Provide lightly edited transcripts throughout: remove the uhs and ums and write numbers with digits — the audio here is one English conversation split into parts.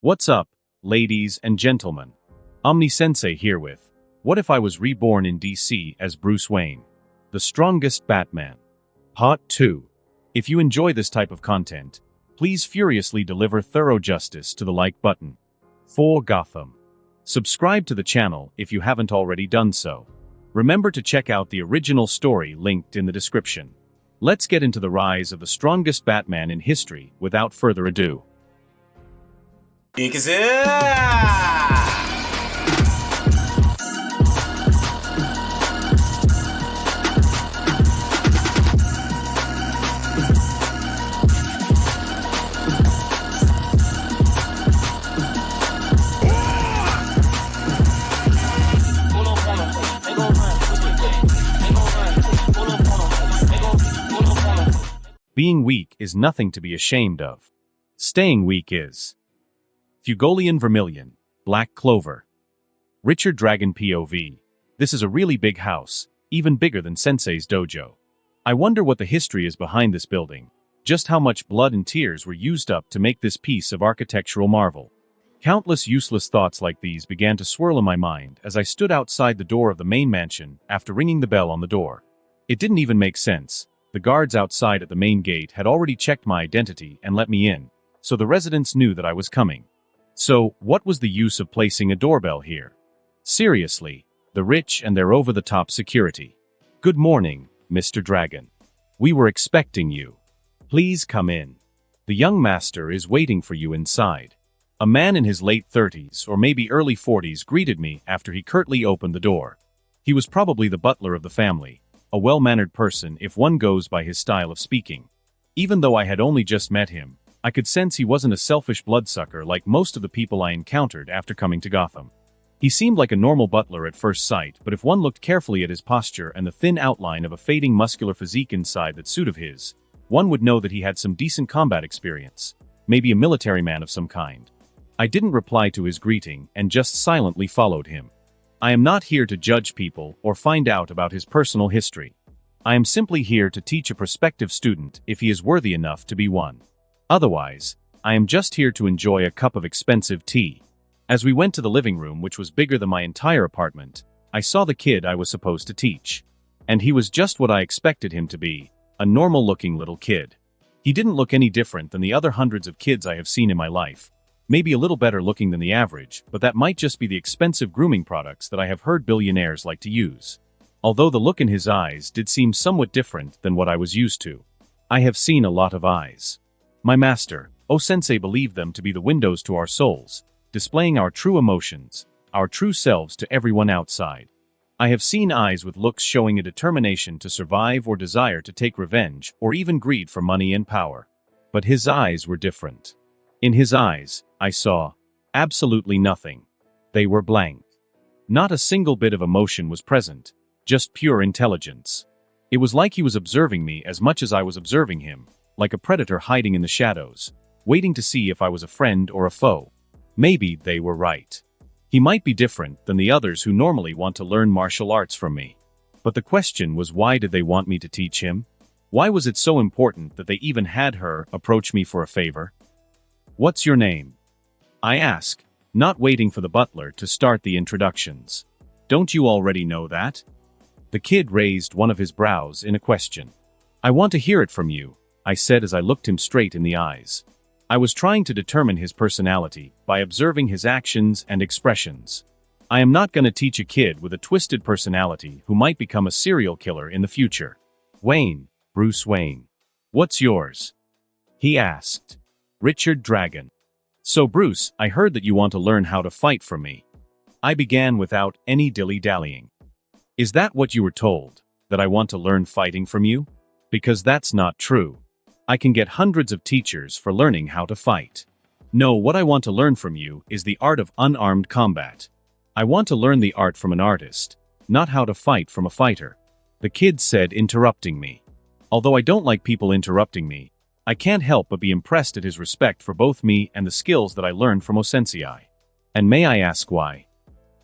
What's up, ladies and gentlemen? Omni-sensei here with What If I Was Reborn in DC as Bruce Wayne? The Strongest Batman. Part 2. If you enjoy this type of content, please furiously deliver thorough justice to the like button. For Gotham. Subscribe to the channel if you haven't already done so. Remember to check out the original story linked in the description. Let's get into the rise of the strongest Batman in history without further ado. Being weak is nothing to be ashamed of. Staying weak is. Fugolian Vermilion, Black Clover. Richard Dragon POV. This is a really big house, even bigger than Sensei's dojo. I wonder what the history is behind this building, just how much blood and tears were used up to make this piece of architectural marvel. Countless useless thoughts like these began to swirl in my mind as I stood outside the door of the main mansion after ringing the bell on the door. It didn't even make sense. The guards outside at the main gate had already checked my identity and let me in, so the residents knew that I was coming. So, what was the use of placing a doorbell here? Seriously, the rich and their over-the-top security. Good morning, Mr. Dragon. We were expecting you. Please come in. The young master is waiting for you inside. A man in his late 30s or maybe early 40s greeted me after he curtly opened the door. He was probably the butler of the family, a well-mannered person if one goes by his style of speaking. Even though I had only just met him, I could sense he wasn't a selfish bloodsucker like most of the people I encountered after coming to Gotham. He seemed like a normal butler at first sight, but if one looked carefully at his posture and the thin outline of a fading muscular physique inside that suit of his, one would know that he had some decent combat experience, maybe a military man of some kind. I didn't reply to his greeting and just silently followed him. I am not here to judge people or find out about his personal history. I am simply here to teach a prospective student if he is worthy enough to be one. Otherwise, I am just here to enjoy a cup of expensive tea. As we went to the living room, which was bigger than my entire apartment, I saw the kid I was supposed to teach. And he was just what I expected him to be, a normal-looking little kid. He didn't look any different than the other hundreds of kids I have seen in my life. Maybe a little better looking than the average, but that might just be the expensive grooming products that I have heard billionaires like to use. Although the look in his eyes did seem somewhat different than what I was used to. I have seen a lot of eyes. My master, O-sensei, believed them to be the windows to our souls, displaying our true emotions, our true selves to everyone outside. I have seen eyes with looks showing a determination to survive or desire to take revenge or even greed for money and power. But his eyes were different. In his eyes, I saw absolutely nothing. They were blank. Not a single bit of emotion was present, just pure intelligence. It was like he was observing me as much as I was observing him, like a predator hiding in the shadows, waiting to see if I was a friend or a foe. Maybe they were right. He might be different than the others who normally want to learn martial arts from me. But the question was, why did they want me to teach him? Why was it so important that they even had her approach me for a favor? What's your name? I ask, not waiting for the butler to start the introductions. Don't you already know that? The kid raised one of his brows in a question. I want to hear it from you, I said as I looked him straight in the eyes. I was trying to determine his personality by observing his actions and expressions. I am not going to teach a kid with a twisted personality who might become a serial killer in the future. Wayne, Bruce Wayne. What's yours? He asked. Richard Dragon. So Bruce, I heard that you want to learn how to fight from me. I began without any dilly-dallying. Is that what you were told, that I want to learn fighting from you? Because that's not true. I can get hundreds of teachers for learning how to fight. No, what I want to learn from you is the art of unarmed combat. I want to learn the art from an artist, not how to fight from a fighter. The kid said, interrupting me. Although I don't like people interrupting me, I can't help but be impressed at his respect for both me and the skills that I learned from O-sensei. And may I ask why?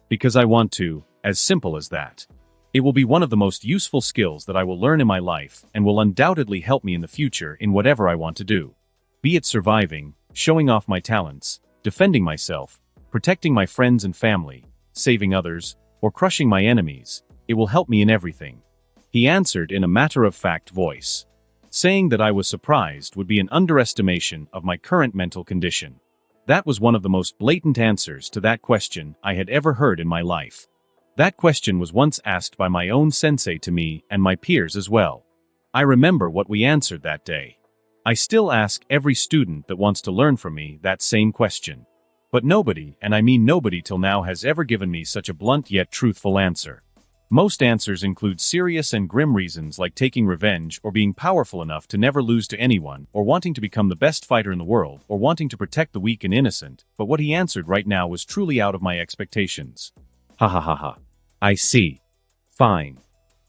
Because I want to, as simple as that. It will be one of the most useful skills that I will learn in my life and will undoubtedly help me in the future in whatever I want to do. Be it surviving, showing off my talents, defending myself, protecting my friends and family, saving others, or crushing my enemies, it will help me in everything. He answered in a matter-of-fact voice. Saying that I was surprised would be an underestimation of my current mental condition. That was one of the most blatant answers to that question I had ever heard in my life. That question was once asked by my own sensei to me and my peers as well. I remember what we answered that day. I still ask every student that wants to learn from me that same question. But nobody, and I mean nobody till now, has ever given me such a blunt yet truthful answer. Most answers include serious and grim reasons like taking revenge or being powerful enough to never lose to anyone or wanting to become the best fighter in the world or wanting to protect the weak and innocent, but what he answered right now was truly out of my expectations. Ha ha ha ha. I see. Fine.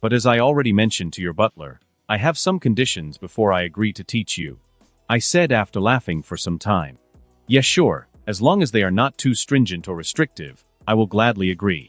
But as I already mentioned to your butler, I have some conditions before I agree to teach you. I said after laughing for some time. Yes, sure, as long as they are not too stringent or restrictive, I will gladly agree.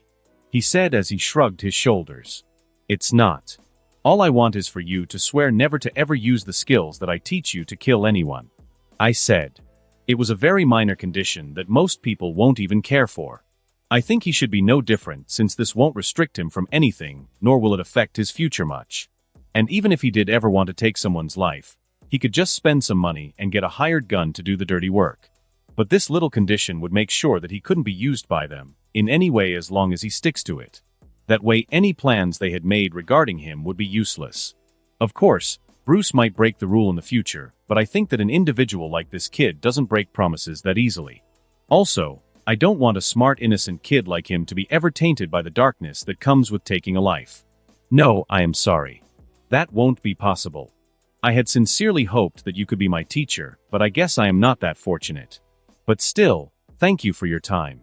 He said as he shrugged his shoulders. It's not. All I want is for you to swear never to ever use the skills that I teach you to kill anyone. I said. It was a very minor condition that most people won't even care for. I think he should be no different since this won't restrict him from anything, nor will it affect his future much. And even if he did ever want to take someone's life, he could just spend some money and get a hired gun to do the dirty work. But this little condition would make sure that he couldn't be used by them in any way as long as he sticks to it. That way any plans they had made regarding him would be useless. Of course, Bruce might break the rule in the future, but I think that an individual like this kid doesn't break promises that easily. Also, I don't want a smart innocent kid like him to be ever tainted by the darkness that comes with taking a life. No, I am sorry. That won't be possible. I had sincerely hoped that you could be my teacher, but I guess I am not that fortunate. But still, thank you for your time.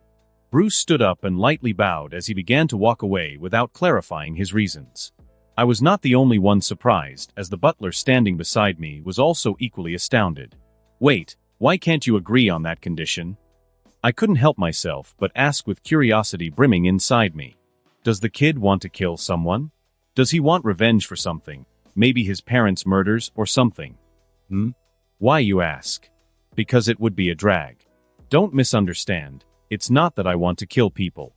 Bruce stood up and lightly bowed as he began to walk away without clarifying his reasons. I was not the only one surprised, as the butler standing beside me was also equally astounded. Wait, why can't you agree on that condition? I couldn't help myself but ask with curiosity brimming inside me. Does the kid want to kill someone? Does he want revenge for something? Maybe his parents' murders or something? Why, you ask? Because it would be a drag. Don't misunderstand. It's not that I want to kill people.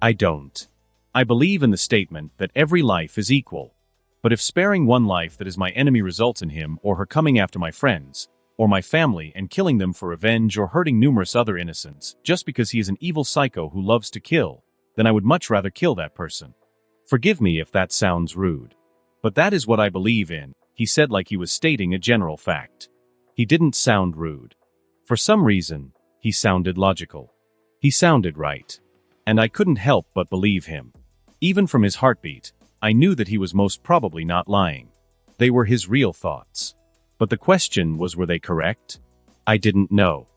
I don't. I believe in the statement that every life is equal. But if sparing one life that is my enemy results in him or her coming after my friends, or my family and killing them for revenge or hurting numerous other innocents, just because he is an evil psycho who loves to kill, then I would much rather kill that person. Forgive me if that sounds rude. But that is what I believe in, he said like he was stating a general fact. He didn't sound rude. For some reason, he sounded logical. He sounded right. And I couldn't help but believe him. Even from his heartbeat, I knew that he was most probably not lying. They were his real thoughts. But the question was, were they correct? I didn't know.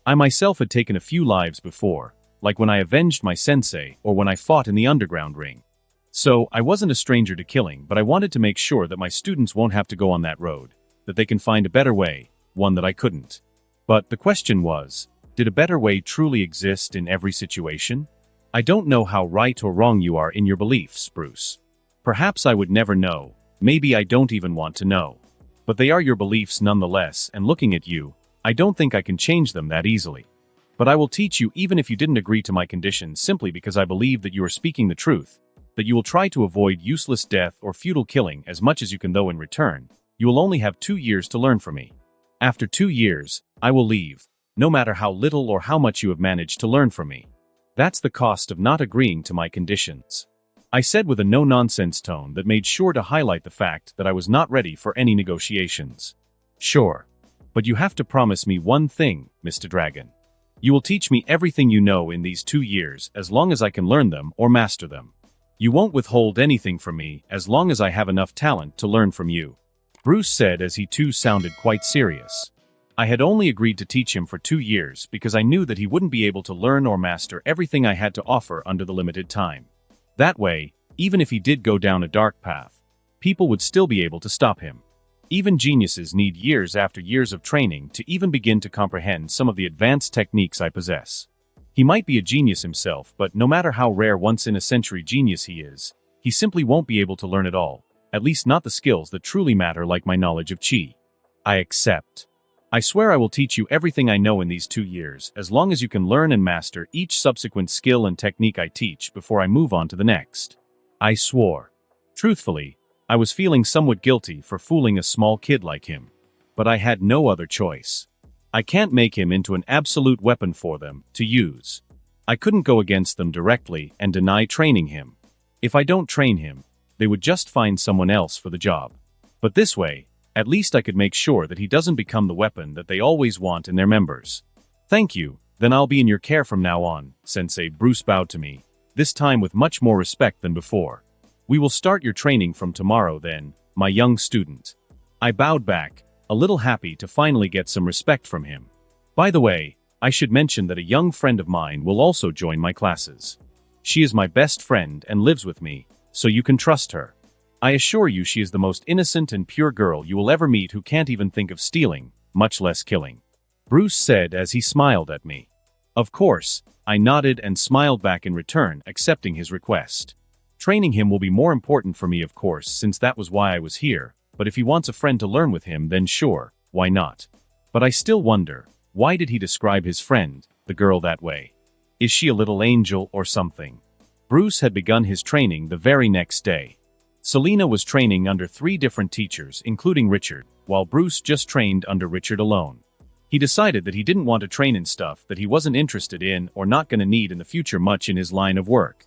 I myself had taken a few lives before, like when I avenged my sensei or when I fought in the underground ring. So, I wasn't a stranger to killing, but I wanted to make sure that my students won't have to go on that road, that they can find a better way, one that I couldn't. But the question was, did a better way truly exist in every situation? I don't know how right or wrong you are in your beliefs, Bruce. Perhaps I would never know, maybe I don't even want to know. But they are your beliefs nonetheless, and looking at you, I don't think I can change them that easily. But I will teach you even if you didn't agree to my conditions simply because I believe that you are speaking the truth, that you will try to avoid useless death or futile killing as much as you can, though in return, you will only have 2 years to learn from me. After 2 years, I will leave, no matter how little or how much you have managed to learn from me. That's the cost of not agreeing to my conditions. I said with a no-nonsense tone that made sure to highlight the fact that I was not ready for any negotiations. Sure. But you have to promise me one thing, Mr. Dragon. You will teach me everything you know in these 2 years as long as I can learn them or master them. You won't withhold anything from me as long as I have enough talent to learn from you. Bruce said as he too sounded quite serious. I had only agreed to teach him for 2 years because I knew that he wouldn't be able to learn or master everything I had to offer under the limited time. That way, even if he did go down a dark path, people would still be able to stop him. Even geniuses need years after years of training to even begin to comprehend some of the advanced techniques I possess. He might be a genius himself, but no matter how rare once-in-a-century genius he is, he simply won't be able to learn it all, at least not the skills that truly matter like my knowledge of Qi. I accept. I swear I will teach you everything I know in these 2 years, as long as you can learn and master each subsequent skill and technique I teach before I move on to the next. I swore. Truthfully, I was feeling somewhat guilty for fooling a small kid like him. But I had no other choice. I can't make him into an absolute weapon for them to use. I couldn't go against them directly and deny training him. If I don't train him, they would just find someone else for the job. But this way, at least I could make sure that he doesn't become the weapon that they always want in their members. Thank you, then I'll be in your care from now on, Sensei. Bruce bowed to me, this time with much more respect than before. We will start your training from tomorrow then, my young student. I bowed back, a little happy to finally get some respect from him. By the way, I should mention that a young friend of mine will also join my classes. She is my best friend and lives with me, so you can trust her. I assure you she is the most innocent and pure girl you will ever meet who can't even think of stealing, much less killing. Bruce said as he smiled at me. Of course, I nodded and smiled back in return, accepting his request. Training him will be more important for me, of course, since that was why I was here, but if he wants a friend to learn with him, then sure, why not? But I still wonder, why did he describe his friend, the girl, that way? Is she a little angel or something? Bruce had begun his training the very next day. Selena was training under 3 different teachers, including Richard, while Bruce just trained under Richard alone. He decided that he didn't want to train in stuff that he wasn't interested in or not going to need in the future much in his line of work.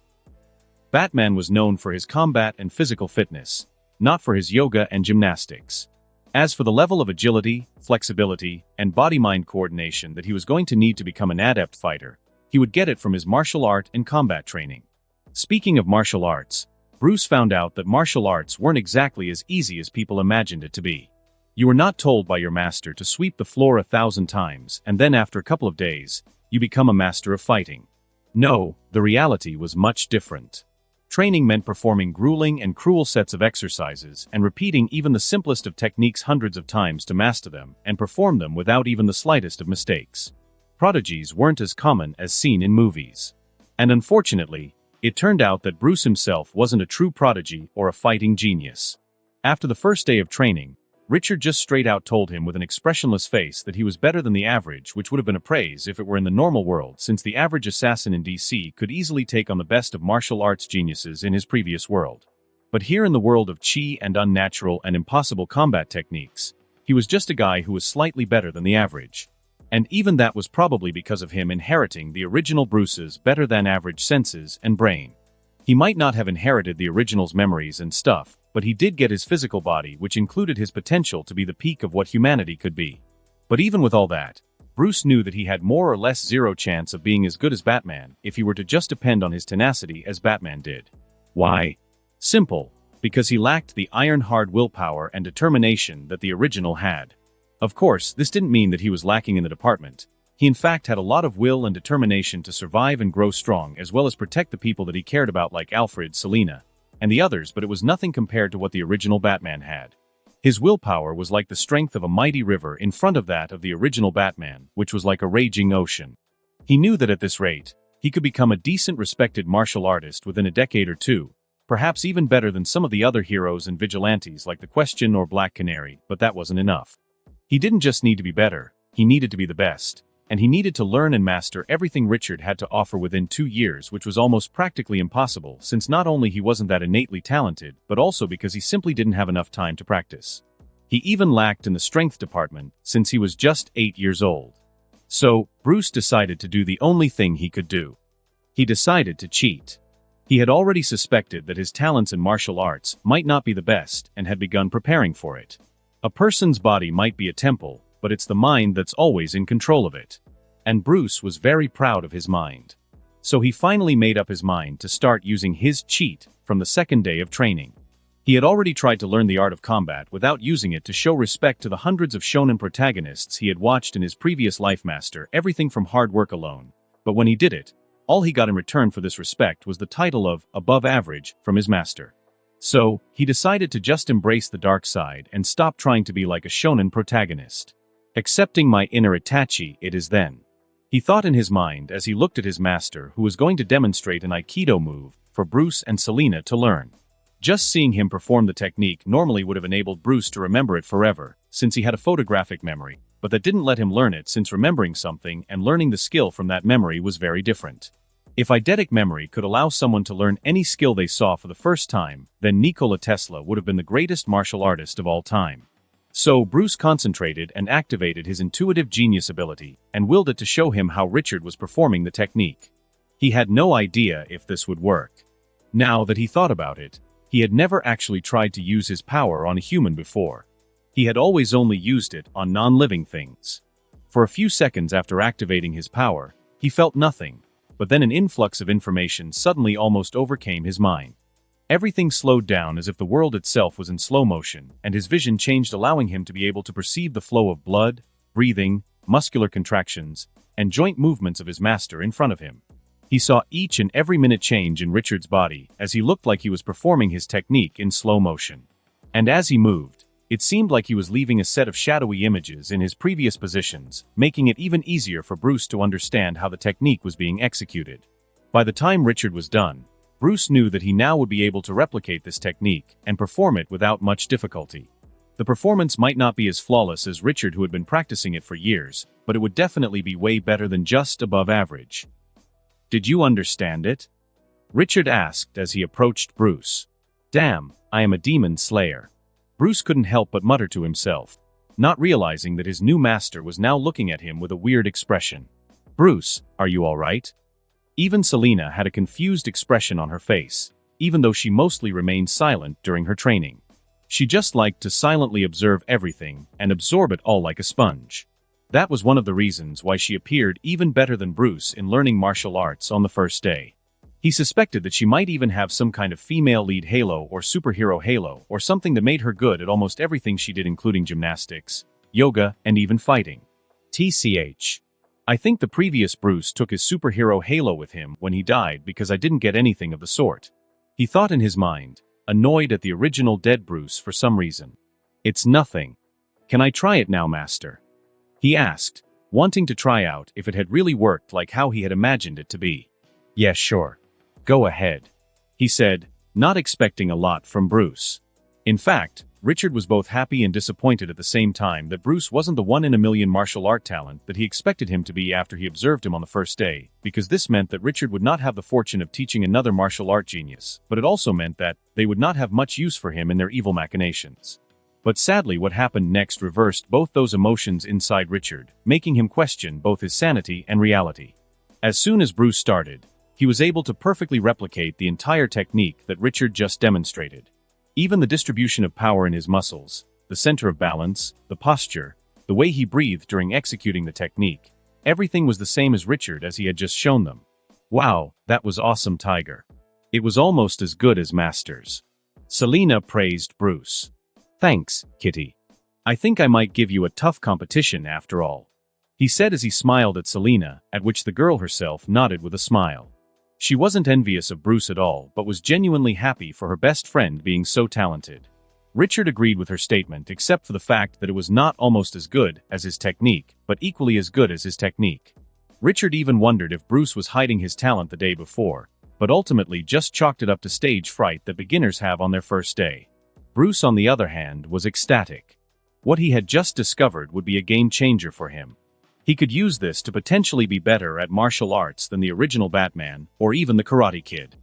Batman was known for his combat and physical fitness, not for his yoga and gymnastics. As for the level of agility, flexibility, and body-mind coordination that he was going to need to become an adept fighter, he would get it from his martial art and combat training. Speaking of martial arts, Bruce found out that martial arts weren't exactly as easy as people imagined it to be. You were not told by your master to sweep the floor 1,000 times and then after a couple of days, you become a master of fighting. No, the reality was much different. Training meant performing grueling and cruel sets of exercises and repeating even the simplest of techniques hundreds of times to master them and perform them without even the slightest of mistakes. Prodigies weren't as common as seen in movies. And unfortunately, it turned out that Bruce himself wasn't a true prodigy or a fighting genius. After the first day of training, Richard just straight out told him with an expressionless face that he was better than the average, which would have been a praise if it were in the normal world, since the average assassin in DC could easily take on the best of martial arts geniuses in his previous world. But here in the world of chi and unnatural and impossible combat techniques, he was just a guy who was slightly better than the average. And even that was probably because of him inheriting the original Bruce's better-than-average senses and brain. He might not have inherited the original's memories and stuff, but he did get his physical body, which included his potential to be the peak of what humanity could be. But even with all that, Bruce knew that he had more or less zero chance of being as good as Batman if he were to just depend on his tenacity as Batman did. Why? Simple, because he lacked the iron-hard willpower and determination that the original had. Of course, this didn't mean that he was lacking in the department. He in fact had a lot of will and determination to survive and grow strong, as well as protect the people that he cared about like Alfred, Selena, and the others, but it was nothing compared to what the original Batman had. His willpower was like the strength of a mighty river in front of that of the original Batman, which was like a raging ocean. He knew that at this rate, he could become a decent respected martial artist within a decade or two, perhaps even better than some of the other heroes and vigilantes like the Question or Black Canary, but that wasn't enough. He didn't just need to be better, he needed to be the best, and he needed to learn and master everything Richard had to offer within 2 years, which was almost practically impossible since not only he wasn't that innately talented, but also because he simply didn't have enough time to practice. He even lacked in the strength department since he was just 8 years old. So, Bruce decided to do the only thing he could do. He decided to cheat. He had already suspected that his talents in martial arts might not be the best and had begun preparing for it. A person's body might be a temple, but it's the mind that's always in control of it. And Bruce was very proud of his mind. So he finally made up his mind to start using his cheat from the second day of training. He had already tried to learn the art of combat without using it to show respect to the hundreds of shonen protagonists he had watched in his previous life, master everything from hard work alone. But when he did it, all he got in return for this respect was the title of above average from his master. So, he decided to just embrace the dark side and stop trying to be like a shonen protagonist. Accepting my inner Itachi, it is then. He thought in his mind as he looked at his master, who was going to demonstrate an Aikido move for Bruce and Selena to learn. Just seeing him perform the technique normally would have enabled Bruce to remember it forever, since he had a photographic memory. but that didn't let him learn it, since remembering something and learning the skill from that memory was very different. If eidetic memory could allow someone to learn any skill they saw for the first time, then Nikola Tesla would have been the greatest martial artist of all time. So Bruce concentrated and activated his intuitive genius ability, and willed it to show him how Richard was performing the technique. He had no idea if this would work. Now that he thought about it, he had never actually tried to use his power on a human before. He had always only used it on non-living things. For a few seconds after activating his power, he felt nothing, but then an influx of information suddenly almost overcame his mind. Everything slowed down as if the world itself was in slow motion, and his vision changed, allowing him to be able to perceive the flow of blood, breathing, muscular contractions, and joint movements of his master in front of him. He saw each and every minute change in Richard's body, as he looked like he was performing his technique in slow motion. And as he moved, it seemed like he was leaving a set of shadowy images in his previous positions, making it even easier for Bruce to understand how the technique was being executed. By the time Richard was done, Bruce knew that he now would be able to replicate this technique and perform it without much difficulty. The performance might not be as flawless as Richard, who had been practicing it for years, but it would definitely be way better than just above average. "Did you understand it?" Richard asked as he approached Bruce. "Damn, I am a demon slayer." Bruce couldn't help but mutter to himself, not realizing that his new master was now looking at him with a weird expression. "Bruce, are you all right?" Even Selena had a confused expression on her face, even though she mostly remained silent during her training. She just liked to silently observe everything and absorb it all like a sponge. That was one of the reasons why she appeared even better than Bruce in learning martial arts on the first day. He suspected that she might even have some kind of female lead halo or superhero halo, or something that made her good at almost everything she did, including gymnastics, yoga, and even fighting. TCH. I think the previous Bruce took his superhero halo with him when he died, because I didn't get anything of the sort. He thought in his mind, annoyed at the original dead Bruce for some reason. "It's nothing. Can I try it now, master?" he asked, wanting to try out if it had really worked like how he had imagined it to be. "Yeah, sure. Go ahead," he said, not expecting a lot from Bruce. In fact, Richard was both happy and disappointed at the same time that Bruce wasn't the one-in-a-million martial art talent that he expected him to be after he observed him on the first day, because this meant that Richard would not have the fortune of teaching another martial art genius, but it also meant that they would not have much use for him in their evil machinations. But sadly, what happened next reversed both those emotions inside Richard, making him question both his sanity and reality. As soon as Bruce started, he was able to perfectly replicate the entire technique that Richard just demonstrated. Even the distribution of power in his muscles, the center of balance, the posture, the way he breathed during executing the technique, everything was the same as Richard as he had just shown them. "Wow, that was awesome, Tiger. It was almost as good as Master's." Selena praised Bruce. "Thanks, Kitty. I think I might give you a tough competition after all," he said as he smiled at Selena, at which the girl herself nodded with a smile. She wasn't envious of Bruce at all, but was genuinely happy for her best friend being so talented. Richard agreed with her statement, except for the fact that it was not almost as good as his technique, but equally as good as his technique. Richard even wondered if Bruce was hiding his talent the day before, but ultimately just chalked it up to stage fright that beginners have on their first day. Bruce, on the other hand, was ecstatic. What he had just discovered would be a game changer for him. He could use this to potentially be better at martial arts than the original Batman, or even the Karate Kid.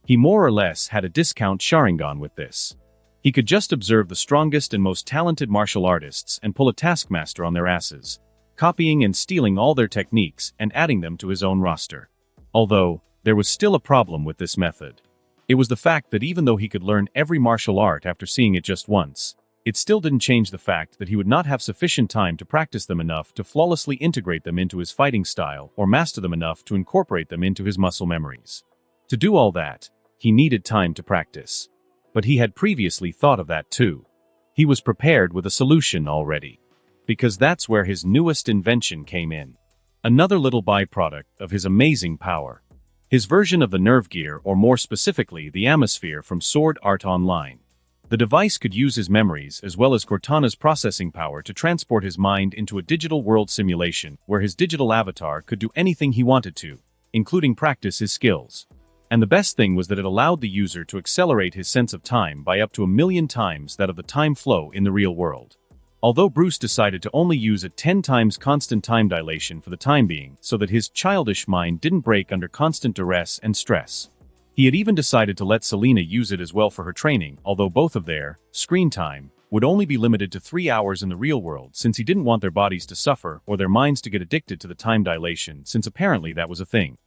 He more or less had a discount Sharingan with this. He could just observe the strongest and most talented martial artists and pull a taskmaster on their asses, copying and stealing all their techniques and adding them to his own roster. Although, there was still a problem with this method. It was the fact that even though he could learn every martial art after seeing it just once, it still didn't change the fact that he would not have sufficient time to practice them enough to flawlessly integrate them into his fighting style or master them enough to incorporate them into his muscle memories. To do all that, he needed time to practice. But he had previously thought of that too. He was prepared with a solution already. Because that's where his newest invention came in. Another little byproduct of his amazing power. His version of the nerve gear, or more specifically the Atmosphere from Sword Art Online. The device could use his memories as well as Cortana's processing power to transport his mind into a digital world simulation where his digital avatar could do anything he wanted to, including practice his skills. And the best thing was that it allowed the user to accelerate his sense of time by up to 1,000,000 times that of the time flow in the real world. Although Bruce decided to only use a 10 times constant time dilation for the time being so that his childish mind didn't break under constant duress and stress. He had even decided to let Selena use it as well for her training, although both of their screen time would only be limited to 3 hours in the real world, since he didn't want their bodies to suffer or their minds to get addicted to the time dilation, since apparently that was a thing.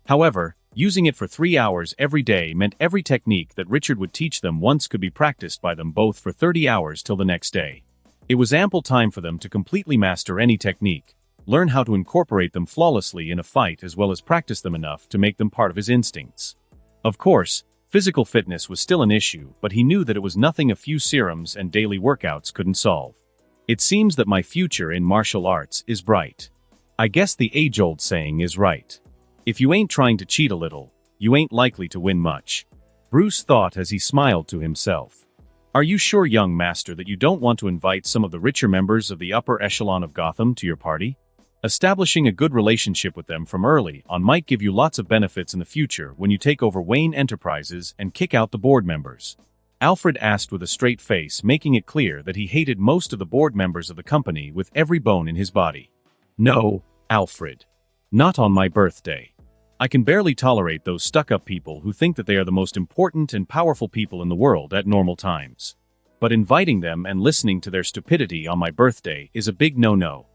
However, using it for 3 hours every day meant every technique that Richard would teach them once could be practiced by them both for 30 hours till the next day. It was ample time for them to completely master any technique, learn how to incorporate them flawlessly in a fight as well as practice them enough to make them part of his instincts. Of course, physical fitness was still an issue, but he knew that it was nothing a few serums and daily workouts couldn't solve. It seems that my future in martial arts is bright. I guess the age-old saying is right. If you ain't trying to cheat a little, you ain't likely to win much. Bruce thought as he smiled to himself. Are you sure, young master, that you don't want to invite some of the richer members of the upper echelon of Gotham to your party? Establishing a good relationship with them from early on might give you lots of benefits in the future when you take over Wayne Enterprises and kick out the board members. Alfred asked with a straight face, making it clear that he hated most of the board members of the company with every bone in his body. No, Alfred. Not on my birthday. I can barely tolerate those stuck-up people who think that they are the most important and powerful people in the world at normal times. But inviting them and listening to their stupidity on my birthday is a big no-no.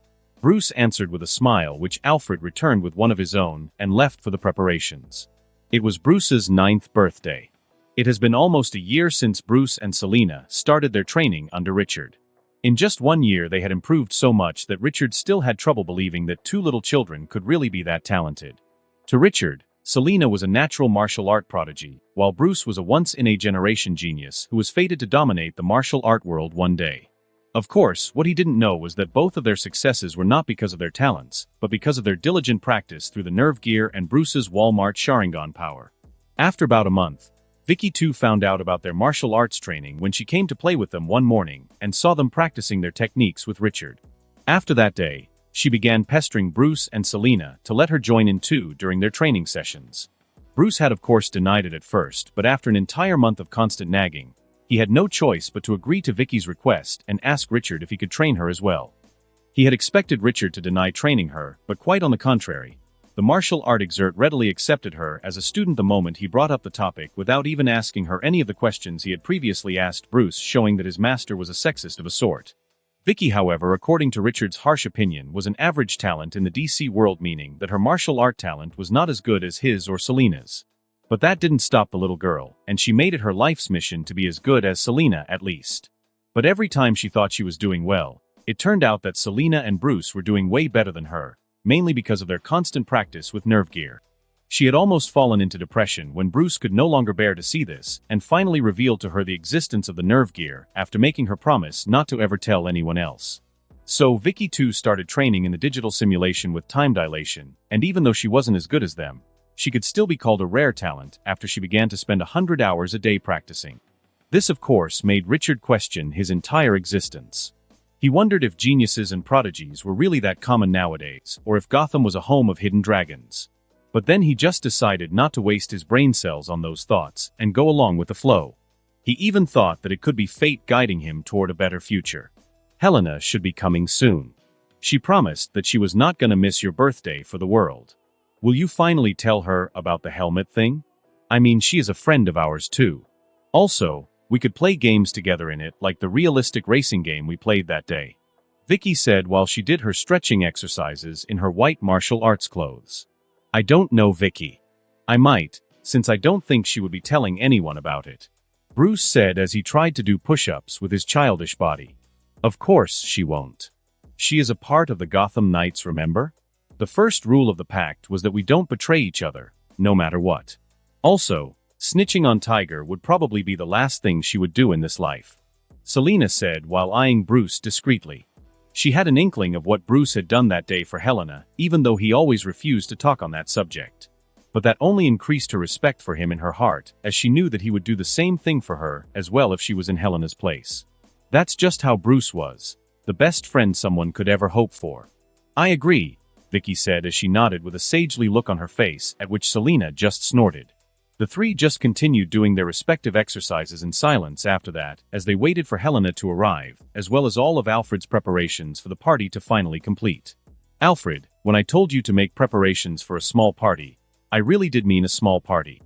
Bruce answered with a smile, which Alfred returned with one of his own, and left for the preparations. It was Bruce's 9th birthday. It has been almost a year since Bruce and Selena started their training under Richard. In just 1 year they had improved so much that Richard still had trouble believing that 2 little children could really be that talented. To Richard, Selena was a natural martial art prodigy, while Bruce was a once-in-a-generation genius who was fated to dominate the martial art world one day. Of course, what he didn't know was that both of their successes were not because of their talents, but because of their diligent practice through the nerve gear and Bruce's Walmart Sharingan power. After about a month, Vicky too found out about their martial arts training when she came to play with them one morning and saw them practicing their techniques with Richard. After that day, she began pestering Bruce and Selena to let her join in too during their training sessions. Bruce had of course denied it at first, but after an entire month of constant nagging, he had no choice but to agree to Vicky's request and ask Richard if he could train her as well. He had expected Richard to deny training her, but quite on the contrary. The martial art exert readily accepted her as a student the moment he brought up the topic without even asking her any of the questions he had previously asked Bruce, showing that his master was a sexist of a sort. Vicky, however, according to Richard's harsh opinion, was an average talent in the DC world, meaning that her martial art talent was not as good as his or Selena's. But that didn't stop the little girl, and she made it her life's mission to be as good as Selena at least. But every time she thought she was doing well, it turned out that Selena and Bruce were doing way better than her, mainly because of their constant practice with nerve gear. She had almost fallen into depression when Bruce could no longer bear to see this, and finally revealed to her the existence of the nerve gear after making her promise not to ever tell anyone else. So Vicky too started training in the digital simulation with time dilation, and even though she wasn't as good as them, she could still be called a rare talent after she began to spend 100 hours a day practicing. This of course made Richard question his entire existence. He wondered if geniuses and prodigies were really that common nowadays, or if Gotham was a home of hidden dragons. But then he just decided not to waste his brain cells on those thoughts and go along with the flow. He even thought that it could be fate guiding him toward a better future. Helena should be coming soon. She promised that she was not gonna miss your birthday for the world. Will you finally tell her about the helmet thing? I mean, she is a friend of ours too. Also, we could play games together in it like the realistic racing game we played that day. Vicky said while she did her stretching exercises in her white martial arts clothes. I don't know, Vicky. I might, since I don't think she would be telling anyone about it. Bruce said as he tried to do push-ups with his childish body. Of course she won't. She is a part of the Gotham Knights, remember? The first rule of the pact was that we don't betray each other, no matter what. Also, snitching on Tiger would probably be the last thing she would do in this life. Selena said while eyeing Bruce discreetly. She had an inkling of what Bruce had done that day for Helena, even though he always refused to talk on that subject. But that only increased her respect for him in her heart, as she knew that he would do the same thing for her as well if she was in Helena's place. That's just how Bruce was, the best friend someone could ever hope for. I agree, Vicky said as she nodded with a sagely look on her face, at which Selena just snorted. The three just continued doing their respective exercises in silence after that, as they waited for Helena to arrive, as well as all of Alfred's preparations for the party to finally complete. Alfred, when I told you to make preparations for a small party, I really did mean a small party.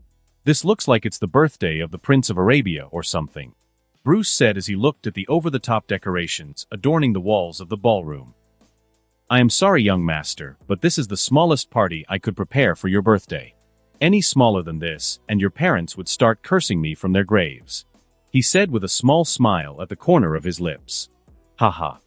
This looks like it's the birthday of the Prince of Arabia or something, Bruce said as he looked at the over-the-top decorations adorning the walls of the ballroom. I am sorry, young master, but this is the smallest party I could prepare for your birthday. Any smaller than this, and your parents would start cursing me from their graves, he said with a small smile at the corner of his lips. Haha.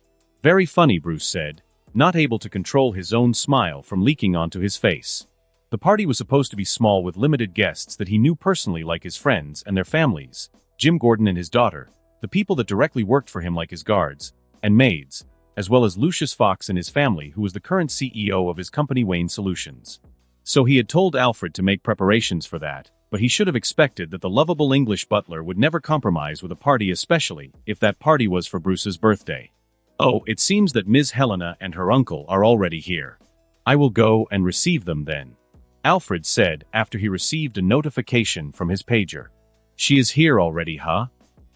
Very funny, Bruce said, not able to control his own smile from leaking onto his face. The party was supposed to be small with limited guests that he knew personally, like his friends and their families, Jim Gordon and his daughter, the people that directly worked for him like his guards and maids, as well as Lucius Fox and his family, who was the current CEO of his company Wayne Solutions. So he had told Alfred to make preparations for that, but he should have expected that the lovable English butler would never compromise with a party, especially if that party was for Bruce's birthday. Oh, it seems that Ms. Helena and her uncle are already here. I will go and receive them then, Alfred said after he received a notification from his pager. She is here already, huh?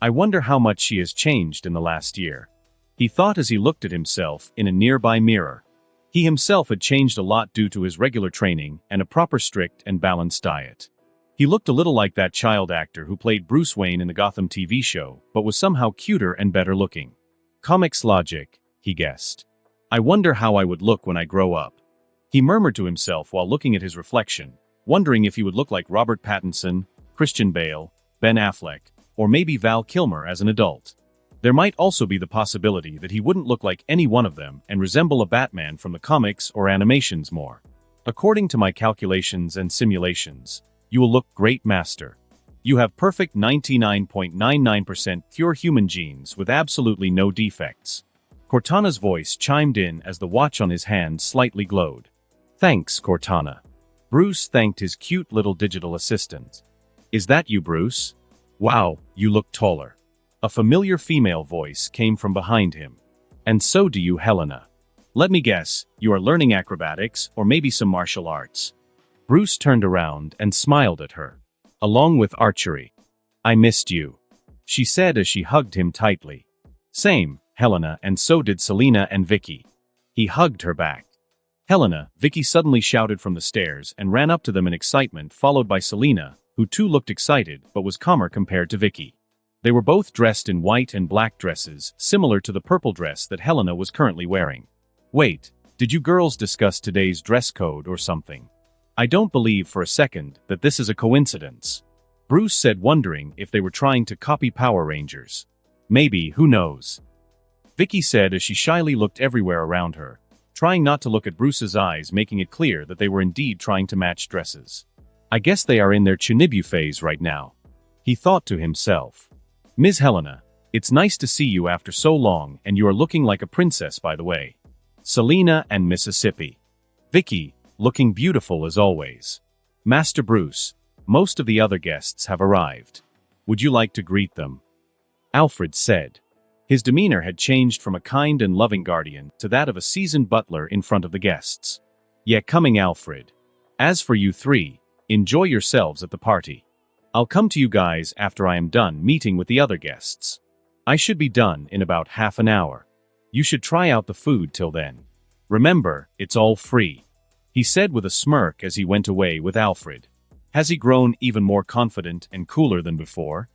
I wonder how much she has changed in the last year, he thought as he looked at himself in a nearby mirror. He himself had changed a lot due to his regular training and a proper strict and balanced diet. He looked a little like that child actor who played Bruce Wayne in the Gotham TV show, but was somehow cuter and better looking. Comics logic, he guessed. I wonder how I would look when I grow up, he murmured to himself while looking at his reflection, wondering if he would look like Robert Pattinson, Christian Bale, Ben Affleck, or maybe Val Kilmer as an adult. There might also be the possibility that he wouldn't look like any one of them and resemble a Batman from the comics or animations more. According to my calculations and simulations, you will look great, master. You have perfect 99.99% pure human genes with absolutely no defects. Cortana's voice chimed in as the watch on his hand slightly glowed. Thanks, Cortana. Bruce thanked his cute little digital assistant. Is that you, Bruce? Wow, you look taller. A familiar female voice came from behind him. And so do you, Helena. Let me guess, you are learning acrobatics or maybe some martial arts. Bruce turned around and smiled at her. Along with archery. I missed you, she said as she hugged him tightly. Same, Helena, and so did Selena and Vicky. He hugged her back. Helena, Vicky suddenly shouted from the stairs and ran up to them in excitement, followed by Selena, who too looked excited but was calmer compared to Vicky. They were both dressed in white and black dresses, similar to the purple dress that Helena was currently wearing. Wait, did you girls discuss today's dress code or something? I don't believe for a second that this is a coincidence, Bruce said, wondering if they were trying to copy Power Rangers. Maybe, who knows? Vicky said as she shyly looked everywhere around her, trying not to look at Bruce's eyes, making it clear that they were indeed trying to match dresses. I guess they are in their Chinibu phase right now, he thought to himself. Ms. Helena, it's nice to see you after so long, and you are looking like a princess, by the way. Selena and Mississippi. Vicky, looking beautiful as always. Master Bruce, most of the other guests have arrived. Would you like to greet them? Alfred said. His demeanor had changed from a kind and loving guardian to that of a seasoned butler in front of the guests. Yeah, coming, Alfred. As for you three, enjoy yourselves at the party. I'll come to you guys after I am done meeting with the other guests. I should be done in about half an hour. You should try out the food till then. Remember, it's all free, he said with a smirk as he went away with Alfred. Has he grown even more confident and cooler than before?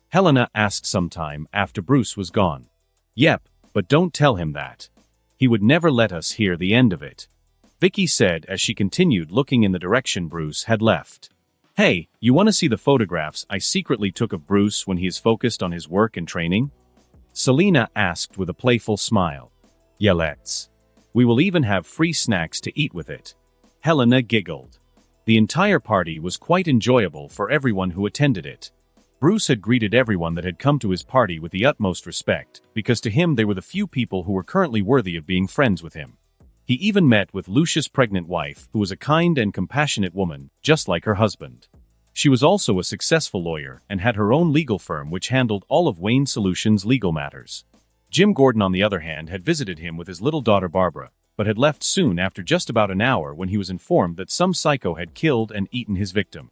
Helena asked sometime after Bruce was gone. Yep, but don't tell him that. He would never let us hear the end of it, Vicky said as she continued looking in the direction Bruce had left. Hey, you want to see the photographs I secretly took of Bruce when he is focused on his work and training? Selena asked with a playful smile. Yeah, let's. We will even have free snacks to eat with it. Helena giggled. The entire party was quite enjoyable for everyone who attended it. Bruce had greeted everyone that had come to his party with the utmost respect, because to him they were the few people who were currently worthy of being friends with him. He even met with Lucius' pregnant wife, who was a kind and compassionate woman, just like her husband. She was also a successful lawyer and had her own legal firm which handled all of Wayne Solutions' legal matters. Jim Gordon, on the other hand, had visited him with his little daughter Barbara, but had left soon after just about an hour when he was informed that some psycho had killed and eaten his victim.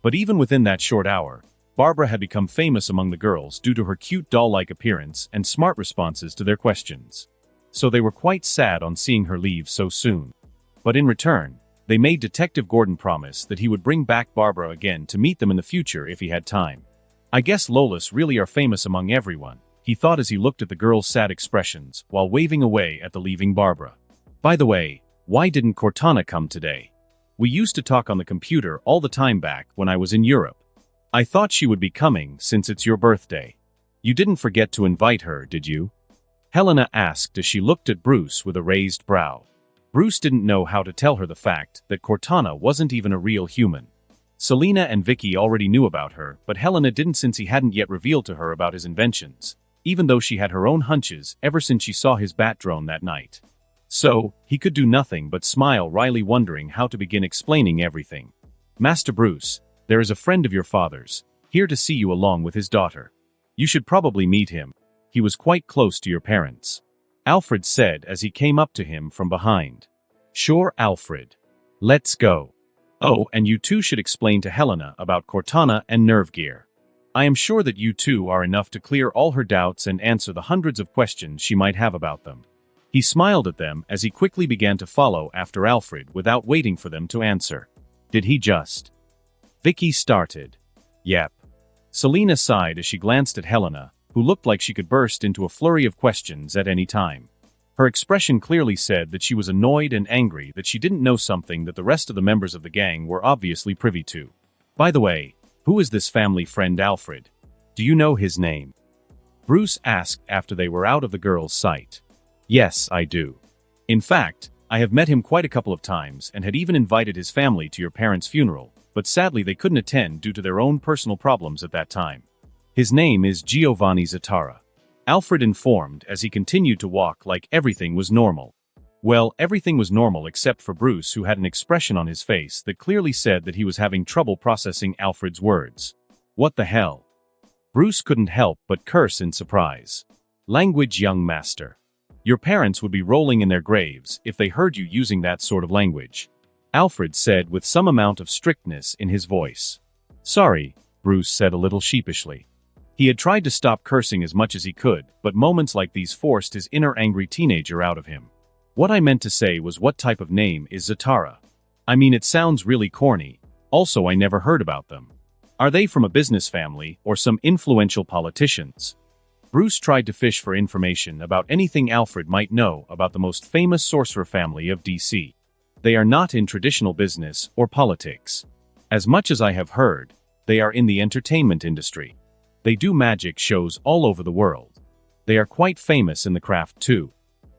But even within that short hour, Barbara had become famous among the girls due to her cute doll-like appearance and smart responses to their questions. So they were quite sad on seeing her leave so soon. But in return, they made Detective Gordon promise that he would bring back Barbara again to meet them in the future if he had time. I guess Lolas really are famous among everyone, he thought as he looked at the girls' sad expressions while waving away at the leaving Barbara. By the way, why didn't Cortana come today? We used to talk on the computer all the time back when I was in Europe. I thought she would be coming since it's your birthday. You didn't forget to invite her, did you? Helena asked as she looked at Bruce with a raised brow. Bruce didn't know how to tell her the fact that Cortana wasn't even a real human. Selena and Vicky already knew about her, but Helena didn't since he hadn't yet revealed to her about his inventions, even though she had her own hunches ever since she saw his bat drone that night. So, he could do nothing but smile, wryly wondering how to begin explaining everything. Master Bruce, there is a friend of your father's, here to see you along with his daughter. You should probably meet him. He was quite close to your parents. Alfred said as he came up to him from behind. Sure, Alfred. Let's go. Oh, and you two should explain to Helena about Cortana and Nerve Gear. I am sure that you two are enough to clear all her doubts and answer the hundreds of questions she might have about them. He smiled at them as he quickly began to follow after Alfred without waiting for them to answer. Did he just? Vicky started. Yep. Selena sighed as she glanced at Helena, who looked like she could burst into a flurry of questions at any time. Her expression clearly said that she was annoyed and angry that she didn't know something that the rest of the members of the gang were obviously privy to. By the way, who is this family friend Alfred? Do you know his name? Bruce asked after they were out of the girl's sight. Yes, I do. In fact, I have met him quite a couple of times and had even invited his family to your parents' funeral, but sadly they couldn't attend due to their own personal problems at that time. His name is Giovanni Zatara. Alfred informed as he continued to walk like everything was normal. Well, everything was normal except for Bruce, who had an expression on his face that clearly said that he was having trouble processing Alfred's words. What the hell? Bruce couldn't help but curse in surprise. Language, young master. Your parents would be rolling in their graves if they heard you using that sort of language. Alfred said with some amount of strictness in his voice. Sorry, Bruce said a little sheepishly. He had tried to stop cursing as much as he could, but moments like these forced his inner angry teenager out of him. What I meant to say was, what type of name is Zatara? I mean, it sounds really corny. Also, I never heard about them. Are they from a business family or some influential politicians? Bruce tried to fish for information about anything Alfred might know about the most famous sorcerer family of DC. They are not in traditional business or politics. As much as I have heard, they are in the entertainment industry. They do magic shows all over the world. They are quite famous in the craft too.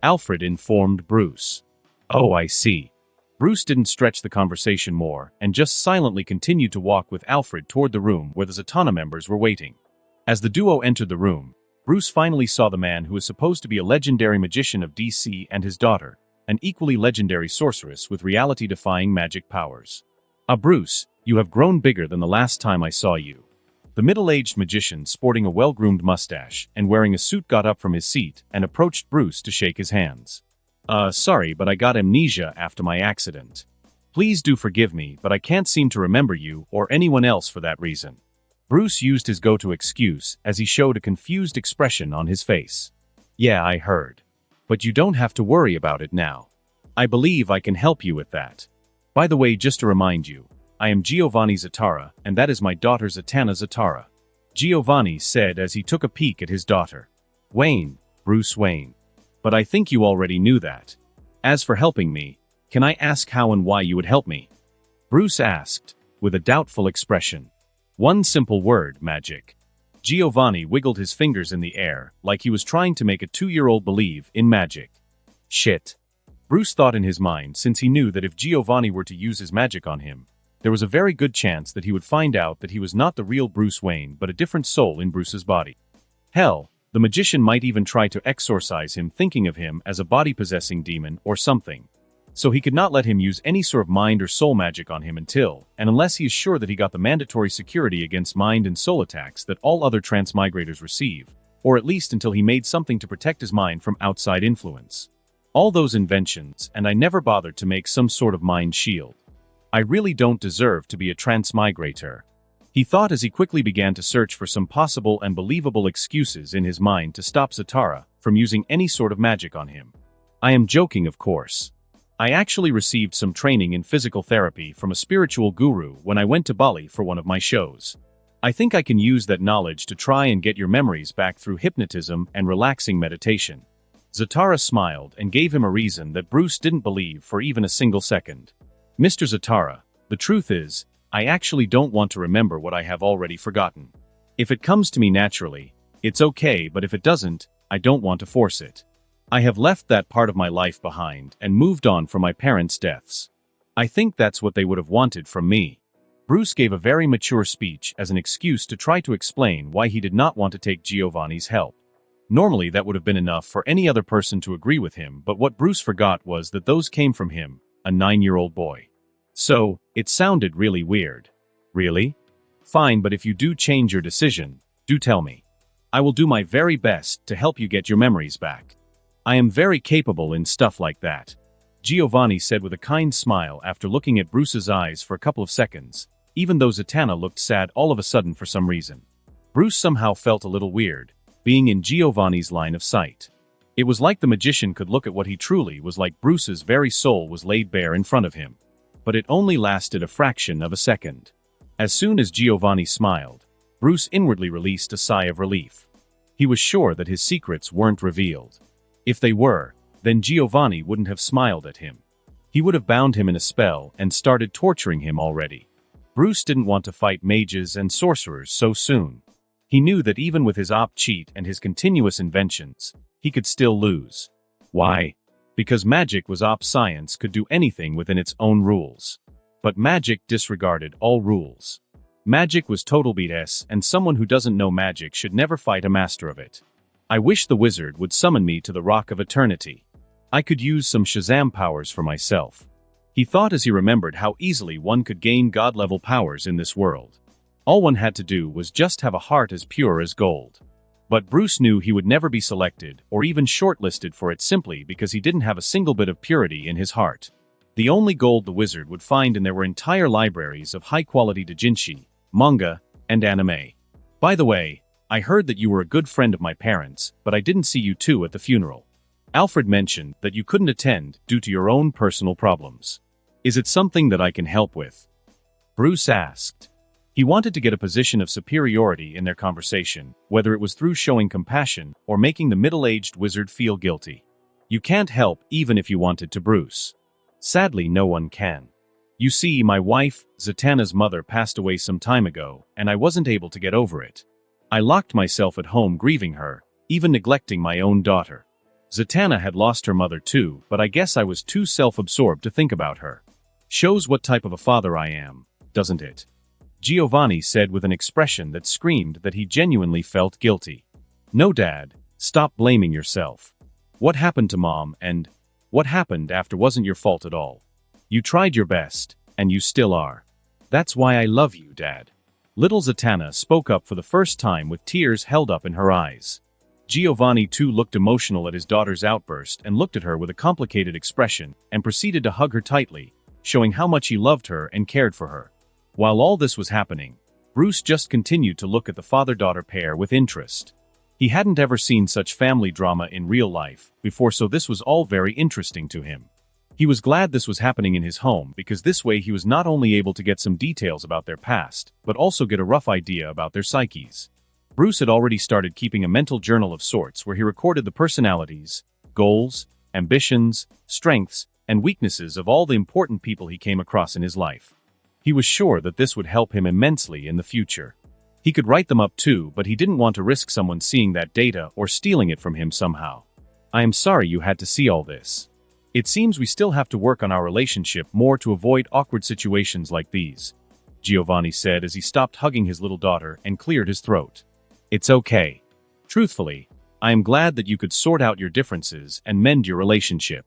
Alfred informed Bruce. Oh, I see. Bruce didn't stretch the conversation more and just silently continued to walk with Alfred toward the room where the Zatanna members were waiting. As the duo entered the room, Bruce finally saw the man who is supposed to be a legendary magician of DC and his daughter, an equally legendary sorceress with reality-defying magic powers. Bruce, you have grown bigger than the last time I saw you. The middle-aged magician, sporting a well-groomed mustache and wearing a suit, got up from his seat and approached Bruce to shake his hands. Sorry, but I got amnesia after my accident. Please do forgive me, but I can't seem to remember you or anyone else for that reason. Bruce used his go-to excuse as he showed a confused expression on his face. Yeah, I heard. But you don't have to worry about it now. I believe I can help you with that. By the way, just to remind you, I am Giovanni Zatara, and that is my daughter Zatanna Zatara. Giovanni said as he took a peek at his daughter. Wayne, Bruce Wayne. But I think you already knew that. As for helping me, can I ask how and why you would help me? Bruce asked, with a doubtful expression. One simple word, magic. Giovanni wiggled his fingers in the air, like he was trying to make a 2-year-old believe in magic. Shit. Bruce thought in his mind, since he knew that if Giovanni were to use his magic on him, there was a very good chance that he would find out that he was not the real Bruce Wayne but a different soul in Bruce's body. Hell, the magician might even try to exorcise him, thinking of him as a body-possessing demon or something. So he could not let him use any sort of mind or soul magic on him until, and unless he is sure that he got the mandatory security against mind and soul attacks that all other transmigrators receive, or at least until he made something to protect his mind from outside influence. All those inventions, and I never bothered to make some sort of mind shield. I really don't deserve to be a transmigrator. He thought as he quickly began to search for some possible and believable excuses in his mind to stop Zatara from using any sort of magic on him. I am joking, of course. I actually received some training in physical therapy from a spiritual guru when I went to Bali for one of my shows. I think I can use that knowledge to try and get your memories back through hypnotism and relaxing meditation. Zatara smiled and gave him a reason that Bruce didn't believe for even a single second. Mr. Zatara, the truth is, I actually don't want to remember what I have already forgotten. If it comes to me naturally, it's okay, but if it doesn't, I don't want to force it. I have left that part of my life behind and moved on from my parents' deaths. I think that's what they would have wanted from me. Bruce gave a very mature speech as an excuse to try to explain why he did not want to take Giovanni's help. Normally that would have been enough for any other person to agree with him, but what Bruce forgot was that those came from him, a 9-year-old boy. So, it sounded really weird. Really? Fine, but if you do change your decision, do tell me. I will do my very best to help you get your memories back. I am very capable in stuff like that, Giovanni said with a kind smile after looking at Bruce's eyes for a couple of seconds, even though Zatanna looked sad all of a sudden for some reason. Bruce somehow felt a little weird, being in Giovanni's line of sight. It was like the magician could look at what he truly was like. Bruce's very soul was laid bare in front of him. But it only lasted a fraction of a second. As soon as Giovanni smiled, Bruce inwardly released a sigh of relief. He was sure that his secrets weren't revealed. If they were, then Giovanni wouldn't have smiled at him. He would have bound him in a spell and started torturing him already. Bruce didn't want to fight mages and sorcerers so soon. He knew that even with his cheat and his continuous inventions, he could still lose. Why? Because magic was science could do anything within its own rules. But magic disregarded all rules. Magic was total BS, and someone who doesn't know magic should never fight a master of it. I wish the wizard would summon me to the Rock of Eternity. I could use some Shazam powers for myself. He thought as he remembered how easily one could gain god-level powers in this world. All one had to do was just have a heart as pure as gold. But Bruce knew he would never be selected or even shortlisted for it simply because he didn't have a single bit of purity in his heart. The only gold the wizard would find, and there were entire libraries of high-quality doujinshi, manga, and anime. By the way, I heard that you were a good friend of my parents, but I didn't see you two at the funeral. Alfred mentioned that you couldn't attend due to your own personal problems. Is it something that I can help with? Bruce asked. He wanted to get a position of superiority in their conversation, whether it was through showing compassion or making the middle-aged wizard feel guilty. You can't help even if you wanted to, Bruce. Sadly, no one can. You see, my wife, Zatanna's mother, passed away some time ago, and I wasn't able to get over it. I locked myself at home grieving her, even neglecting my own daughter. Zatanna had lost her mother too, but I guess I was too self-absorbed to think about her. Shows what type of a father I am, doesn't it? Giovanni said with an expression that screamed that he genuinely felt guilty. No, Dad, stop blaming yourself. What happened to Mom and what happened after wasn't your fault at all. You tried your best, and you still are. That's why I love you, Dad. Little Zatanna spoke up for the first time with tears held up in her eyes. Giovanni too looked emotional at his daughter's outburst and looked at her with a complicated expression and proceeded to hug her tightly, showing how much he loved her and cared for her. While all this was happening, Bruce just continued to look at the father-daughter pair with interest. He hadn't ever seen such family drama in real life before, so this was all very interesting to him. He was glad this was happening in his home because this way he was not only able to get some details about their past, but also get a rough idea about their psyches. Bruce had already started keeping a mental journal of sorts where he recorded the personalities, goals, ambitions, strengths, and weaknesses of all the important people he came across in his life. He was sure that this would help him immensely in the future. He could write them up too, but he didn't want to risk someone seeing that data or stealing it from him somehow. I am sorry you had to see all this. It seems we still have to work on our relationship more to avoid awkward situations like these, Giovanni said as he stopped hugging his little daughter and cleared his throat. It's okay. Truthfully, I am glad that you could sort out your differences and mend your relationship.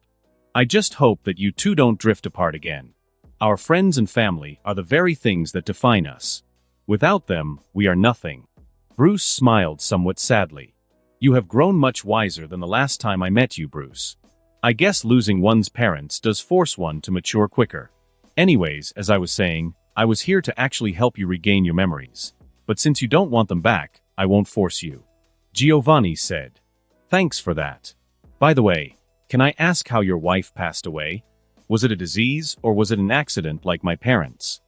I just hope that you two don't drift apart again. Our friends and family are the very things that define us. Without them, we are nothing. Bruce smiled somewhat sadly. You have grown much wiser than the last time I met you, Bruce. I guess losing one's parents does force one to mature quicker. Anyways, as I was saying, I was here to actually help you regain your memories. But since you don't want them back, I won't force you. Giovanni said. Thanks for that. By the way, can I ask how your wife passed away? Was it a disease or was it an accident like my parents?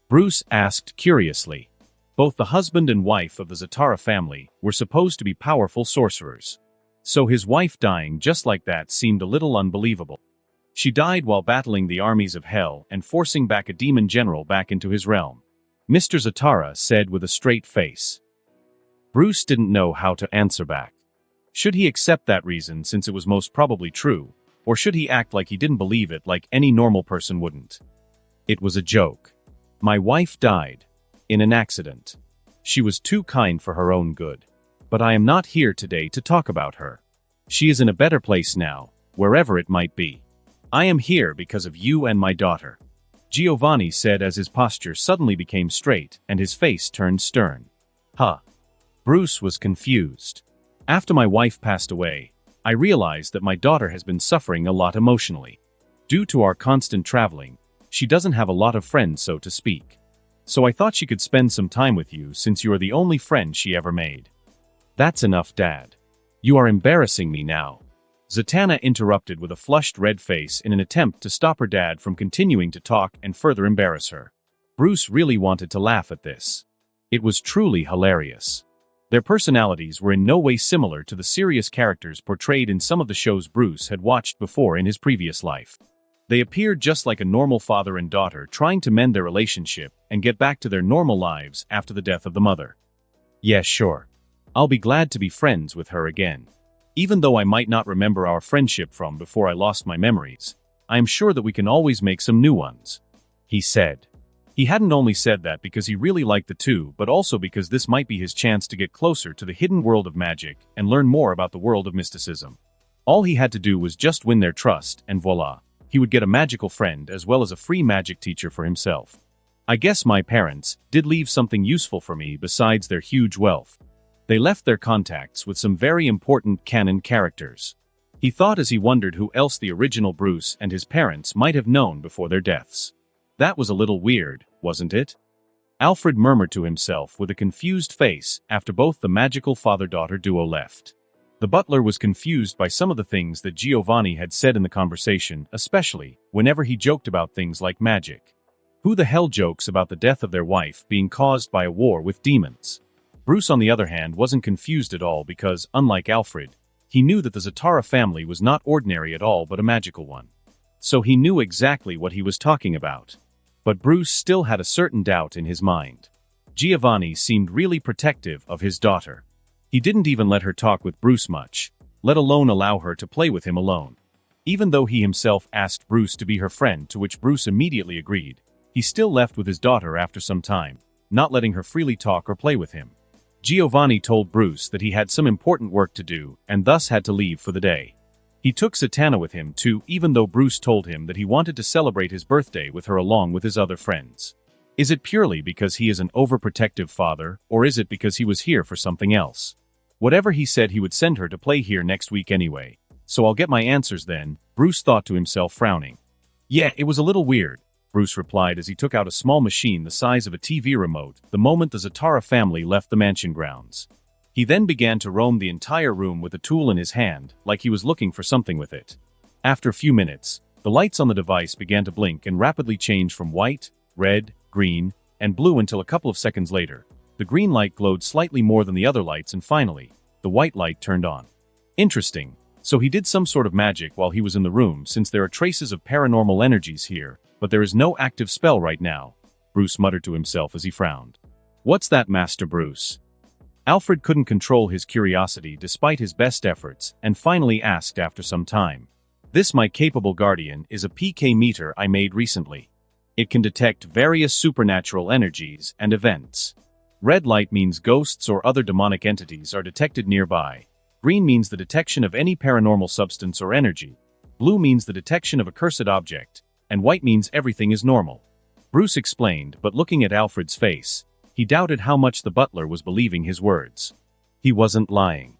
Bruce asked curiously. Both the husband and wife of the Zatara family were supposed to be powerful sorcerers. So his wife dying just like that seemed a little unbelievable. She died while battling the armies of hell and forcing back a demon general back into his realm. Mr. Zatara said with a straight face. Bruce didn't know how to answer back. Should he accept that reason since it was most probably true, or should he act like he didn't believe it like any normal person wouldn't? It was a joke. My wife died. In an accident. She was too kind for her own good. But I am not here today to talk about her. She is in a better place now, wherever it might be. I am here because of you and my daughter. Giovanni said as his posture suddenly became straight and his face turned stern. Huh. Bruce was confused. After my wife passed away, I realized that my daughter has been suffering a lot emotionally. Due to our constant traveling, she doesn't have a lot of friends, so to speak. So I thought she could spend some time with you since you are the only friend she ever made. That's enough, Dad. You are embarrassing me now. Zatanna interrupted with a flushed red face in an attempt to stop her dad from continuing to talk and further embarrass her. Bruce really wanted to laugh at this. It was truly hilarious. Their personalities were in no way similar to the serious characters portrayed in some of the shows Bruce had watched before in his previous life. They appeared just like a normal father and daughter trying to mend their relationship and get back to their normal lives after the death of the mother. Yeah, sure. I'll be glad to be friends with her again. Even though I might not remember our friendship from before I lost my memories, I am sure that we can always make some new ones. He said. He hadn't only said that because he really liked the two, but also because this might be his chance to get closer to the hidden world of magic and learn more about the world of mysticism. All he had to do was just win their trust, and voila, he would get a magical friend as well as a free magic teacher for himself. I guess my parents did leave something useful for me besides their huge wealth. They left their contacts with some very important canon characters. He thought as he wondered who else the original Bruce and his parents might have known before their deaths. That was a little weird, wasn't it? Alfred murmured to himself with a confused face after both the magical father-daughter duo left. The butler was confused by some of the things that Giovanni had said in the conversation, especially whenever he joked about things like magic. Who the hell jokes about the death of their wife being caused by a war with demons? Bruce, on the other hand, wasn't confused at all because, unlike Alfred, he knew that the Zatara family was not ordinary at all but a magical one. So he knew exactly what he was talking about. But Bruce still had a certain doubt in his mind. Giovanni seemed really protective of his daughter. He didn't even let her talk with Bruce much, let alone allow her to play with him alone. Even though he himself asked Bruce to be her friend, to which Bruce immediately agreed, he still left with his daughter after some time, not letting her freely talk or play with him. Giovanni told Bruce that he had some important work to do and thus had to leave for the day. He took Zatanna with him too, even though Bruce told him that he wanted to celebrate his birthday with her along with his other friends. Is it purely because he is an overprotective father, or is it because he was here for something else? Whatever, he said he would send her to play here next week anyway, so I'll get my answers then, Bruce thought to himself, frowning. Yeah, it was a little weird, Bruce replied as he took out a small machine the size of a TV remote the moment the Zatara family left the mansion grounds. He then began to roam the entire room with a tool in his hand, like he was looking for something with it. After a few minutes, the lights on the device began to blink and rapidly change from white, red, green, and blue until a couple of seconds later, the green light glowed slightly more than the other lights and finally, the white light turned on. Interesting. So he did some sort of magic while he was in the room since there are traces of paranormal energies here, but there is no active spell right now, Bruce muttered to himself as he frowned. What's that, Master Bruce? Alfred couldn't control his curiosity despite his best efforts and finally asked after some time. This, my capable guardian, is a PK meter I made recently. It can detect various supernatural energies and events. Red light means ghosts or other demonic entities are detected nearby. Green means the detection of any paranormal substance or energy. Blue means the detection of a cursed object. And white means everything is normal. Bruce explained, but looking at Alfred's face, he doubted how much the butler was believing his words. He wasn't lying.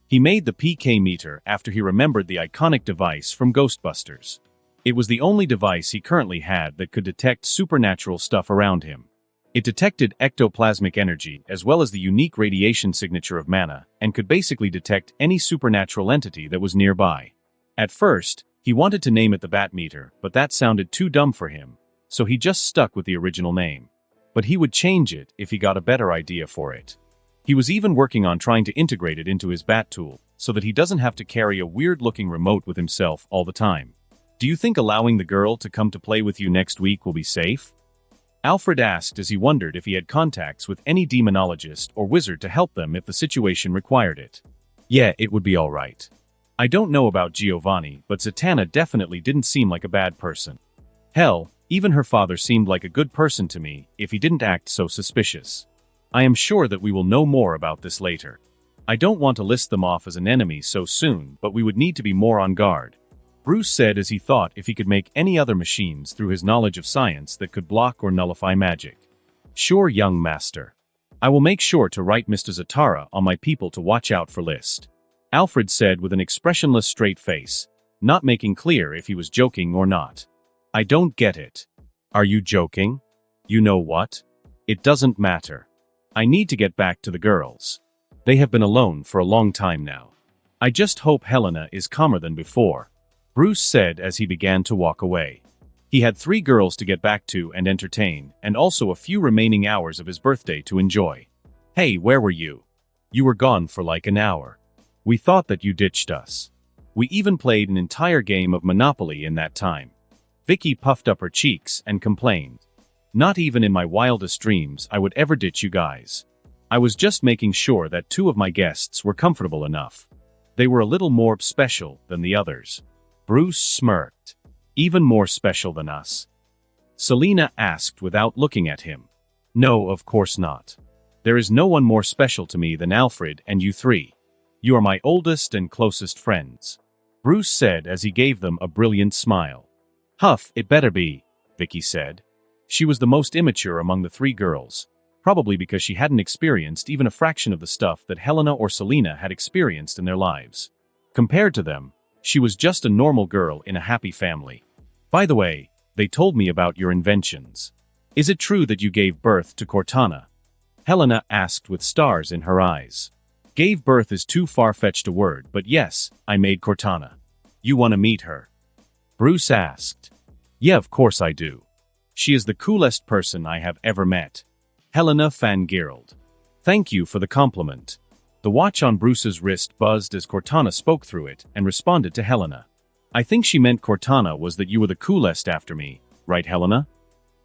He made the PK meter after he remembered the iconic device from Ghostbusters. It was the only device he currently had that could detect supernatural stuff around him. It detected ectoplasmic energy as well as the unique radiation signature of mana, and could basically detect any supernatural entity that was nearby. At first, he wanted to name it the Batmeter, but that sounded too dumb for him, so he just stuck with the original name. But he would change it if he got a better idea for it. He was even working on trying to integrate it into his bat tool, so that he doesn't have to carry a weird-looking remote with himself all the time. Do you think allowing the girl to come to play with you next week will be safe? Alfred asked as he wondered if he had contacts with any demonologist or wizard to help them if the situation required it. Yeah, it would be all right. I don't know about Giovanni, but Zatanna definitely didn't seem like a bad person. Hell, even her father seemed like a good person to me if he didn't act so suspicious. I am sure that we will know more about this later. I don't want to list them off as an enemy so soon, but we would need to be more on guard. Bruce said as he thought if he could make any other machines through his knowledge of science that could block or nullify magic. Sure, young master. I will make sure to write Mr. Zatara on my people to watch out for list. Alfred said with an expressionless straight face, not making clear if he was joking or not. I don't get it. Are you joking? You know what? It doesn't matter. I need to get back to the girls. They have been alone for a long time now. I just hope Helena is calmer than before. Bruce said as he began to walk away. He had 3 girls to get back to and entertain, and also a few remaining hours of his birthday to enjoy. Hey, where were you? You were gone for like an hour. We thought that you ditched us. We even played an entire game of Monopoly in that time. Vicky puffed up her cheeks and complained. Not even in my wildest dreams I would ever ditch you guys. I was just making sure that 2 of my guests were comfortable enough. They were a little more special than the others. Bruce smirked. Even more special than us? Selena asked without looking at him. No, of course not. There is no one more special to me than Alfred and you 3. You are my oldest and closest friends. Bruce said as he gave them a brilliant smile. Huff, it better be, Vicky said. She was the most immature among the 3 girls, probably because she hadn't experienced even a fraction of the stuff that Helena or Selena had experienced in their lives. Compared to them, she was just a normal girl in a happy family. By the way, they told me about your inventions. Is it true that you gave birth to Cortana? Helena asked with stars in her eyes. Gave birth is too far-fetched a word, but yes, I made Cortana. You want to meet her? Bruce asked. Yeah, of course I do. She is the coolest person I have ever met. Helena fangirled. Thank you for the compliment. The watch on Bruce's wrist buzzed as Cortana spoke through it and responded to Helena. I think she meant Cortana was that you were the coolest after me, right Helena?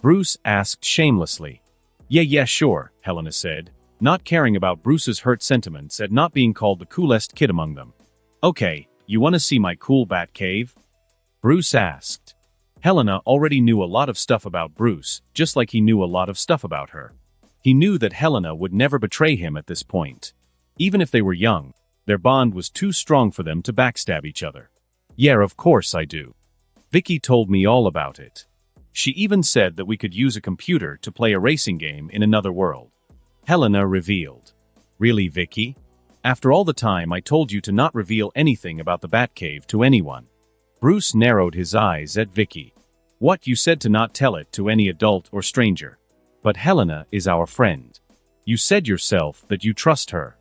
Bruce asked shamelessly. Yeah, sure, Helena said, not caring about Bruce's hurt sentiments at not being called the coolest kid among them. Okay, you want to see my cool bat cave? Bruce asked. Helena already knew a lot of stuff about Bruce, just like he knew a lot of stuff about her. He knew that Helena would never betray him at this point. Even if they were young, their bond was too strong for them to backstab each other. Yeah, of course I do. Vicky told me all about it. She even said that we could use a computer to play a racing game in another world. Helena revealed. Really, Vicky? After all the time I told you to not reveal anything about the Batcave to anyone. Bruce narrowed his eyes at Vicky. What, you said to not tell it to any adult or stranger? But Helena is our friend. You said yourself that you trust her.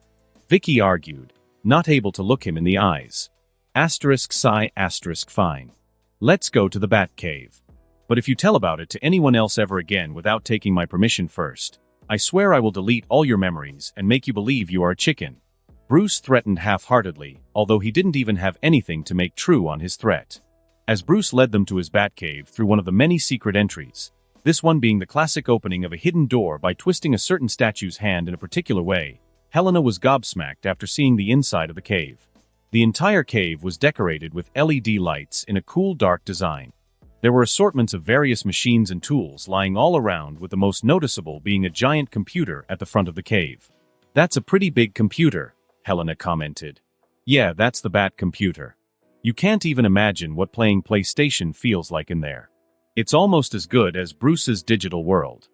Vicky argued, not able to look him in the eyes. Fine. Let's go to the Batcave. But if you tell about it to anyone else ever again without taking my permission first, I swear I will delete all your memories and make you believe you are a chicken. Bruce threatened half-heartedly, although he didn't even have anything to make true on his threat. As Bruce led them to his Batcave through one of the many secret entries, this one being the classic opening of a hidden door by twisting a certain statue's hand in a particular way, Helena was gobsmacked after seeing the inside of the cave. The entire cave was decorated with LED lights in a cool dark design. There were assortments of various machines and tools lying all around, with the most noticeable being a giant computer at the front of the cave. That's a pretty big computer, Helena commented. Yeah, that's the Bat computer. You can't even imagine what playing PlayStation feels like in there. It's almost as good as Bruce's digital world.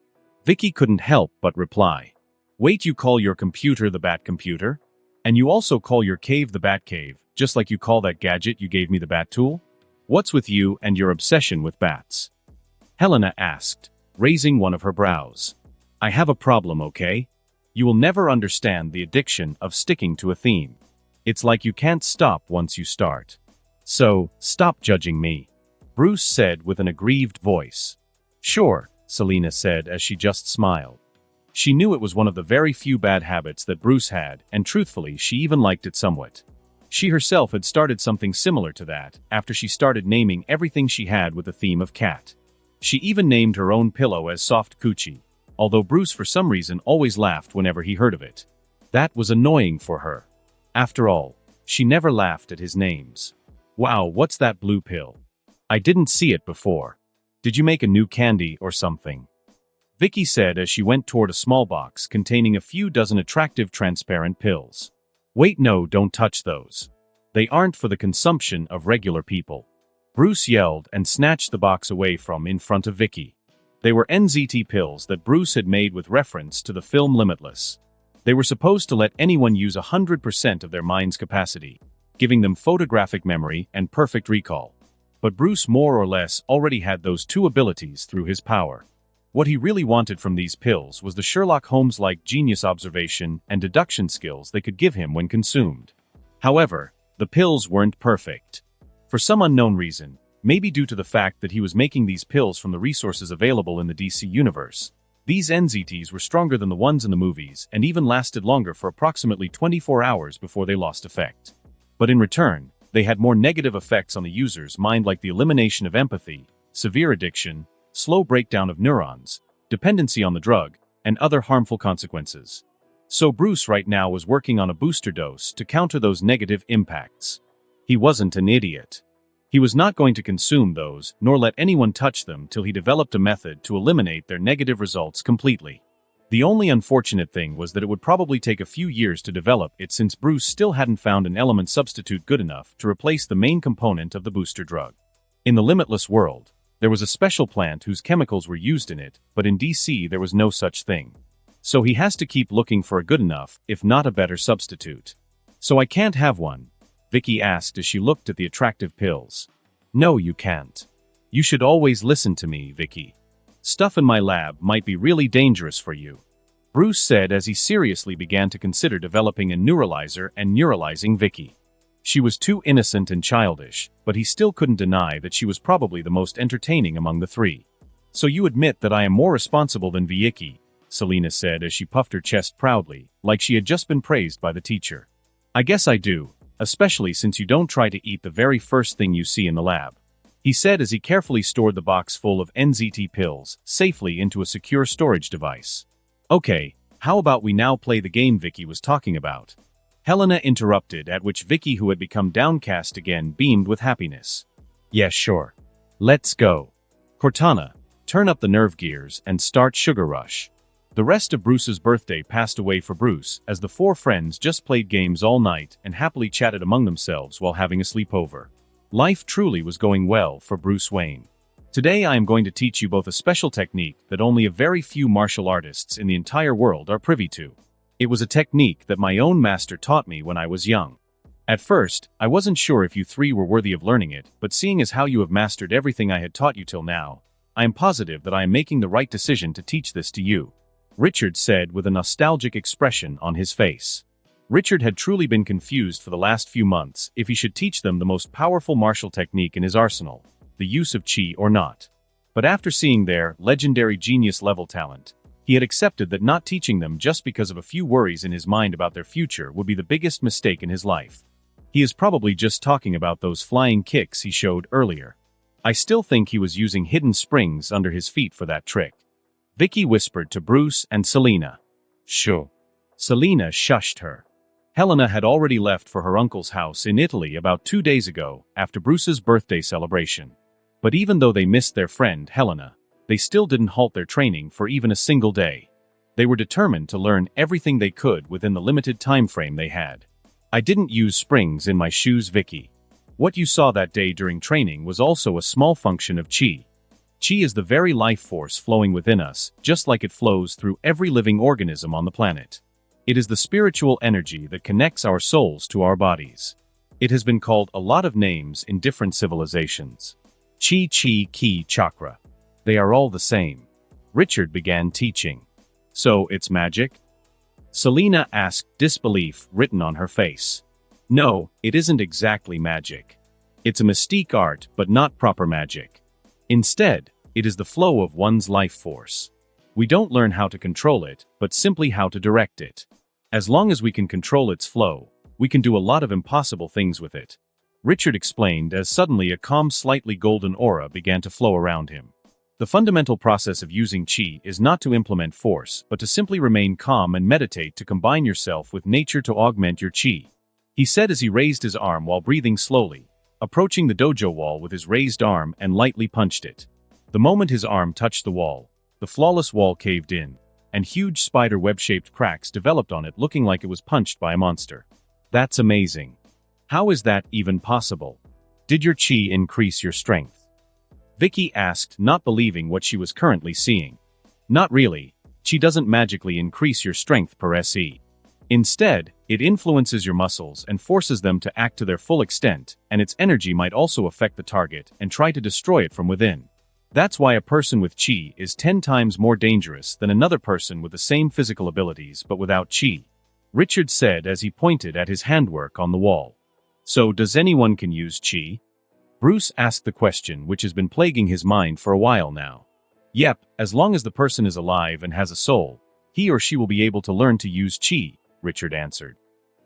Vicky couldn't help but reply. Wait, you call your computer the Bat computer? And you also call your cave the Bat cave, just like you call that gadget you gave me the Bat tool? What's with you and your obsession with bats? Helena asked, raising one of her brows. I have a problem, okay? You will never understand the addiction of sticking to a theme. It's like you can't stop once you start. So, stop judging me. Bruce said with an aggrieved voice. Sure, Selena said as she just smiled. She knew it was one of the very few bad habits that Bruce had, and truthfully, she even liked it somewhat. She herself had started something similar to that, after she started naming everything she had with the theme of cat. She even named her own pillow as Soft Coochie, although Bruce for some reason always laughed whenever he heard of it. That was annoying for her. After all, she never laughed at his names. Wow, what's that blue pill? I didn't see it before. Did you make a new candy or something? Vicky said as she went toward a small box containing a few dozen attractive transparent pills. Wait, no, don't touch those. They aren't for the consumption of regular people. Bruce yelled and snatched the box away from in front of Vicky. They were NZT pills that Bruce had made with reference to the film Limitless. They were supposed to let anyone use 100% of their mind's capacity, giving them photographic memory and perfect recall. But Bruce more or less already had those two abilities through his power. What he really wanted from these pills was the Sherlock Holmes-like genius observation and deduction skills they could give him when consumed. However, the pills weren't perfect. For some unknown reason, maybe due to the fact that he was making these pills from the resources available in the DC universe, these NZTs were stronger than the ones in the movies and even lasted longer for approximately 24 hours before they lost effect. But in return, they had more negative effects on the user's mind, like the elimination of empathy, severe addiction, slow breakdown of neurons, dependency on the drug, and other harmful consequences. So Bruce right now was working on a booster dose to counter those negative impacts. He wasn't an idiot. He was not going to consume those, nor let anyone touch them till he developed a method to eliminate their negative results completely. The only unfortunate thing was that it would probably take a few years to develop it, since Bruce still hadn't found an element substitute good enough to replace the main component of the booster drug. In the Limitless world, there was a special plant whose chemicals were used in it, but in DC there was no such thing. So he has to keep looking for a good enough, if not a better substitute. So I can't have one? Vicky asked as she looked at the attractive pills. No, you can't. You should always listen to me, Vicky. Stuff in my lab might be really dangerous for you. Bruce said as he seriously began to consider developing a neuralizer and neuralizing Vicky. She was too innocent and childish, but he still couldn't deny that she was probably the most entertaining among the three. So you admit that I am more responsible than Vicky, Selena said as she puffed her chest proudly, like she had just been praised by the teacher. I guess I do, especially since you don't try to eat the very first thing you see in the lab, he said as he carefully stored the box full of NZT pills safely into a secure storage device. Okay, how about we now play the game Vicky was talking about? Helena interrupted, at which Vicky, who had become downcast again, beamed with happiness. Yes, sure. Let's go. Cortana, turn up the nerve gears and start Sugar Rush. The rest of Bruce's birthday passed away for Bruce, as the four friends just played games all night and happily chatted among themselves while having a sleepover. Life truly was going well for Bruce Wayne. Today I am going to teach you both a special technique that only a very few martial artists in the entire world are privy to. It was a technique that my own master taught me when I was young. At first, I wasn't sure if you three were worthy of learning it, but seeing as how you have mastered everything I had taught you till now, I am positive that I am making the right decision to teach this to you, Richard said with a nostalgic expression on his face. Richard had truly been confused for the last few months if he should teach them the most powerful martial technique in his arsenal, the use of chi or not. But after seeing their legendary genius-level talent, he had accepted that not teaching them just because of a few worries in his mind about their future would be the biggest mistake in his life. He is probably just talking about those flying kicks he showed earlier. I still think he was using hidden springs under his feet for that trick. Vicky whispered to Bruce and Selena. Shh. Selena shushed her. Helena had already left for her uncle's house in Italy about 2 days ago, after Bruce's birthday celebration. But even though they missed their friend Helena, they still didn't halt their training for even a single day. They were determined to learn everything they could within the limited time frame they had. I didn't use springs in my shoes, Vicky. What you saw that day during training was also a small function of chi. Chi is the very life force flowing within us, just like it flows through every living organism on the planet. It is the spiritual energy that connects our souls to our bodies. It has been called a lot of names in different civilizations. Chi, Ki, chakra. They are all the same. Richard began teaching. So, it's magic? Selena asked, disbelief written on her face. No, it isn't exactly magic. It's a mystique art, but not proper magic. Instead, it is the flow of one's life force. We don't learn how to control it, but simply how to direct it. As long as we can control its flow, we can do a lot of impossible things with it. Richard explained as suddenly a calm, slightly golden aura began to flow around him. The fundamental process of using qi is not to implement force, but to simply remain calm and meditate to combine yourself with nature to augment your qi. He said as he raised his arm while breathing slowly, approaching the dojo wall with his raised arm and lightly punched it. The moment his arm touched the wall, the flawless wall caved in, and huge spider web-shaped cracks developed on it looking like it was punched by a monster. That's amazing. How is that even possible? Did your qi increase your strength? Vicky asked, not believing what she was currently seeing. Not really. Qi doesn't magically increase your strength per se. Instead, it influences your muscles and forces them to act to their full extent, and its energy might also affect the target and try to destroy it from within. That's why a person with qi is 10 times more dangerous than another person with the same physical abilities but without qi. Richard said as he pointed at his handwork on the wall. So does anyone can use qi? Bruce asked the question which has been plaguing his mind for a while now. Yep, as long as the person is alive and has a soul, he or she will be able to learn to use qi, Richard answered.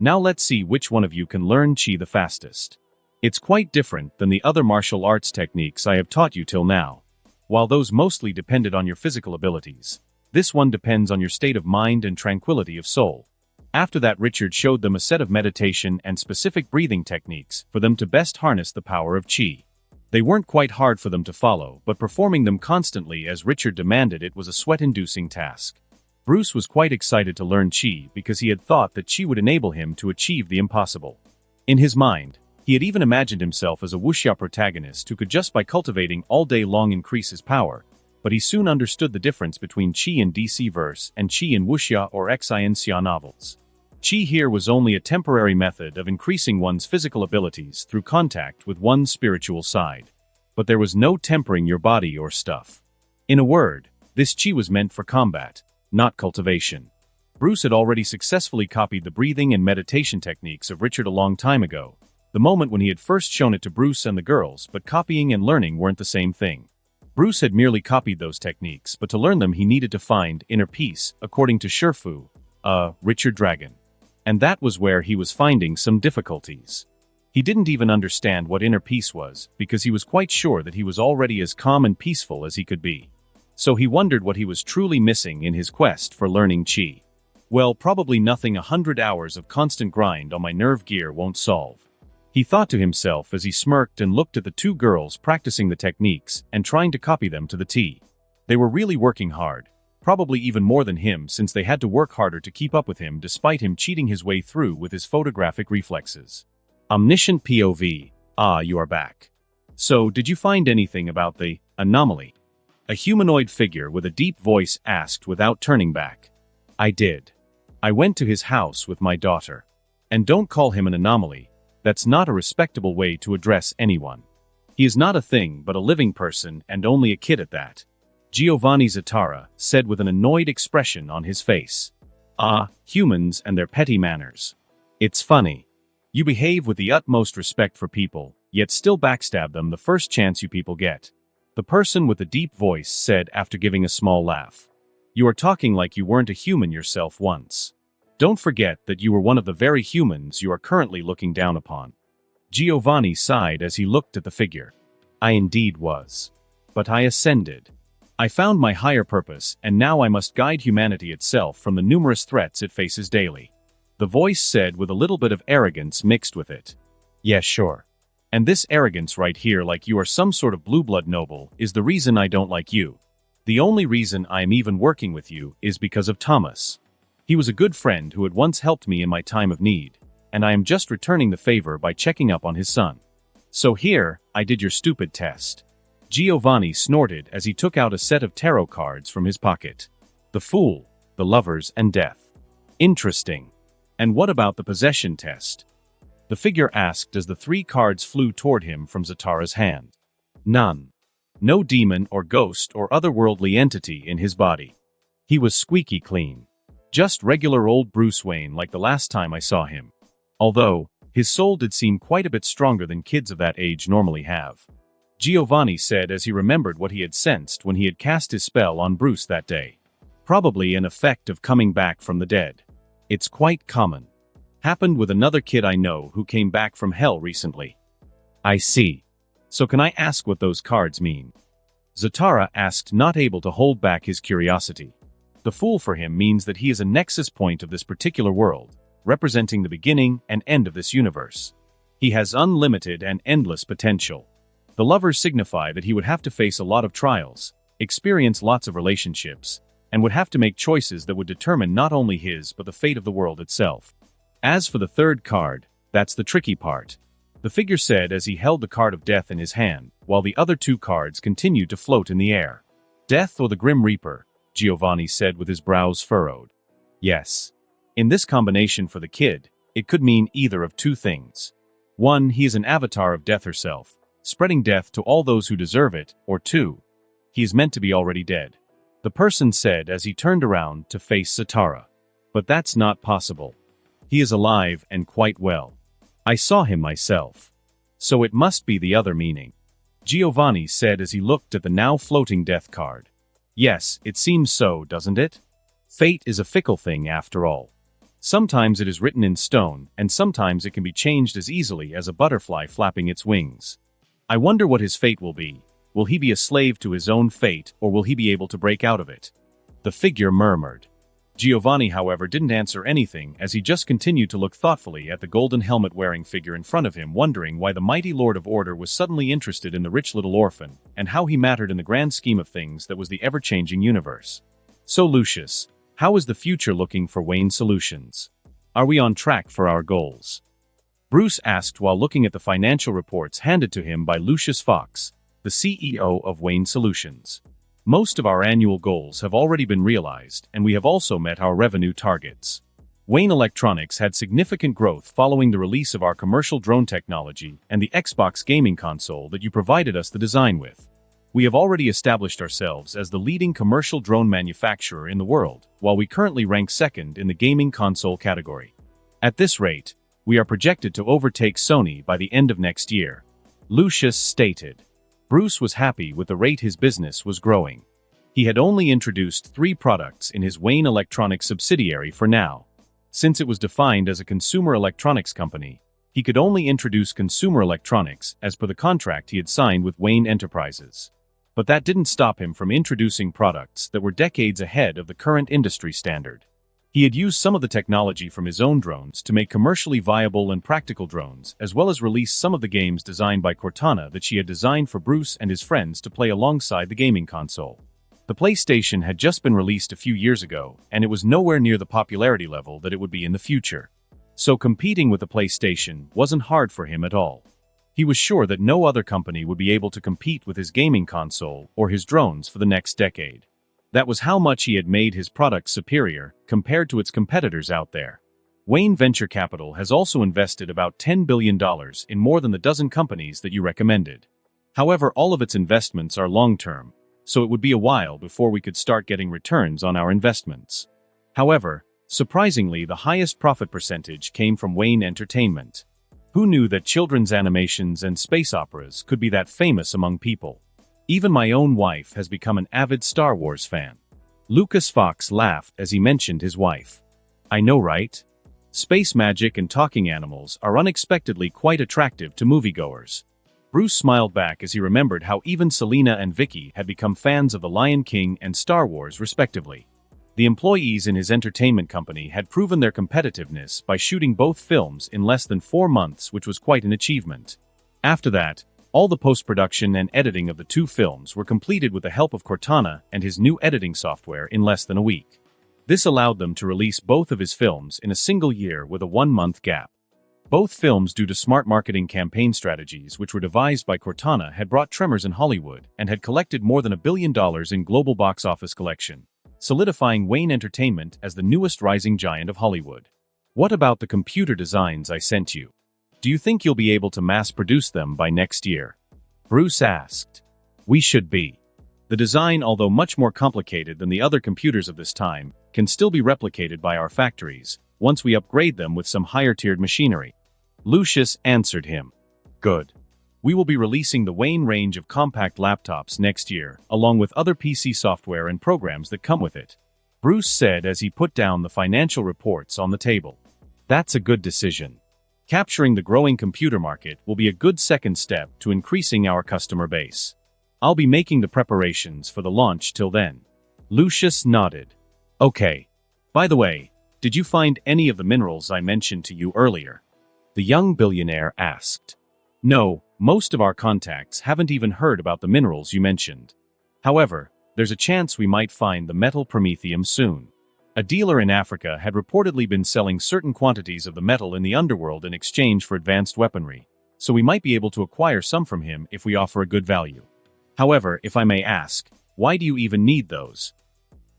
Now let's see which one of you can learn qi the fastest. It's quite different than the other martial arts techniques I have taught you till now. While those mostly depended on your physical abilities, this one depends on your state of mind and tranquility of soul. After that, Richard showed them a set of meditation and specific breathing techniques for them to best harness the power of qi. They weren't quite hard for them to follow, but performing them constantly as Richard demanded it was a sweat-inducing task. Bruce was quite excited to learn qi because he had thought that qi would enable him to achieve the impossible. In his mind, he had even imagined himself as a wuxia protagonist who could just by cultivating all day long increase his power, but he soon understood the difference between qi in DC verse and qi in wuxia or xia novels. Qi here was only a temporary method of increasing one's physical abilities through contact with one's spiritual side. But there was no tempering your body or stuff. In a word, this qi was meant for combat, not cultivation. Bruce had already successfully copied the breathing and meditation techniques of Richard a long time ago, the moment when he had first shown it to Bruce and the girls, but copying and learning weren't the same thing. Bruce had merely copied those techniques, but to learn them he needed to find inner peace, according to Shifu, Richard Dragon. And that was where he was finding some difficulties. He didn't even understand what inner peace was, because he was quite sure that he was already as calm and peaceful as he could be. So he wondered what he was truly missing in his quest for learning qi. Well, probably nothing 100 hours of constant grind on my nerve gear won't solve. He thought to himself as he smirked and looked at the two girls practicing the techniques and trying to copy them to the T. They were really working hard, probably even more than him since they had to work harder to keep up with him despite him cheating his way through with his photographic reflexes. Omniscient POV, you are back. So, did you find anything about the anomaly? A humanoid figure with a deep voice asked without turning back. I did. I went to his house with my daughter. And don't call him an anomaly. That's not a respectable way to address anyone. He is not a thing but a living person and only a kid at that. Giovanni Zatara said with an annoyed expression on his face. Humans and their petty manners. It's funny. You behave with the utmost respect for people, yet still backstab them the first chance you people get. The person with the deep voice said after giving a small laugh. You are talking like you weren't a human yourself once. Don't forget that you were one of the very humans you are currently looking down upon. Giovanni sighed as he looked at the figure. I indeed was. But I ascended. I found my higher purpose, and now I must guide humanity itself from the numerous threats it faces daily. The voice said with a little bit of arrogance mixed with it. Yes, sure. And this arrogance right here, like you are some sort of blue-blood noble, is the reason I don't like you. The only reason I am even working with you is because of Thomas. He was a good friend who had once helped me in my time of need, and I am just returning the favor by checking up on his son. So here, I did your stupid test. Giovanni snorted as he took out a set of tarot cards from his pocket. The Fool, the Lovers, and Death. Interesting. And what about the possession test? The figure asked as the 3 cards flew toward him from Zatara's hand. None. No demon or ghost or otherworldly entity in his body. He was squeaky clean. Just regular old Bruce Wayne like the last time I saw him. Although, his soul did seem quite a bit stronger than kids of that age normally have. Giovanni said as he remembered what he had sensed when he had cast his spell on Bruce that day. Probably an effect of coming back from the dead. It's quite common. Happened with another kid I know who came back from hell recently. I see. So can I ask what those cards mean? Zatara asked, not able to hold back his curiosity. The Fool for him means that he is a nexus point of this particular world, representing the beginning and end of this universe. He has unlimited and endless potential. The Lovers signify that he would have to face a lot of trials, experience lots of relationships, and would have to make choices that would determine not only his but the fate of the world itself. As for the 3rd card, that's the tricky part. The figure said as he held the card of Death in his hand, while the other 2 cards continued to float in the air. Death or the Grim Reaper, Giovanni said with his brows furrowed. Yes. In this combination for the kid, it could mean either of 2 things. 1, he is an avatar of Death herself, spreading death to all those who deserve it, or 2, he is meant to be already dead. The person said as he turned around to face Zatara. But that's not possible. He is alive and quite well. I saw him myself. So it must be the other meaning. Giovanni said as he looked at the now floating death card. Yes, it seems so, doesn't it? Fate is a fickle thing after all. Sometimes it is written in stone, and sometimes it can be changed as easily as a butterfly flapping its wings. I wonder what his fate will be. Will he be a slave to his own fate, or will he be able to break out of it? The figure murmured. Giovanni, however, didn't answer anything as he just continued to look thoughtfully at the golden helmet-wearing figure in front of him, wondering why the mighty Lord of Order was suddenly interested in the rich little orphan, and how he mattered in the grand scheme of things that was the ever-changing universe. So Lucius, how is the future looking for Wayne Solutions? Are we on track for our goals? Bruce asked while looking at the financial reports handed to him by Lucius Fox, the CEO of Wayne Solutions. Most of our annual goals have already been realized, and we have also met our revenue targets. Wayne Electronics had significant growth following the release of our commercial drone technology and the Xbox gaming console that you provided us the design with. We have already established ourselves as the leading commercial drone manufacturer in the world, while we currently rank 2nd in the gaming console category. At this rate, we are projected to overtake Sony by the end of next year, Lucius stated. Bruce was happy with the rate his business was growing. He had only introduced 3 products in his Wayne Electronics subsidiary for now. Since it was defined as a consumer electronics company, he could only introduce consumer electronics as per the contract he had signed with Wayne Enterprises. But that didn't stop him from introducing products that were decades ahead of the current industry standard. He had used some of the technology from his own drones to make commercially viable and practical drones, as well as release some of the games designed by Cortana that she had designed for Bruce and his friends to play alongside the gaming console. The PlayStation had just been released a few years ago, and it was nowhere near the popularity level that it would be in the future. So competing with the PlayStation wasn't hard for him at all. He was sure that no other company would be able to compete with his gaming console or his drones for the next decade. That was how much he had made his product superior compared to its competitors out there. Wayne Venture Capital has also invested about $10 billion in more than the dozen companies that you recommended. However, all of its investments are long-term, so it would be a while before we could start getting returns on our investments. However, surprisingly, the highest profit percentage came from Wayne Entertainment. Who knew that children's animations and space operas could be that famous among people? Even my own wife has become an avid Star Wars fan. Lucas Fox laughed as he mentioned his wife. I know, right? Space magic and talking animals are unexpectedly quite attractive to moviegoers. Bruce smiled back as he remembered how even Selena and Vicky had become fans of The Lion King and Star Wars respectively. The employees in his entertainment company had proven their competitiveness by shooting both films in less than 4 months, which was quite an achievement. After that, all the post-production and editing of the 2 films were completed with the help of Cortana and his new editing software in less than a week. This allowed them to release both of his films in a single year with a 1-month gap. Both films, due to smart marketing campaign strategies which were devised by Cortana, had brought tremors in Hollywood and had collected more than $1 billion in global box office collection, solidifying Wayne Entertainment as the newest rising giant of Hollywood. What about the computer designs I sent you? Do you think you'll be able to mass-produce them by next year? Bruce asked. We should be. The design, although much more complicated than the other computers of this time, can still be replicated by our factories, once we upgrade them with some higher-tiered machinery. Lucius answered him. Good. We will be releasing the Wayne range of compact laptops next year, along with other PC software and programs that come with it. Bruce said as he put down the financial reports on the table. That's a good decision. Capturing the growing computer market will be a good second step to increasing our customer base. I'll be making the preparations for the launch till then. Lucius nodded. Okay. By the way, did you find any of the minerals I mentioned to you earlier? The young billionaire asked. No, most of our contacts haven't even heard about the minerals you mentioned. However, there's a chance we might find the metal promethium soon. A dealer in Africa had reportedly been selling certain quantities of the metal in the underworld in exchange for advanced weaponry, so we might be able to acquire some from him if we offer a good value. However, if I may ask, why do you even need those?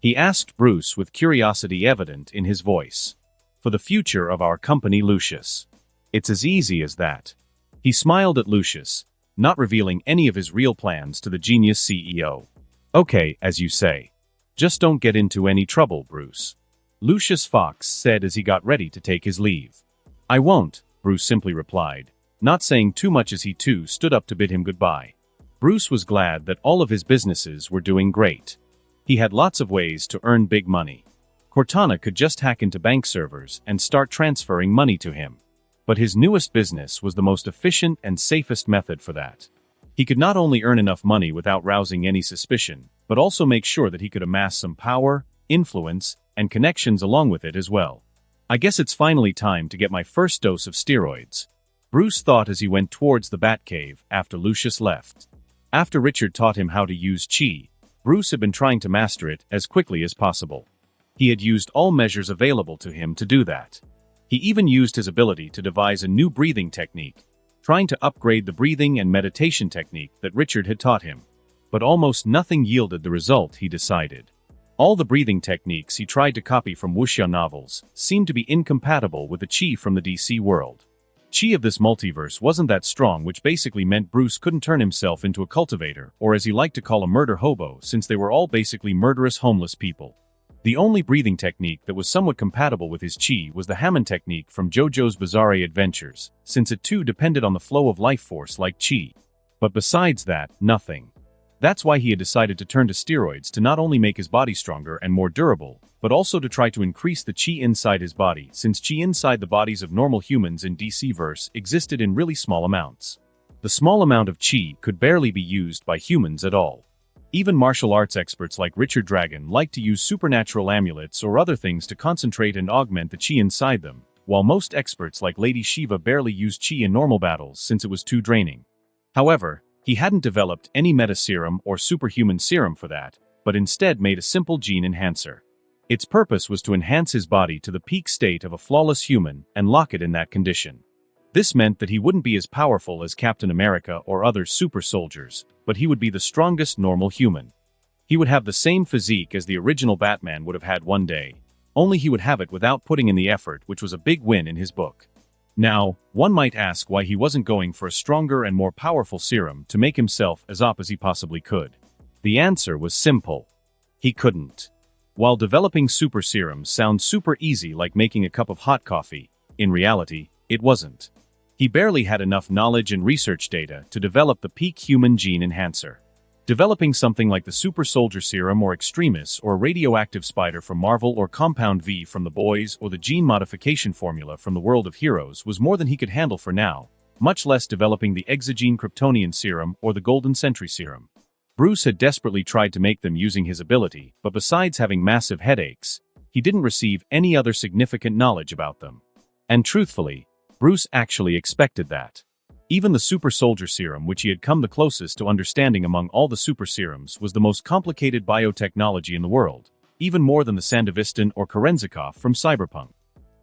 He asked Bruce with curiosity evident in his voice. For the future of our company, Lucius. It's as easy as that. He smiled at Lucius, not revealing any of his real plans to the genius CEO. Okay, as you say. Just don't get into any trouble, Bruce. Lucius Fox said as he got ready to take his leave. I won't, Bruce simply replied, not saying too much as he too stood up to bid him goodbye. Bruce was glad that all of his businesses were doing great. He had lots of ways to earn big money. Cortana could just hack into bank servers and start transferring money to him. But his newest business was the most efficient and safest method for that. He could not only earn enough money without rousing any suspicion, but also make sure that he could amass some power, influence, and connections along with it as well. I guess it's finally time to get my first dose of steroids, Bruce thought as he went towards the Batcave after Lucius left. After Richard taught him how to use chi, Bruce had been trying to master it as quickly as possible. He had used all measures available to him to do that. He even used his ability to devise a new breathing technique, trying to upgrade the breathing and meditation technique that Richard had taught him. But almost nothing yielded the result, he decided. All the breathing techniques he tried to copy from wuxia novels seemed to be incompatible with the chi from the DC world. Chi of this multiverse wasn't that strong, which basically meant Bruce couldn't turn himself into a cultivator, or as he liked to call a murder hobo, since they were all basically murderous homeless people. The only breathing technique that was somewhat compatible with his chi was the Hammond technique from JoJo's Bizarre Adventures, since it too depended on the flow of life force like chi. But besides that, nothing. That's why he had decided to turn to steroids to not only make his body stronger and more durable, but also to try to increase the chi inside his body, since chi inside the bodies of normal humans in DC-verse existed in really small amounts. The small amount of chi could barely be used by humans at all. Even martial arts experts like Richard Dragon liked to use supernatural amulets or other things to concentrate and augment the chi inside them, while most experts like Lady Shiva barely used chi in normal battles since it was too draining. However, he hadn't developed any meta serum or superhuman serum for that, but instead made a simple gene enhancer. Its purpose was to enhance his body to the peak state of a flawless human and lock it in that condition. This meant that he wouldn't be as powerful as Captain America or other super soldiers, but he would be the strongest normal human. He would have the same physique as the original Batman would have had one day, only he would have it without putting in the effort, which was a big win in his book. Now, one might ask why he wasn't going for a stronger and more powerful serum to make himself as OP as he possibly could. The answer was simple. He couldn't. While developing super serums sounds super easy, like making a cup of hot coffee, in reality, it wasn't. He barely had enough knowledge and research data to develop the peak human gene enhancer. Developing something like the Super Soldier Serum or Extremis or Radioactive Spider from Marvel or Compound V from The Boys or the Gene Modification Formula from the World of Heroes was more than he could handle for now, much less developing the Exogene Kryptonian Serum or the Golden Sentry Serum. Bruce had desperately tried to make them using his ability, but besides having massive headaches, he didn't receive any other significant knowledge about them. And truthfully, Bruce actually expected that. Even the Super Soldier Serum, which he had come the closest to understanding among all the super serums, was the most complicated biotechnology in the world, even more than the Sandevistan or Kerenzikov from Cyberpunk.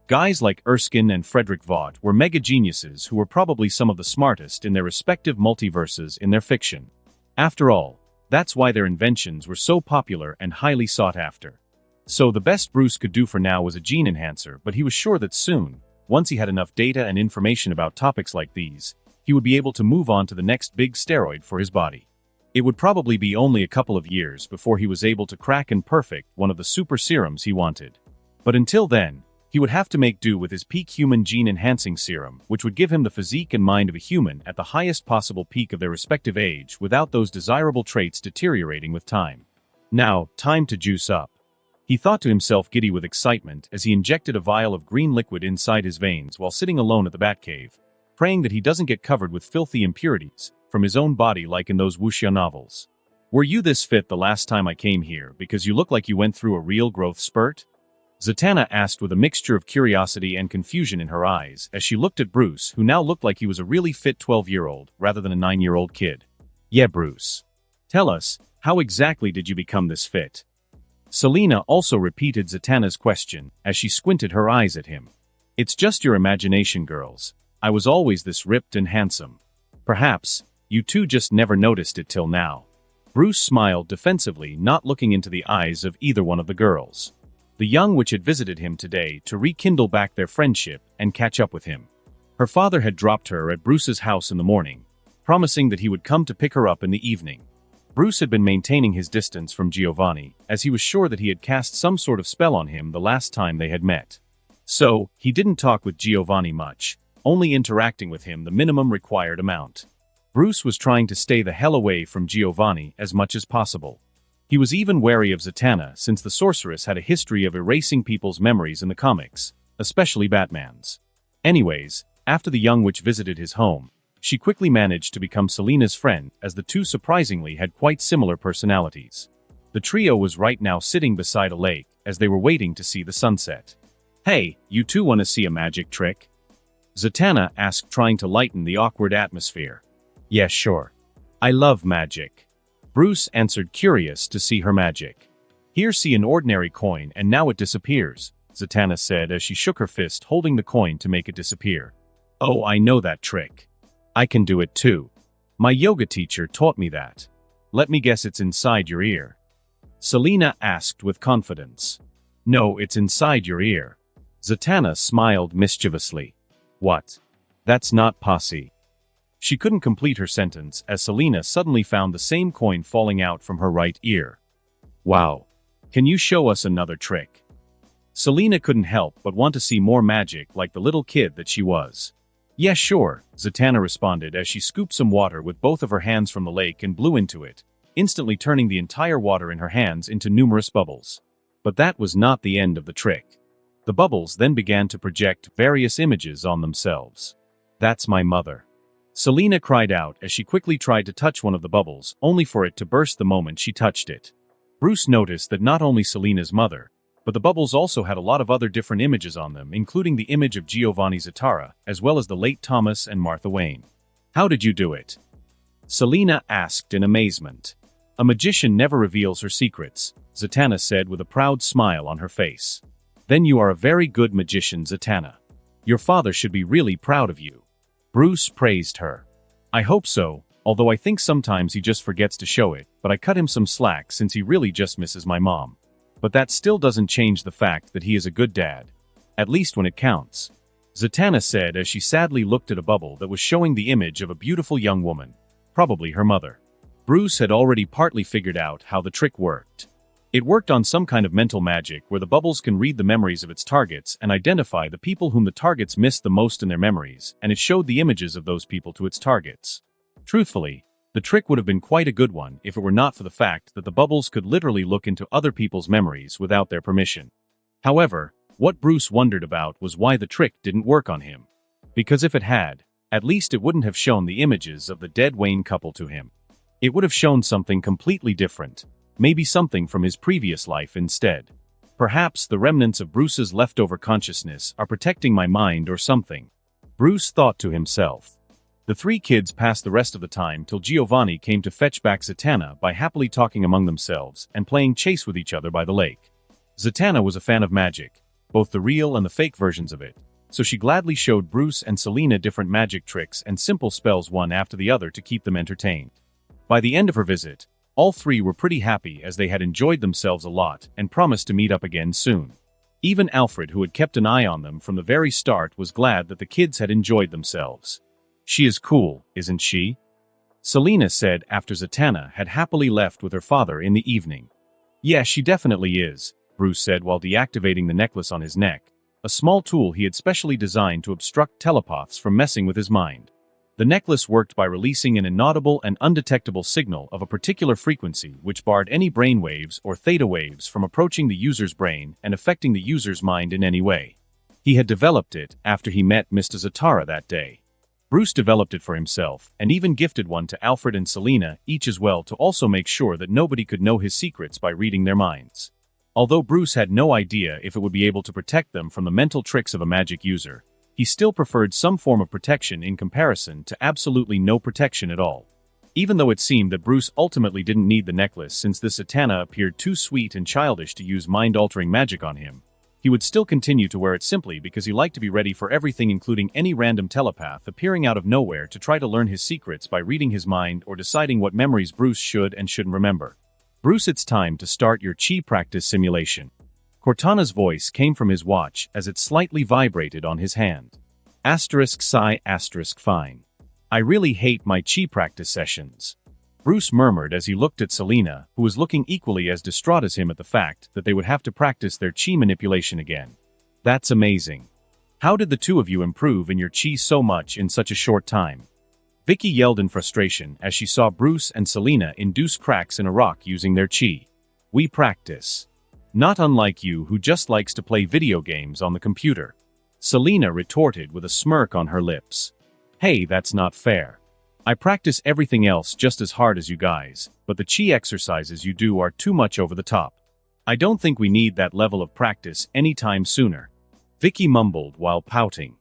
Guys like Erskine and Frederick Vaught were mega geniuses who were probably some of the smartest in their respective multiverses in their fiction. After all, that's why their inventions were so popular and highly sought after. So the best Bruce could do for now was a gene enhancer, but he was sure that soon, Once he had enough data and information about topics like these, he would be able to move on to the next big steroid for his body. It would probably be only a couple of years before he was able to crack and perfect one of the super serums he wanted. But until then, he would have to make do with his peak human gene-enhancing serum, which would give him the physique and mind of a human at the highest possible peak of their respective age without those desirable traits deteriorating with time. Now, time to juice up. He thought to himself, giddy with excitement, as he injected a vial of green liquid inside his veins while sitting alone at the Batcave, praying that he doesn't get covered with filthy impurities from his own body like in those wuxia novels. Were you this fit the last time I came here because you look like you went through a real growth spurt? Zatanna asked with a mixture of curiosity and confusion in her eyes as she looked at Bruce, who now looked like he was a really fit 12-year-old rather than a 9-year-old kid. Yeah, Bruce. Tell us, how exactly did you become this fit? Selena also repeated Zatanna's question as she squinted her eyes at him. It's just your imagination, girls. I was always this ripped and handsome. Perhaps, you two just never noticed it till now. Bruce smiled defensively, not looking into the eyes of either one of the girls. The young witch had visited him today to rekindle back their friendship and catch up with him. Her father had dropped her at Bruce's house in the morning, promising that he would come to pick her up in the evening. Bruce had been maintaining his distance from Giovanni, as he was sure that he had cast some sort of spell on him the last time they had met. So, he didn't talk with Giovanni much, only interacting with him the minimum required amount. Bruce was trying to stay the hell away from Giovanni as much as possible. He was even wary of Zatanna since the sorceress had a history of erasing people's memories in the comics, especially Batman's. Anyways, after the young witch visited his home, she quickly managed to become Selena's friend as the two surprisingly had quite similar personalities. The trio was right now sitting beside a lake as they were waiting to see the sunset. Hey, you two want to see a magic trick? Zatanna asked, trying to lighten the awkward atmosphere. Yeah, sure. I love magic. Bruce answered, curious to see her magic. Here, see an ordinary coin and now it disappears, Zatanna said as she shook her fist holding the coin to make it disappear. Oh, I know that trick. I can do it too. My yoga teacher taught me that. Let me guess, it's inside your ear. Selena asked with confidence. No, it's inside your ear. Zatanna smiled mischievously. What? That's not posse. She couldn't complete her sentence as Selena suddenly found the same coin falling out from her right ear. Wow. Can you show us another trick? Selena couldn't help but want to see more magic like the little kid that she was. Yeah, sure, Zatanna responded as she scooped some water with both of her hands from the lake and blew into it, instantly turning the entire water in her hands into numerous bubbles. But that was not the end of the trick. The bubbles then began to project various images on themselves. That's my mother. Selena cried out as she quickly tried to touch one of the bubbles, only for it to burst the moment she touched it. Bruce noticed that not only Selena's mother, but the bubbles also had a lot of other different images on them, including the image of Giovanni Zatara, as well as the late Thomas and Martha Wayne. How did you do it? Selena asked in amazement. A magician never reveals her secrets, Zatanna said with a proud smile on her face. Then you are a very good magician, Zatanna. Your father should be really proud of you. Bruce praised her. I hope so, although I think sometimes he just forgets to show it, but I cut him some slack since he really just misses my mom. But that still doesn't change the fact that he is a good dad. At least when it counts. Zatanna said as she sadly looked at a bubble that was showing the image of a beautiful young woman, probably her mother. Bruce had already partly figured out how the trick worked. It worked on some kind of mental magic where the bubbles can read the memories of its targets and identify the people whom the targets missed the most in their memories, and it showed the images of those people to its targets. Truthfully, the trick would have been quite a good one if it were not for the fact that the bubbles could literally look into other people's memories without their permission. However, what Bruce wondered about was why the trick didn't work on him. Because if it had, at least it wouldn't have shown the images of the dead Wayne couple to him. It would have shown something completely different. Maybe something from his previous life instead. Perhaps the remnants of Bruce's leftover consciousness are protecting my mind or something. Bruce thought to himself. The three kids passed the rest of the time till Giovanni came to fetch back Zatanna by happily talking among themselves and playing chase with each other by the lake. Zatanna was a fan of magic, both the real and the fake versions of it, so she gladly showed Bruce and Selena different magic tricks and simple spells one after the other to keep them entertained. By the end of her visit, all three were pretty happy as they had enjoyed themselves a lot and promised to meet up again soon. Even Alfred, who had kept an eye on them from the very start, was glad that the kids had enjoyed themselves. "She is cool, isn't she?" Selena said after Zatanna had happily left with her father in the evening. "Yeah, she definitely is," Bruce said while deactivating the necklace on his neck, a small tool he had specially designed to obstruct telepaths from messing with his mind. The necklace worked by releasing an inaudible and undetectable signal of a particular frequency which barred any brain waves or theta waves from approaching the user's brain and affecting the user's mind in any way. He had developed it after he met Mr. Zatara that day. Bruce developed it for himself and even gifted one to Alfred and Selena, each as well, to also make sure that nobody could know his secrets by reading their minds. Although Bruce had no idea if it would be able to protect them from the mental tricks of a magic user, he still preferred some form of protection in comparison to absolutely no protection at all. Even though it seemed that Bruce ultimately didn't need the necklace since this Zatanna appeared too sweet and childish to use mind-altering magic on him, he would still continue to wear it simply because he liked to be ready for everything, including any random telepath appearing out of nowhere to try to learn his secrets by reading his mind or deciding what memories Bruce should and shouldn't remember. "Bruce, it's time to start your chi practice simulation." Cortana's voice came from his watch as it slightly vibrated on his hand. *Fine. I really hate my chi practice sessions. Bruce murmured as he looked at Selena, who was looking equally as distraught as him at the fact that they would have to practice their chi manipulation again. "That's amazing. How did the two of you improve in your chi so much in such a short time?" Vicky yelled in frustration as she saw Bruce and Selena induce cracks in a rock using their chi. "We practice. Not unlike you, who just likes to play video games on the computer," Selena retorted with a smirk on her lips. "Hey, that's not fair. I practice everything else just as hard as you guys, but the chi exercises you do are too much over the top. I don't think we need that level of practice anytime sooner," Vicky mumbled while pouting.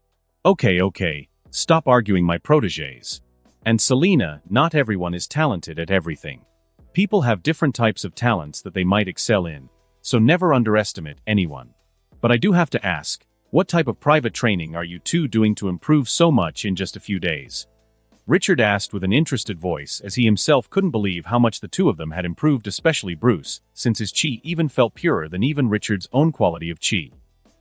Okay, stop arguing, my protégés. And Selena, not everyone is talented at everything. People have different types of talents that they might excel in. So never underestimate anyone. But I do have to ask, what type of private training are you two doing to improve so much in just a few days? Richard asked with an interested voice as he himself couldn't believe how much the two of them had improved, especially Bruce, since his chi even felt purer than even Richard's own quality of chi.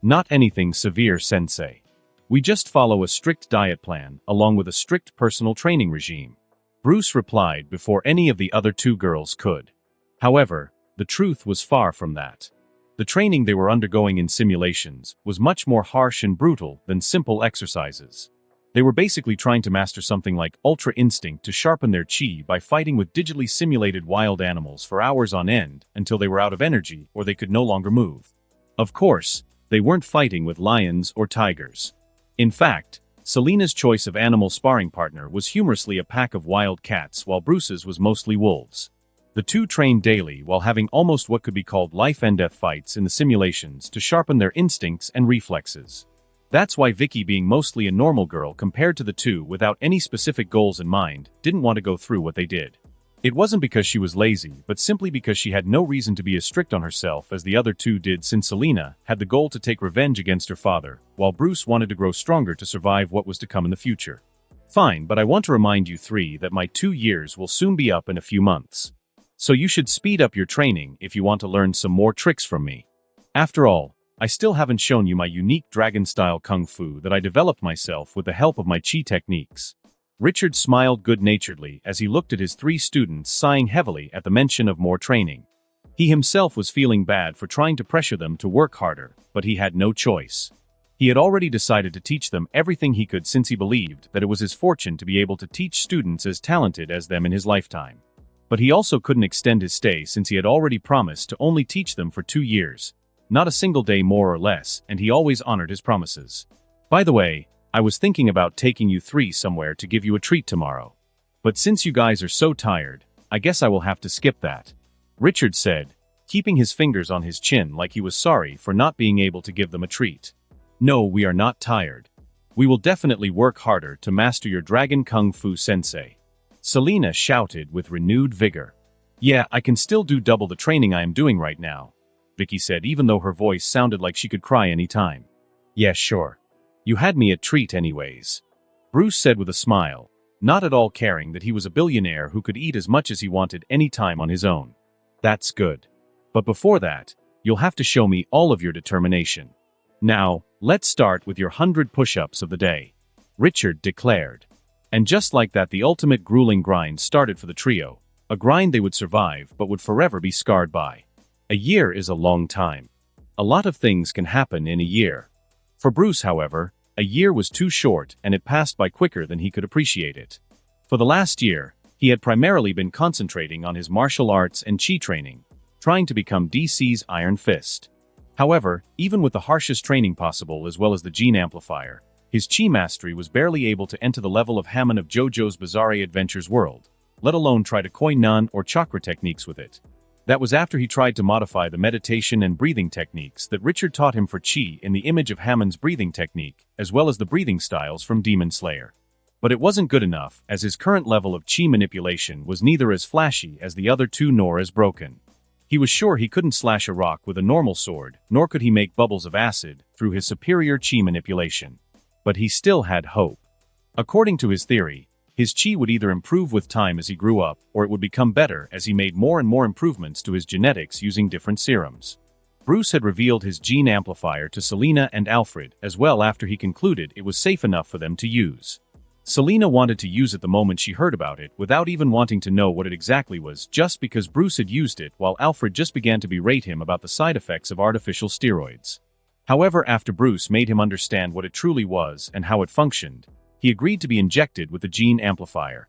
"Not anything severe, sensei. We just follow a strict diet plan, along with a strict personal training regime," Bruce replied before any of the other two girls could. However, the truth was far from that. The training they were undergoing in simulations was much more harsh and brutal than simple exercises. They were basically trying to master something like Ultra Instinct to sharpen their chi by fighting with digitally simulated wild animals for hours on end until they were out of energy or they could no longer move. Of course, they weren't fighting with lions or tigers. In fact, Selena's choice of animal sparring partner was humorously a pack of wild cats, while Bruce's was mostly wolves. The two trained daily while having almost what could be called life-and-death fights in the simulations to sharpen their instincts and reflexes. That's why Vicky, being mostly a normal girl compared to the two without any specific goals in mind, didn't want to go through what they did. It wasn't because she was lazy, but simply because she had no reason to be as strict on herself as the other two did, since Selena had the goal to take revenge against her father, while Bruce wanted to grow stronger to survive what was to come in the future. "Fine, but I want to remind you three that my 2 years will soon be up in a few months. So you should speed up your training if you want to learn some more tricks from me. After all, I still haven't shown you my unique dragon-style kung fu that I developed myself with the help of my chi techniques." Richard smiled good-naturedly as he looked at his 3 students, sighing heavily at the mention of more training. He himself was feeling bad for trying to pressure them to work harder, but he had no choice. He had already decided to teach them everything he could since he believed that it was his fortune to be able to teach students as talented as them in his lifetime. But he also couldn't extend his stay since he had already promised to only teach them for 2 years. Not a single day more or less, and he always honored his promises. "By the way, I was thinking about taking you 3 somewhere to give you a treat tomorrow. But since you guys are so tired, I guess I will have to skip that," Richard said, keeping his fingers on his chin like he was sorry for not being able to give them a treat. "No, we are not tired. We will definitely work harder to master your dragon kung fu, sensei," Selena shouted with renewed vigor. "Yeah, I can still do double the training I am doing right now," Vicky said, even though her voice sounded like she could cry any time. "Yeah, sure. You had me at treat anyways," Bruce said with a smile, not at all caring that he was a billionaire who could eat as much as he wanted any time on his own. "That's good. But before that, You'll have to show me all of your determination. Now, let's start with your 100 push-ups of the day," Richard declared. And just like that, the ultimate grueling grind started for the trio, a grind they would survive but would forever be scarred by. A year is a long time. A lot of things can happen in a year. For Bruce, however, a year was too short and it passed by quicker than he could appreciate it. For the last year, he had primarily been concentrating on his martial arts and chi training, trying to become DC's Iron Fist. However, even with the harshest training possible as well as the gene amplifier, his chi mastery was barely able to enter the level of Hammond of JoJo's Bizarre Adventures world, let alone try to coin nun or chakra techniques with it. That was after he tried to modify the meditation and breathing techniques that Richard taught him for chi in the image of Hammond's breathing technique, as well as the breathing styles from Demon Slayer. But it wasn't good enough, as his current level of chi manipulation was neither as flashy as the other two nor as broken. He was sure he couldn't slash a rock with a normal sword, nor could he make bubbles of acid through his superior chi manipulation. But he still had hope. According to his theory, his chi would either improve with time as he grew up, or it would become better as he made more and more improvements to his genetics using different serums. Bruce had revealed his gene amplifier to Selena and Alfred as well after he concluded it was safe enough for them to use. Selena wanted to use it the moment she heard about it without even wanting to know what it exactly was, just because Bruce had used it, while Alfred just began to berate him about the side effects of artificial steroids. However, after Bruce made him understand what it truly was and how it functioned, he agreed to be injected with the gene amplifier.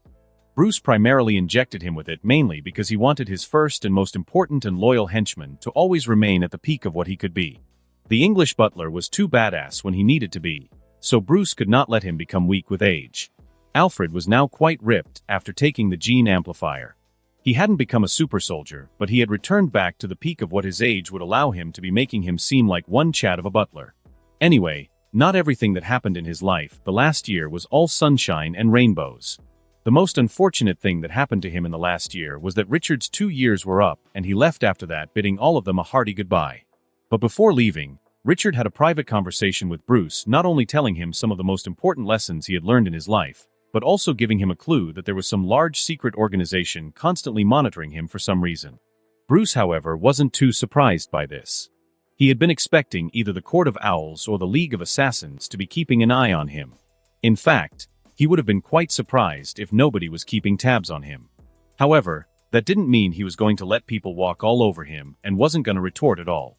Bruce primarily injected him with it mainly because he wanted his first and most important and loyal henchman to always remain at the peak of what he could be. The English butler was too badass when he needed to be, so Bruce could not let him become weak with age. Alfred was now quite ripped after taking the gene amplifier. He hadn't become a super soldier, but he had returned back to the peak of what his age would allow him to be, making him seem like one chat of a butler. Anyway, not everything that happened in his life the last year was all sunshine and rainbows. The most unfortunate thing that happened to him in the last year was that Richard's 2 years were up and he left after that, bidding all of them a hearty goodbye. But before leaving, Richard had a private conversation with Bruce, not only telling him some of the most important lessons he had learned in his life, but also giving him a clue that there was some large secret organization constantly monitoring him for some reason. Bruce, however, wasn't too surprised by this. He had been expecting either the Court of Owls or the League of Assassins to be keeping an eye on him. In fact, he would have been quite surprised if nobody was keeping tabs on him. However, that didn't mean he was going to let people walk all over him and wasn't going to retort at all.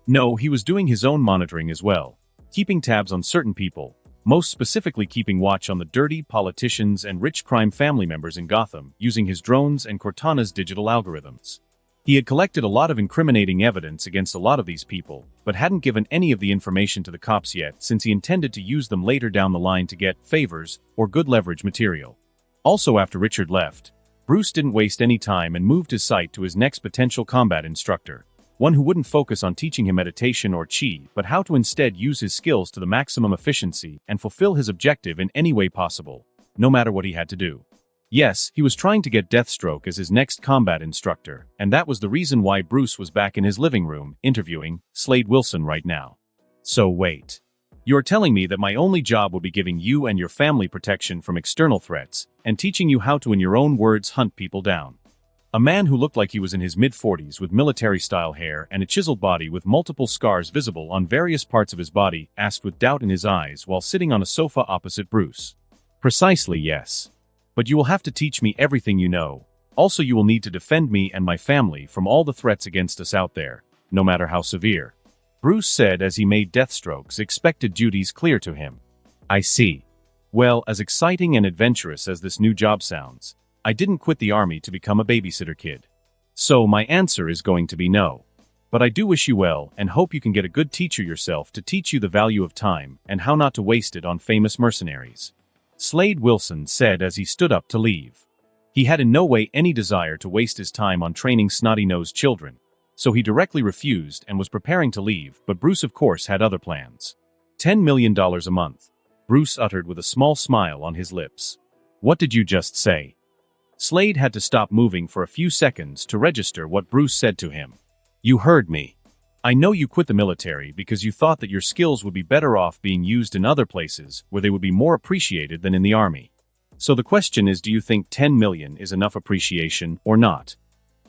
No, he was doing his own monitoring as well, keeping tabs on certain people, most specifically keeping watch on the dirty politicians and rich crime family members in Gotham using his drones and Cortana's digital algorithms. He had collected a lot of incriminating evidence against a lot of these people, but hadn't given any of the information to the cops yet since he intended to use them later down the line to get favors or good leverage material. Also, after Richard left, Bruce didn't waste any time and moved his sight to his next potential combat instructor, one who wouldn't focus on teaching him meditation or chi, but how to instead use his skills to the maximum efficiency and fulfill his objective in any way possible, no matter what he had to do. Yes, he was trying to get Deathstroke as his next combat instructor, and that was the reason why Bruce was back in his living room, interviewing Slade Wilson right now. So wait. You're telling me that my only job would be giving you and your family protection from external threats, and teaching you how to, in your own words, hunt people down? A man who looked like he was in his mid-40s with military-style hair and a chiseled body with multiple scars visible on various parts of his body asked with doubt in his eyes while sitting on a sofa opposite Bruce. Precisely, yes. But you will have to teach me everything you know. Also, you will need to defend me and my family from all the threats against us out there, no matter how severe. Bruce said as he made Deathstroke's expected duties clear to him. I see. Well, as exciting and adventurous as this new job sounds, I didn't quit the army to become a babysitter kid. So my answer is going to be no. But I do wish you well and hope you can get a good teacher yourself to teach you the value of time and how not to waste it on famous mercenaries. Slade Wilson said as he stood up to leave. He had in no way any desire to waste his time on training snotty-nosed children, so he directly refused and was preparing to leave, but Bruce of course had other plans. $10 million a month, Bruce uttered with a small smile on his lips. What did you just say? Slade had to stop moving for a few seconds to register what Bruce said to him. You heard me. I know you quit the military because you thought that your skills would be better off being used in other places where they would be more appreciated than in the army. So the question is, do you think 10 million is enough appreciation or not?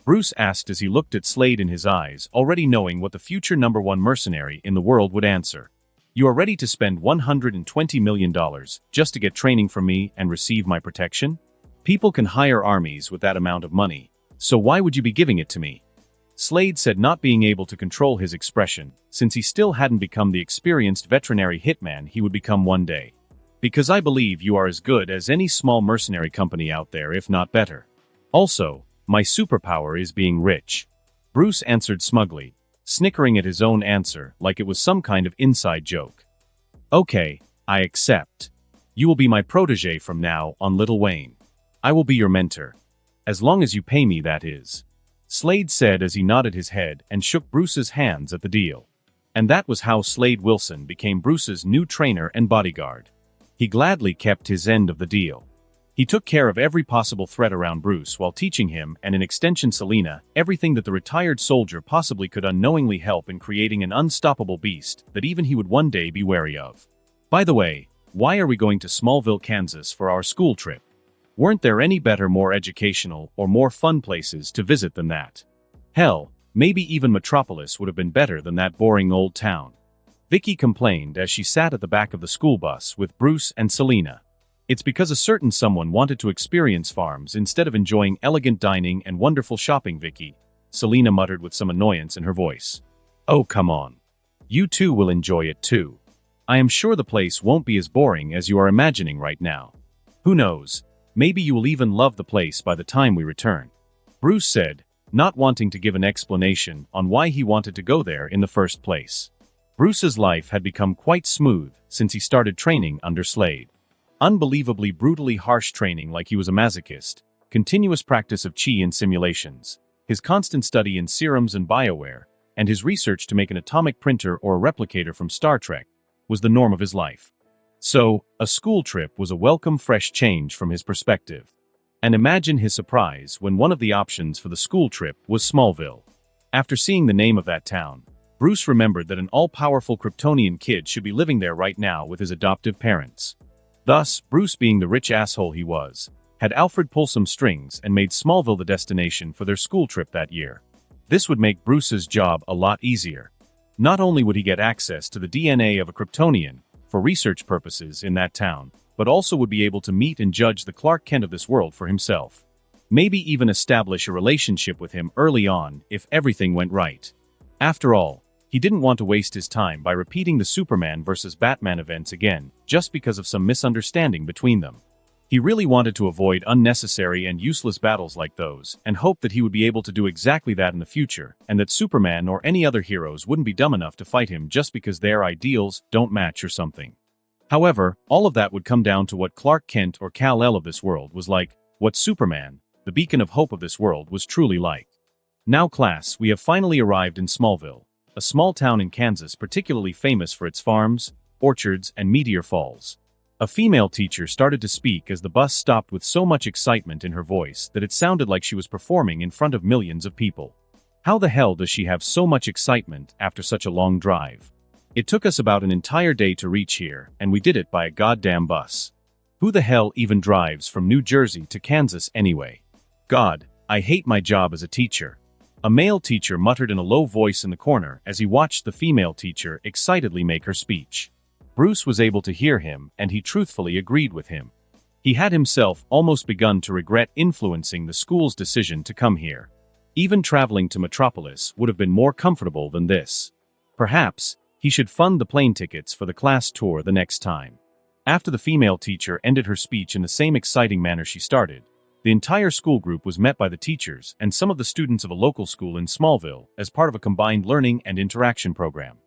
Bruce asked as he looked at Slade in his eyes, already knowing what the future #1 mercenary in the world would answer. You are ready to spend $120 million just to get training from me and receive my protection? People can hire armies with that amount of money, so why would you be giving it to me? Slade said, not being able to control his expression, since he still hadn't become the experienced veterinary hitman he would become one day. Because I believe you are as good as any small mercenary company out there, if not better. Also, my superpower is being rich. Bruce answered smugly, snickering at his own answer like it was some kind of inside joke. Okay, I accept. You will be my protege from now on, Little Wayne. I will be your mentor. As long as you pay me, that is. Slade said as he nodded his head and shook Bruce's hands at the deal. And that was how Slade Wilson became Bruce's new trainer and bodyguard. He gladly kept his end of the deal. He took care of every possible threat around Bruce while teaching him, and in extension Selena, everything that the retired soldier possibly could unknowingly help in creating an unstoppable beast that even he would one day be wary of. By the way, why are we going to Smallville, Kansas for our school trip? Weren't there any better, more educational, or more fun places to visit than that? Hell, maybe even Metropolis would have been better than that boring old town. Vicky complained as she sat at the back of the school bus with Bruce and Selena. It's because a certain someone wanted to experience farms instead of enjoying elegant dining and wonderful shopping, Vicky, Selena muttered with some annoyance in her voice. Oh, come on. You two will enjoy it too. I am sure the place won't be as boring as you are imagining right now. Who knows, maybe you will even love the place by the time we return. Bruce said, not wanting to give an explanation on why he wanted to go there in the first place. Bruce's life had become quite smooth since he started training under Slade. Unbelievably brutally harsh training like he was a masochist, continuous practice of chi in simulations, his constant study in serums and BioWare, and his research to make an atomic printer or a replicator from Star Trek, was the norm of his life. So, a school trip was a welcome fresh change from his perspective. And imagine his surprise when one of the options for the school trip was Smallville. After seeing the name of that town, Bruce remembered that an all-powerful Kryptonian kid should be living there right now with his adoptive parents. Thus, Bruce, being the rich asshole he was, had Alfred pull some strings and made Smallville the destination for their school trip that year. This would make Bruce's job a lot easier. Not only would he get access to the DNA of a Kryptonian for research purposes in that town, but also would be able to meet and judge the Clark Kent of this world for himself. Maybe even establish a relationship with him early on if everything went right. After all, he didn't want to waste his time by repeating the Superman vs. Batman events again, just because of some misunderstanding between them. He really wanted to avoid unnecessary and useless battles like those, and hoped that he would be able to do exactly that in the future, and that Superman or any other heroes wouldn't be dumb enough to fight him just because their ideals don't match or something. However, all of that would come down to what Clark Kent or Kal-El of this world was like, what Superman, the beacon of hope of this world, was truly like. Now class, we have finally arrived in Smallville, a small town in Kansas particularly famous for its farms, orchards, and meteor falls. A female teacher started to speak as the bus stopped with so much excitement in her voice that it sounded like she was performing in front of millions of people. How the hell does she have so much excitement after such a long drive? It took us about an entire day to reach here, and we did it by a goddamn bus. Who the hell even drives from New Jersey to Kansas anyway? God, I hate my job as a teacher. A male teacher muttered in a low voice in the corner as he watched the female teacher excitedly make her speech. Bruce was able to hear him, and he truthfully agreed with him. He had himself almost begun to regret influencing the school's decision to come here. Even traveling to Metropolis would have been more comfortable than this. Perhaps, he should fund the plane tickets for the class tour the next time. After the female teacher ended her speech in the same exciting manner she started, the entire school group was met by the teachers and some of the students of a local school in Smallville as part of a combined learning and interaction program.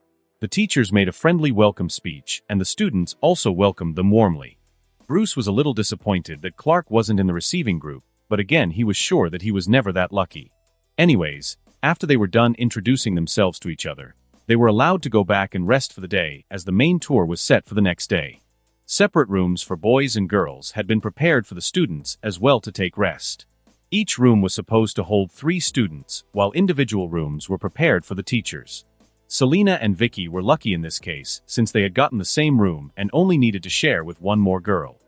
The teachers made a friendly welcome speech, and the students also welcomed them warmly. Bruce was a little disappointed that Clark wasn't in the receiving group, but again he was sure that he was never that lucky. Anyways, after they were done introducing themselves to each other, they were allowed to go back and rest for the day as the main tour was set for the next day. Separate rooms for boys and girls had been prepared for the students as well to take rest. Each room was supposed to hold 3 students, while individual rooms were prepared for the teachers. Selena and Vicky were lucky in this case since they had gotten the same room and only needed to share with one more girl.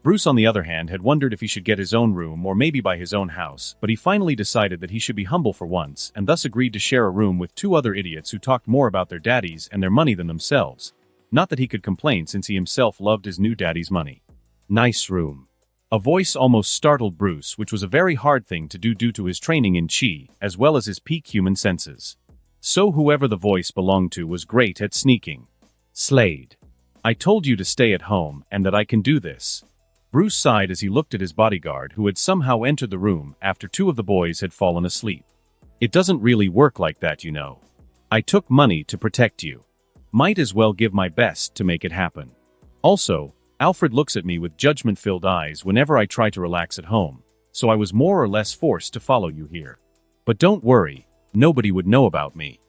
Bruce, on the other hand, had wondered if he should get his own room or maybe buy his own house, but he finally decided that he should be humble for once and thus agreed to share a room with two other idiots who talked more about their daddies and their money than themselves. Not that he could complain since he himself loved his new daddy's money. Nice room. A voice almost startled Bruce, which was a very hard thing to do due to his training in chi, as well as his peak human senses. So whoever the voice belonged to was great at sneaking. Slade. I told you to stay at home and that I can do this. Bruce sighed as he looked at his bodyguard who had somehow entered the room after two of the boys had fallen asleep. It doesn't really work like that, you know. I took money to protect you. Might as well give my best to make it happen. Also, Alfred looks at me with judgment-filled eyes whenever I try to relax at home, so I was more or less forced to follow you here. But don't worry, nobody would know about me.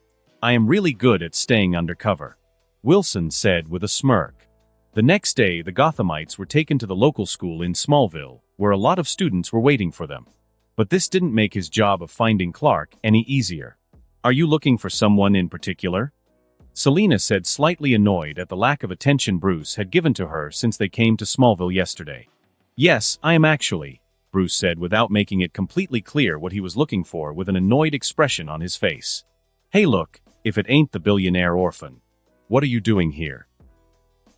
I am really good at staying undercover. Wilson said with a smirk. The next day, the Gothamites were taken to the local school in Smallville, where a lot of students were waiting for them. But this didn't make his job of finding Clark any easier. Are you looking for someone in particular? Selena said, slightly annoyed at the lack of attention Bruce had given to her since they came to Smallville yesterday. Yes, I am actually, Bruce said without making it completely clear what he was looking for with an annoyed expression on his face. Hey look, if it ain't the billionaire orphan. What are you doing here?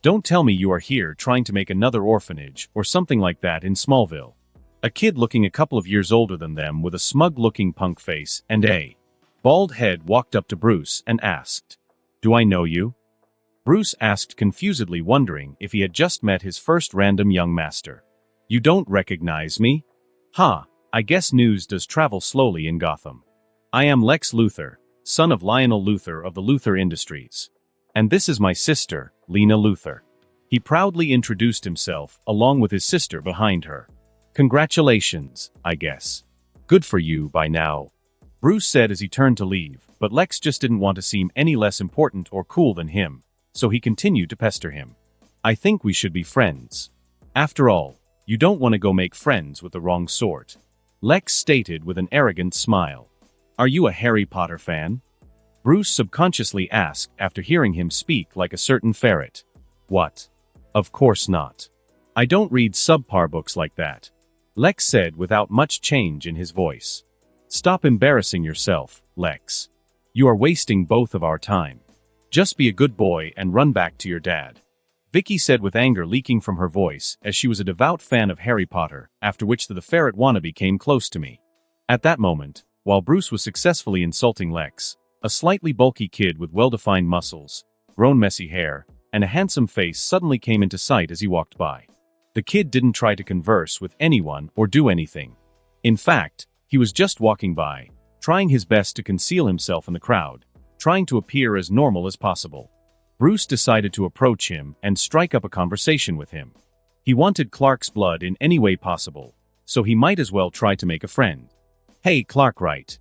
Don't tell me you are here trying to make another orphanage or something like that in Smallville. A kid looking a couple of years older than them with a smug-looking punk face and a bald head walked up to Bruce and asked, "Do I know you?" Bruce asked confusedly, wondering if he had just met his first random young master. You don't recognize me? Ha, I guess news does travel slowly in Gotham. I am Lex Luthor, son of Lionel Luthor of the Luthor Industries. And this is my sister, Lena Luthor. He proudly introduced himself, along with his sister behind her. Congratulations, I guess. Good for you by now. Bruce said as he turned to leave, but Lex just didn't want to seem any less important or cool than him, so he continued to pester him. I think we should be friends. After all, you don't want to go make friends with the wrong sort. Lex stated with an arrogant smile. Are you a Harry Potter fan? Bruce subconsciously asked after hearing him speak like a certain ferret. What? Of course not. I don't read subpar books like that. Lex said without much change in his voice. Stop embarrassing yourself, Lex. You are wasting both of our time. Just be a good boy and run back to your dad. Vicky said with anger leaking from her voice as she was a devout fan of Harry Potter, after which the ferret wannabe came close to me. At that moment, while Bruce was successfully insulting Lex, a slightly bulky kid with well-defined muscles, grown messy hair, and a handsome face suddenly came into sight as he walked by. The kid didn't try to converse with anyone or do anything. In fact, he was just walking by, trying his best to conceal himself in the crowd, trying to appear as normal as possible. Bruce decided to approach him and strike up a conversation with him. He wanted Clark's blood in any way possible, so he might as well try to make a friend. Hey Clark, right?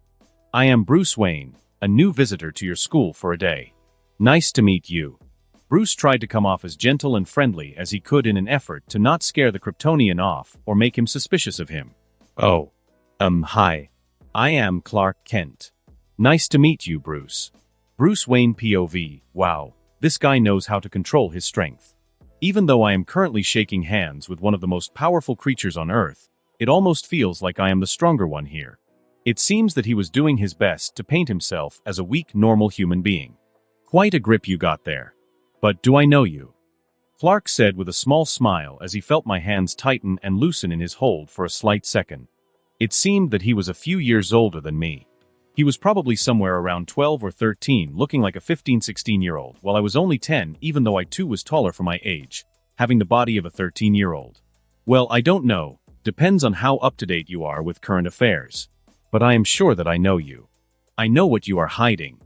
I am Bruce Wayne, a new visitor to your school for a day. Nice to meet you. Bruce tried to come off as gentle and friendly as he could in an effort to not scare the Kryptonian off or make him suspicious of him. Oh. Hi. I am Clark Kent. Nice to meet you, Bruce. Bruce Wayne POV, wow, this guy knows how to control his strength. Even though I am currently shaking hands with one of the most powerful creatures on Earth, it almost feels like I am the stronger one here. It seems that he was doing his best to paint himself as a weak, normal human being. Quite a grip you got there. But do I know you? Clark said with a small smile as he felt my hands tighten and loosen in his hold for a slight second. It seemed that he was a few years older than me. He was probably somewhere around 12 or 13, looking like a 15-16-year-old, while I was only 10, even though I too was taller for my age, having the body of a 13-year-old. Well, I don't know, depends on how up-to-date you are with current affairs. But I am sure that I know you. I know what you are hiding.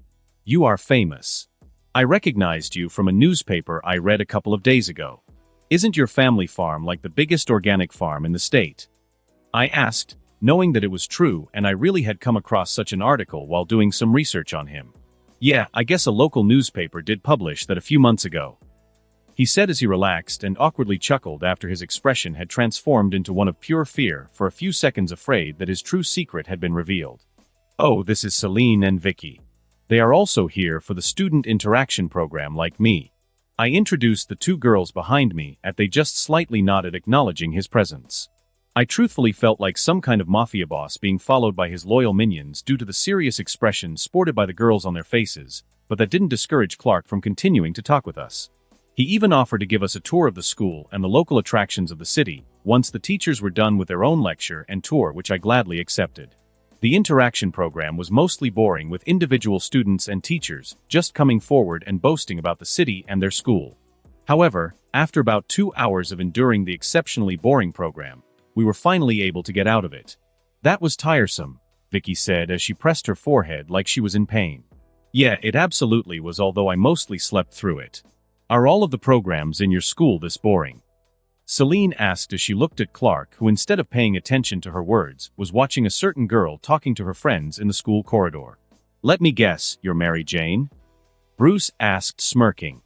You are famous. I recognized you from a newspaper I read a couple of days ago. Isn't your family farm like the biggest organic farm in the state? I asked, knowing that it was true and I really had come across such an article while doing some research on him. Yeah, I guess a local newspaper did publish that a few months ago. He said as he relaxed and awkwardly chuckled after his expression had transformed into one of pure fear, for a few seconds afraid that his true secret had been revealed. Oh, this is Celine and Vicky. They are also here for the student interaction program like me. I introduced the two girls behind me, and they just slightly nodded acknowledging his presence. I truthfully felt like some kind of mafia boss being followed by his loyal minions due to the serious expressions sported by the girls on their faces, but that didn't discourage Clark from continuing to talk with us. He even offered to give us a tour of the school and the local attractions of the city, once the teachers were done with their own lecture and tour, which I gladly accepted. The interaction program was mostly boring, with individual students and teachers just coming forward and boasting about the city and their school. However, after about 2 hours of enduring the exceptionally boring program, we were finally able to get out of it. That was tiresome, Vicky said as she pressed her forehead like she was in pain. Yeah, it absolutely was, although I mostly slept through it. Are all of the programs in your school this boring? Celine asked as she looked at Clark, who instead of paying attention to her words, was watching a certain girl talking to her friends in the school corridor. Let me guess, you're Mary Jane? Bruce asked, smirking.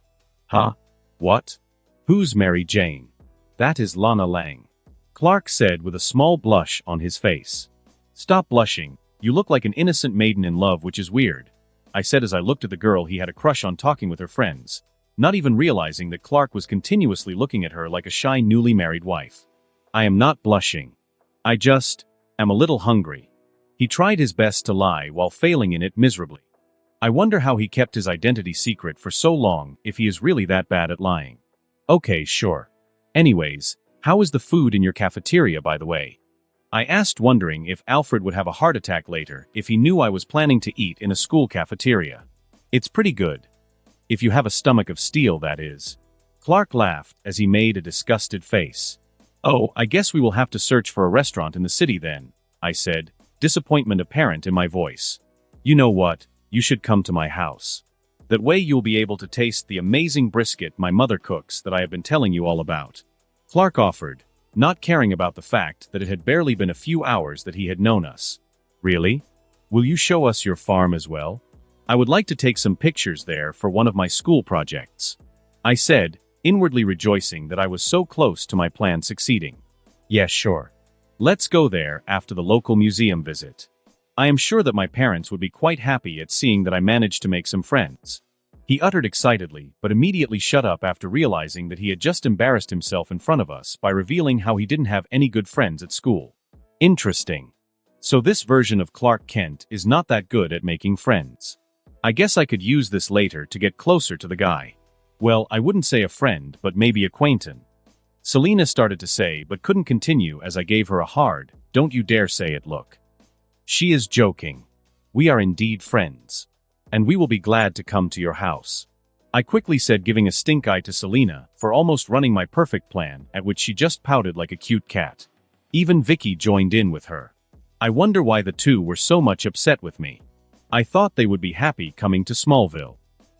Huh? What? Who's Mary Jane? That is Lana Lang, Clark said with a small blush on his face. Stop blushing, you look like an innocent maiden in love, which is weird, I said as I looked at the girl he had a crush on talking with her friends, not even realizing that Clark was continuously looking at her like a shy newly married wife. I am not blushing. I just am a little hungry. He tried his best to lie while failing in it miserably. I wonder how he kept his identity secret for so long if he is really that bad at lying. Okay, sure. Anyways, how is the food in your cafeteria, by the way? I asked, wondering if Alfred would have a heart attack later if he knew I was planning to eat in a school cafeteria. It's pretty good. If you have a stomach of steel, that is. Clark laughed as he made a disgusted face. Oh, I guess we will have to search for a restaurant in the city then, I said, disappointment apparent in my voice. You know what? You should come to my house. That way you'll be able to taste the amazing brisket my mother cooks that I have been telling you all about. Clark offered, not caring about the fact that it had barely been a few hours that he had known us. Really? Will you show us your farm as well? I would like to take some pictures there for one of my school projects, I said, inwardly rejoicing that I was so close to my plan succeeding. Yes, sure. Let's go there after the local museum visit. I am sure that my parents would be quite happy at seeing that I managed to make some friends. He uttered excitedly, but immediately shut up after realizing that he had just embarrassed himself in front of us by revealing how he didn't have any good friends at school. Interesting. So this version of Clark Kent is not that good at making friends. I guess I could use this later to get closer to the guy. Well, I wouldn't say a friend, but maybe acquaintance. Selena started to say but couldn't continue as I gave her a hard, don't you dare say it look. She is joking. We are indeed friends. And we will be glad to come to your house, I quickly said, giving a stink eye to Selena for almost running my perfect plan, at which she just pouted like a cute cat. Even Vicky joined in with her. I wonder why the two were so much upset with me. I thought they would be happy coming to Smallville.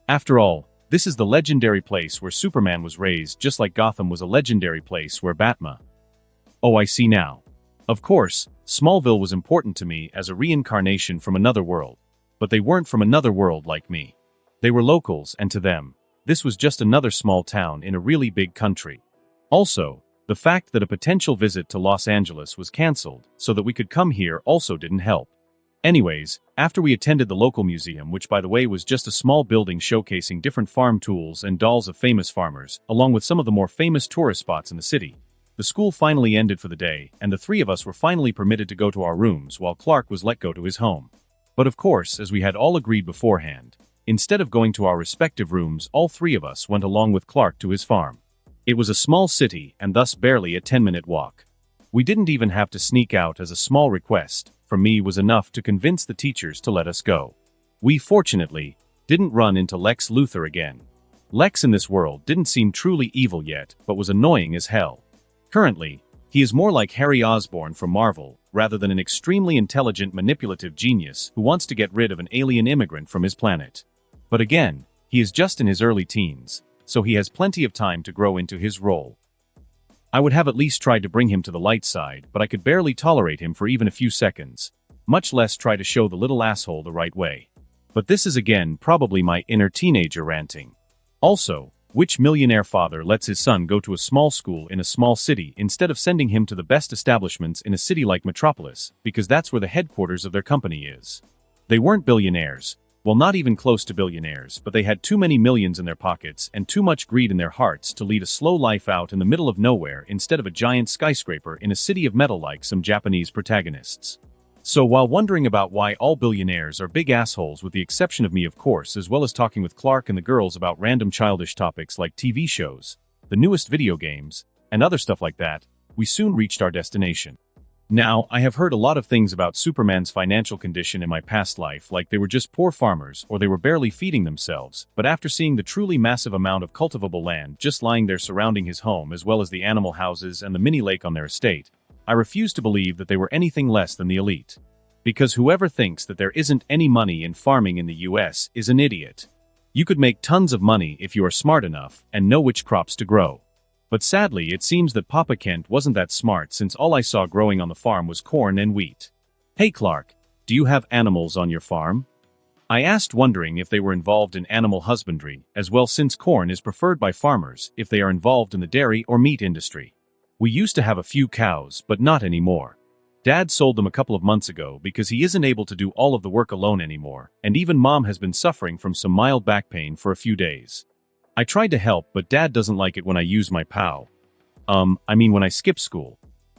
After all, this is the legendary place where Superman was raised, just like Gotham was a legendary place where Batman. Oh, I see now. Of course, Smallville was important to me as a reincarnation from another world. But they weren't from another world like me. They were locals, and to them, this was just another small town in a really big country. Also, the fact that a potential visit to Los Angeles was cancelled so that we could come here also didn't help. Anyways, after we attended the local museum, which by the way was just a small building showcasing different farm tools and dolls of famous farmers, along with some of the more famous tourist spots in the city, the school finally ended for the day, and the three of us were finally permitted to go to our rooms while Clark was let go to his home. But of course, as we had all agreed beforehand, instead of going to our respective rooms, all three of us went along with Clark to his farm. It was a small city and thus barely a 10-minute walk. We didn't even have to sneak out, as a small request from me was enough to convince the teachers to let us go. We fortunately didn't run into Lex Luthor again. Lex in this world didn't seem truly evil yet, but was annoying as hell. Currently, he is more like Harry Osborn from Marvel, rather than an extremely intelligent manipulative genius who wants to get rid of an alien immigrant from his planet. But again, he is just in his early teens, so he has plenty of time to grow into his role. I would have at least tried to bring him to the light side, but I could barely tolerate him for even a few seconds, much less try to show the little asshole the right way. But this is again probably my inner teenager ranting. Also, which millionaire father lets his son go to a small school in a small city instead of sending him to the best establishments in a city like Metropolis, because that's where the headquarters of their company is? They weren't billionaires, Well, not even close to billionaires, but they had too many millions in their pockets and too much greed in their hearts to lead a slow life out in the middle of nowhere instead of a giant skyscraper in a city of metal like some Japanese protagonists. So while wondering about why all billionaires are big assholes with the exception of me of course, as well as talking with Clark and the girls about random childish topics like TV shows, the newest video games, and other stuff like that, we soon reached our destination. Now, I have heard a lot of things about Superman's financial condition in my past life, like they were just poor farmers or they were barely feeding themselves, but after seeing the truly massive amount of cultivable land just lying there surrounding his home as well as the animal houses and the mini lake on their estate, I refuse to believe that they were anything less than the elite. Because whoever thinks that there isn't any money in farming in the US is an idiot. You could make tons of money if you are smart enough and know which crops to grow. But sadly, it seems that Papa Kent wasn't that smart since all I saw growing on the farm was corn and wheat. Hey Clark, do you have animals on your farm? I asked, wondering if they were involved in animal husbandry, as well since corn is preferred by farmers if they are involved in the dairy or meat industry. We used to have a few cows, but not anymore. Dad sold them a couple of months ago because he isn't able to do all of the work alone anymore, and even Mom has been suffering from some mild back pain for a few days. I tried to help, but Dad doesn't like it when I use my POW. When I skip school.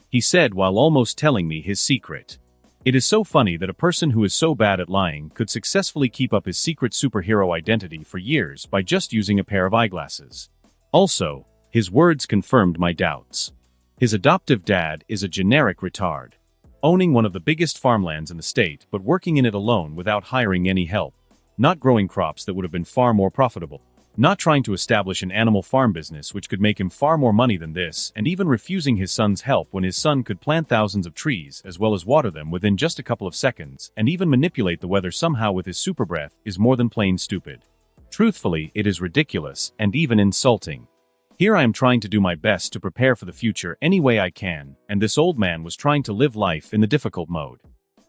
He said while almost telling me his secret. It is so funny that a person who is so bad at lying could successfully keep up his secret superhero identity for years by just using a pair of eyeglasses. Also, his words confirmed my doubts. His adoptive dad is a generic retard, owning one of the biggest farmlands in the state but working in it alone without hiring any help, not growing crops that would have been far more profitable, not trying to establish an animal farm business which could make him far more money than this, and even refusing his son's help when his son could plant thousands of trees as well as water them within just a couple of seconds, and even manipulate the weather somehow with his super breath, is more than plain stupid. Truthfully, it is ridiculous and even insulting. Here I am trying to do my best to prepare for the future any way I can, and this old man was trying to live life in the difficult mode.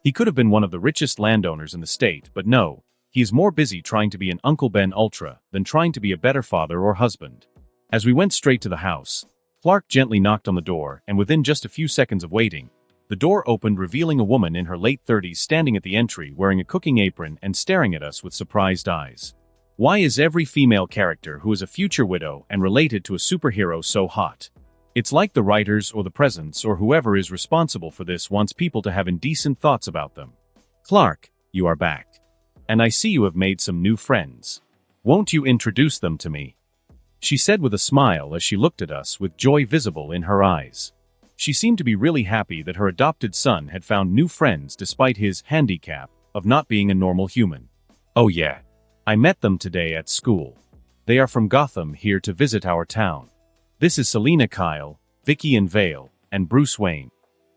He could have been one of the richest landowners in the state, but no. He is more busy trying to be an Uncle Ben Ultra than trying to be a better father or husband. As we went straight to the house, Clark gently knocked on the door, and within just a few seconds of waiting, the door opened, revealing a woman in her late 30s standing at the entry wearing a cooking apron and staring at us with surprised eyes. Why is every female character who is a future widow and related to a superhero so hot? It's like the writers or the presidents or whoever is responsible for this wants people to have indecent thoughts about them. Clark, you are back. And I see you have made some new friends. Won't you introduce them to me? She said with a smile as she looked at us with joy visible in her eyes. She seemed to be really happy that her adopted son had found new friends despite his handicap of not being a normal human. Oh yeah. I met them today at school. They are from Gotham here to visit our town. This is Selina Kyle, Vicky and Vale, and Bruce Wayne.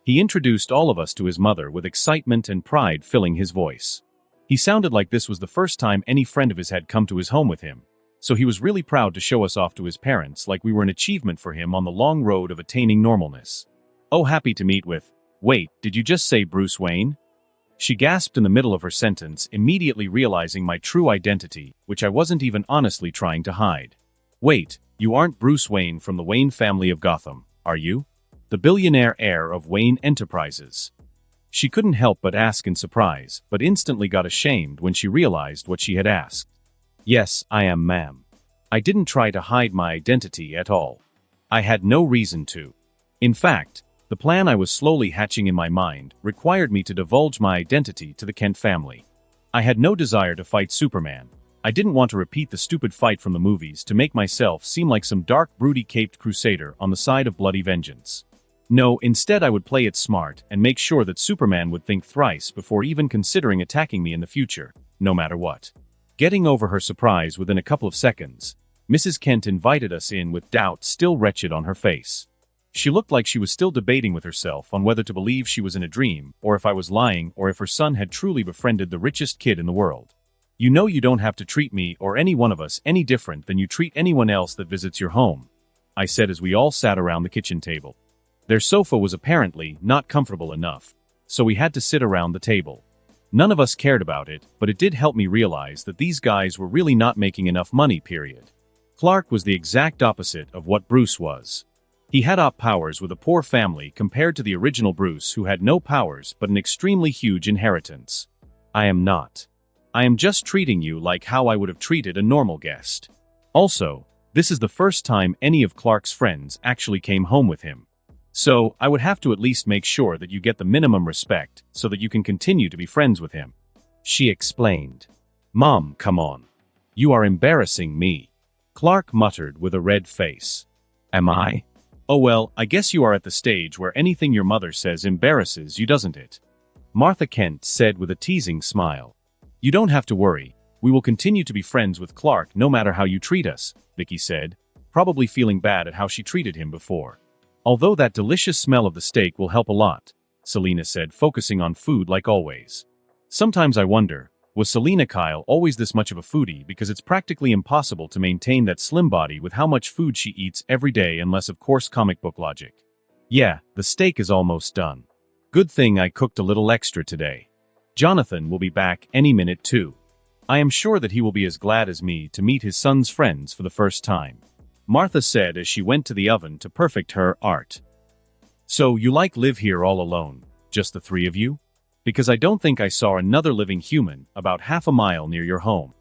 He introduced all of us to his mother with excitement and pride filling his voice. He sounded like this was the first time any friend of his had come to his home with him, so he was really proud to show us off to his parents like we were an achievement for him on the long road of attaining normalness. Oh, happy to meet with. Wait, did you just say Bruce Wayne? She gasped in the middle of her sentence, immediately realizing my true identity, which I wasn't even honestly trying to hide. Wait, you aren't Bruce Wayne from the Wayne family of Gotham, are you? The billionaire heir of Wayne Enterprises. She couldn't help but ask in surprise, but instantly got ashamed when she realized what she had asked. Yes, I am, ma'am. I didn't try to hide my identity at all. I had no reason to. In fact, the plan I was slowly hatching in my mind required me to divulge my identity to the Kent family. I had no desire to fight Superman. I didn't want to repeat the stupid fight from the movies to make myself seem like some dark, broody caped crusader on the side of bloody vengeance. No, instead I would play it smart and make sure that Superman would think thrice before even considering attacking me in the future, no matter what. Getting over her surprise within a couple of seconds, Mrs. Kent invited us in with doubt still wretched on her face. She looked like she was still debating with herself on whether to believe she was in a dream, or if I was lying, or if her son had truly befriended the richest kid in the world. You know you don't have to treat me or any one of us any different than you treat anyone else that visits your home, I said as we all sat around the kitchen table. Their sofa was apparently not comfortable enough, so we had to sit around the table. None of us cared about it, but it did help me realize that these guys were really not making enough money, period. Clark was the exact opposite of what Bruce was. He had powers with a poor family compared to the original Bruce who had no powers but an extremely huge inheritance. I am not. I am just treating you like how I would have treated a normal guest. Also, this is the first time any of Clark's friends actually came home with him. So, I would have to at least make sure that you get the minimum respect so that you can continue to be friends with him. She explained. Mom, come on. You are embarrassing me. Clark muttered with a red face. Am I? Oh well, I guess you are at the stage where anything your mother says embarrasses you, doesn't it? Martha Kent said with a teasing smile. You don't have to worry. We will continue to be friends with Clark no matter how you treat us, Vicky said, probably feeling bad at how she treated him before. Although that delicious smell of the steak will help a lot, Selena said, focusing on food like always. Sometimes I wonder, was Selena Kyle always this much of a foodie, because it's practically impossible to maintain that slim body with how much food she eats every day unless of course comic book logic. Yeah, the steak is almost done. Good thing I cooked a little extra today. Jonathan will be back any minute too. I am sure that he will be as glad as me to meet his son's friends for the first time. Martha said as she went to the oven to perfect her art. So you live here all alone, just the three of you? Because I don't think I saw another living human about half a mile near your home.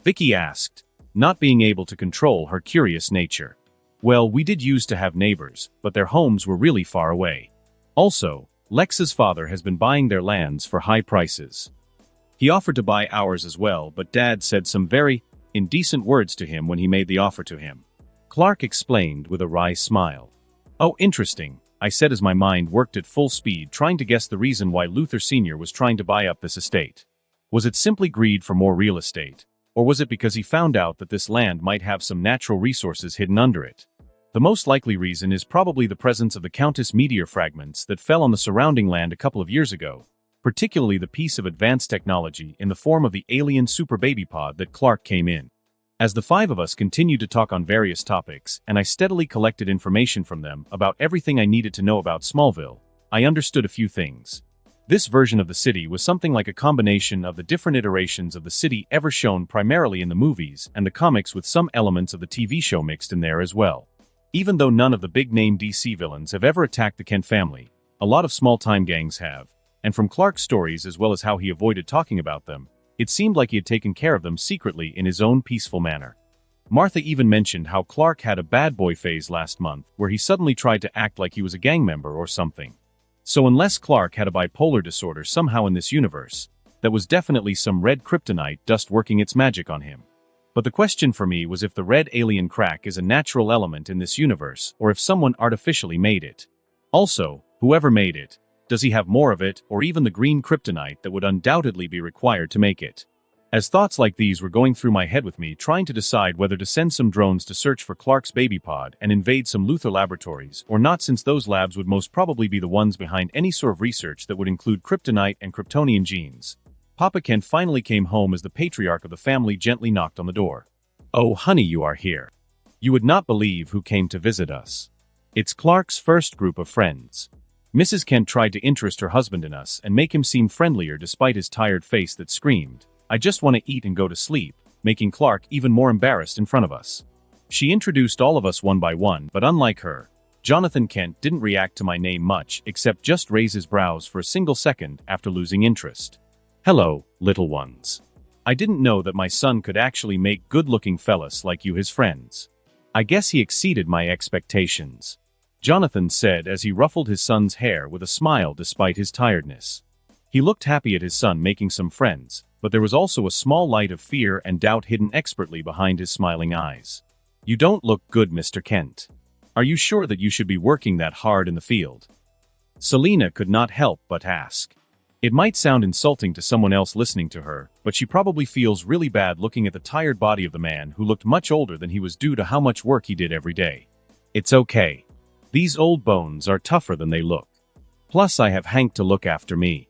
Vicky asked, not being able to control her curious nature. Well, we did used to have neighbors, but their homes were really far away. Also, Lex's father has been buying their lands for high prices. He offered to buy ours as well, but Dad said some very indecent words to him when he made the offer to him. Clark explained with a wry smile. Oh, interesting, I said as my mind worked at full speed trying to guess the reason why Luther Sr. was trying to buy up this estate. Was it simply greed for more real estate? Or was it because he found out that this land might have some natural resources hidden under it? The most likely reason is probably the presence of the Countess meteor fragments that fell on the surrounding land a couple of years ago, particularly the piece of advanced technology in the form of the alien super baby pod that Clark came in. As the five of us continued to talk on various topics, and I steadily collected information from them about everything I needed to know about Smallville, I understood a few things. This version of the city was something like a combination of the different iterations of the city ever shown primarily in the movies and the comics, with some elements of the TV show mixed in there as well. Even though none of the big-name DC villains have ever attacked the Kent family, a lot of small-time gangs have, and from Clark's stories as well as how he avoided talking about them, it seemed like he had taken care of them secretly in his own peaceful manner. Martha even mentioned how Clark had a bad boy phase last month where he suddenly tried to act like he was a gang member or something. So unless Clark had a bipolar disorder somehow in this universe, that was definitely some red kryptonite dust working its magic on him. But the question for me was if the red alien crack is a natural element in this universe or if someone artificially made it. Also, whoever made it, does he have more of it, or even the green kryptonite that would undoubtedly be required to make it? As thoughts like these were going through my head with me trying to decide whether to send some drones to search for Clark's baby pod and invade some Luthor laboratories or not, since those labs would most probably be the ones behind any sort of research that would include kryptonite and Kryptonian genes. Papa Kent finally came home as the patriarch of the family gently knocked on the door. Oh honey, you are here. You would not believe who came to visit us. It's Clark's first group of friends. Mrs. Kent tried to interest her husband in us and make him seem friendlier despite his tired face that screamed, I just want to eat and go to sleep, making Clark even more embarrassed in front of us. She introduced all of us one by one, but unlike her, Jonathan Kent didn't react to my name much except just raise his brows for a single second after losing interest. Hello, little ones. I didn't know that my son could actually make good-looking fellas like you his friends. I guess he exceeded my expectations, Jonathan said as he ruffled his son's hair with a smile despite his tiredness. He looked happy at his son making some friends, but there was also a small light of fear and doubt hidden expertly behind his smiling eyes. You don't look good, Mr. Kent. Are you sure that you should be working that hard in the field? Selena could not help but ask. It might sound insulting to someone else listening to her, but she probably feels really bad looking at the tired body of the man who looked much older than he was due to how much work he did every day. It's okay. These old bones are tougher than they look. Plus I have Hank to look after me,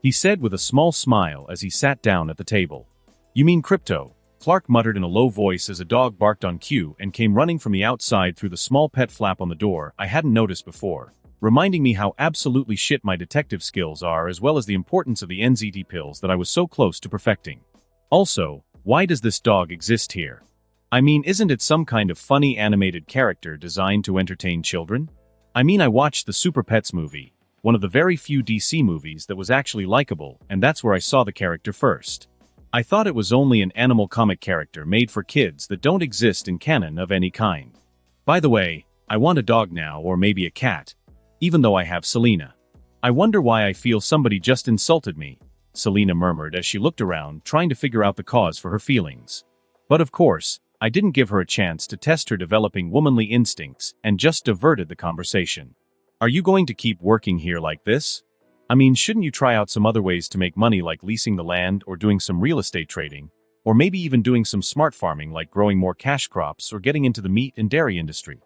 he said with a small smile as he sat down at the table. You mean Crypto? Clark muttered in a low voice as a dog barked on cue and came running from the outside through the small pet flap on the door I hadn't noticed before, reminding me how absolutely shit my detective skills are as well as the importance of the NZT pills that I was so close to perfecting. Also, why does this dog exist here? I mean, isn't it some kind of funny animated character designed to entertain children? I mean, I watched the Super Pets movie, one of the very few DC movies that was actually likable, and that's where I saw the character first. I thought it was only an animal comic character made for kids that don't exist in canon of any kind. By the way, I want a dog now, or maybe a cat, even though I have Selena. I wonder why I feel somebody just insulted me, Selena murmured as she looked around, trying to figure out the cause for her feelings. But of course, I didn't give her a chance to test her developing womanly instincts and just diverted the conversation. Are you going to keep working here like this? I mean, shouldn't you try out some other ways to make money, like leasing the land or doing some real estate trading, or maybe even doing some smart farming like growing more cash crops or getting into the meat and dairy industry?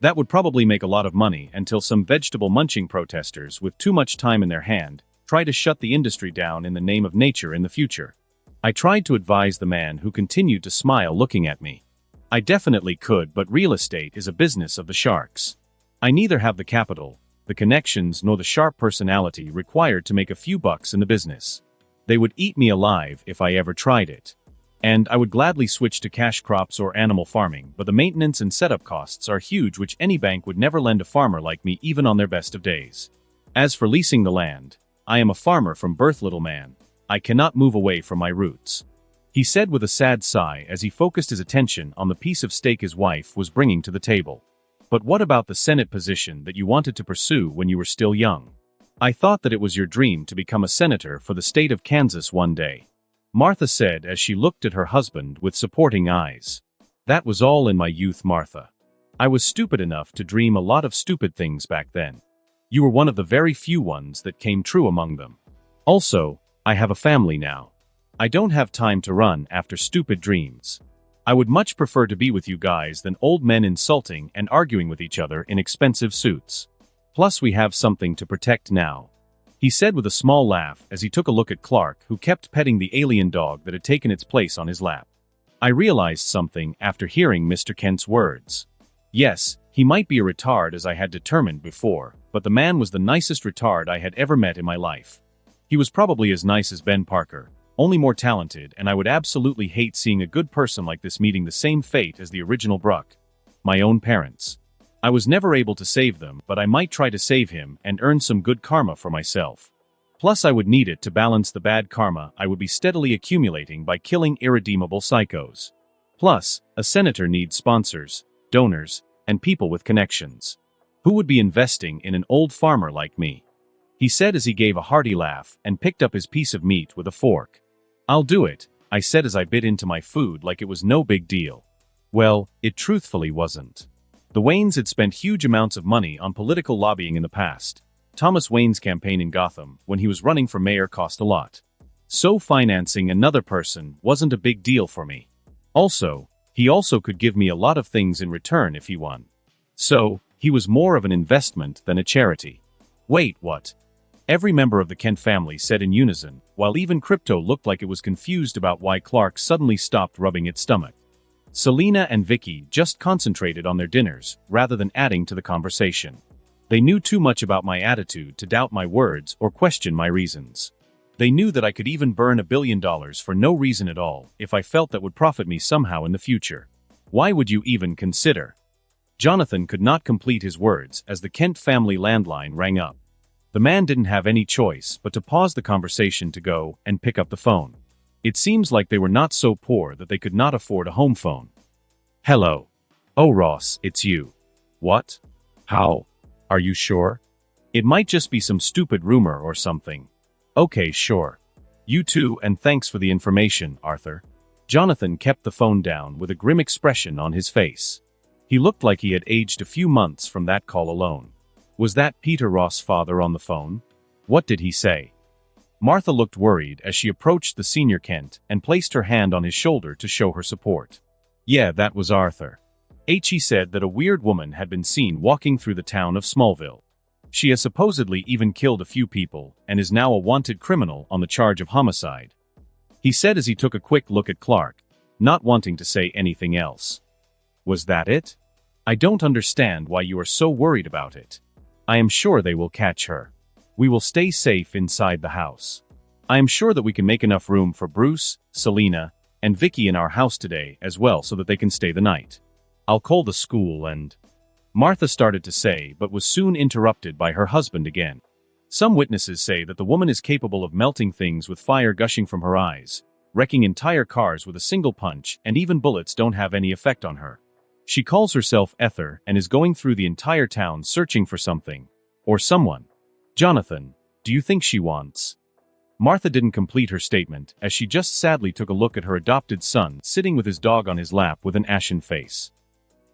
That would probably make a lot of money until some vegetable munching protesters with too much time in their hand try to shut the industry down in the name of nature in the future. I tried to advise the man, who continued to smile looking at me. I definitely could, but real estate is a business of the sharks. I neither have the capital, the connections, nor the sharp personality required to make a few bucks in the business. They would eat me alive if I ever tried it. And I would gladly switch to cash crops or animal farming, but the maintenance and setup costs are huge, which any bank would never lend a farmer like me even on their best of days. As for leasing the land, I am a farmer from birth, little man. I cannot move away from my roots, he said with a sad sigh as he focused his attention on the piece of steak his wife was bringing to the table. But what about the Senate position that you wanted to pursue when you were still young? I thought that it was your dream to become a senator for the state of Kansas one day, Martha said as she looked at her husband with supporting eyes. That was all in my youth, Martha. I was stupid enough to dream a lot of stupid things back then. You were one of the very few ones that came true among them. Also, I have a family now. I don't have time to run after stupid dreams. I would much prefer to be with you guys than old men insulting and arguing with each other in expensive suits. Plus, we have something to protect now, he said with a small laugh as he took a look at Clark, who kept petting the alien dog that had taken its place on his lap. I realized something after hearing Mr. Kent's words. Yes, he might be a retard, as I had determined before, but the man was the nicest retard I had ever met in my life. He was probably as nice as Ben Parker, only more talented, and I would absolutely hate seeing a good person like this meeting the same fate as the original Bruck. My own parents. I was never able to save them, but I might try to save him and earn some good karma for myself. Plus, I would need it to balance the bad karma I would be steadily accumulating by killing irredeemable psychos. Plus, a senator needs sponsors, donors, and people with connections. Who would be investing in an old farmer like me? He said as he gave a hearty laugh and picked up his piece of meat with a fork. I'll do it, I said as I bit into my food like it was no big deal. Well, it truthfully wasn't. The Waynes had spent huge amounts of money on political lobbying in the past. Thomas Wayne's campaign in Gotham, when he was running for mayor, cost a lot. So financing another person wasn't a big deal for me. Also, he also could give me a lot of things in return if he won. So, he was more of an investment than a charity. Wait, what? Every member of the Kent family said in unison, while even Crypto looked like it was confused about why Clark suddenly stopped rubbing its stomach. Selena and Vicky just concentrated on their dinners, rather than adding to the conversation. They knew too much about my attitude to doubt my words or question my reasons. They knew that I could even burn $1 billion for no reason at all if I felt that would profit me somehow in the future. Why would you even consider? Jonathan could not complete his words as the Kent family landline rang up. The man didn't have any choice but to pause the conversation to go and pick up the phone. It seems like they were not so poor that they could not afford a home phone. Hello. Oh, Ross, it's you. What? How? Are you sure? It might just be some stupid rumor or something. Okay, sure. You too, and thanks for the information, Arthur. Jonathan kept the phone down with a grim expression on his face. He looked like he had aged a few months from that call alone. Was that Peter Ross' father on the phone? What did he say? Martha looked worried as she approached the senior Kent and placed her hand on his shoulder to show her support. Yeah, that was Arthur. He said that a weird woman had been seen walking through the town of Smallville. She has supposedly even killed a few people and is now a wanted criminal on the charge of homicide. He said as he took a quick look at Clark, not wanting to say anything else. Was that it? I don't understand why you are so worried about it. I am sure they will catch her. We will stay safe inside the house. I am sure that we can make enough room for Bruce, Selena, and Vicky in our house today as well so that they can stay the night. I'll call the school and... Martha started to say, but was soon interrupted by her husband again. Some witnesses say that the woman is capable of melting things with fire gushing from her eyes, wrecking entire cars with a single punch, and even bullets don't have any effect on her. She calls herself Ether and is going through the entire town searching for something. Or someone. Jonathan, do you think she wants? Martha didn't complete her statement, as she just sadly took a look at her adopted son sitting with his dog on his lap with an ashen face.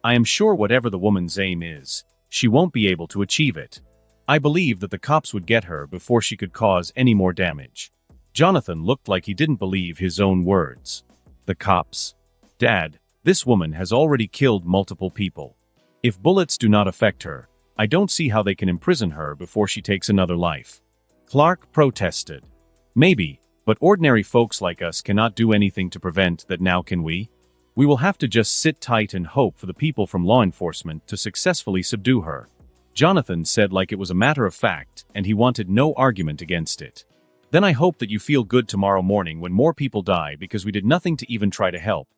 I am sure whatever the woman's aim is, she won't be able to achieve it. I believe that the cops would get her before she could cause any more damage. Jonathan looked like he didn't believe his own words. The cops? Dad, this woman has already killed multiple people. If bullets do not affect her, I don't see how they can imprison her before she takes another life. Clark protested. Maybe, but ordinary folks like us cannot do anything to prevent that now, can we? We will have to just sit tight and hope for the people from law enforcement to successfully subdue her. Jonathan said like it was a matter of fact, and he wanted no argument against it. Then I hope that you feel good tomorrow morning when more people die because we did nothing to even try to help.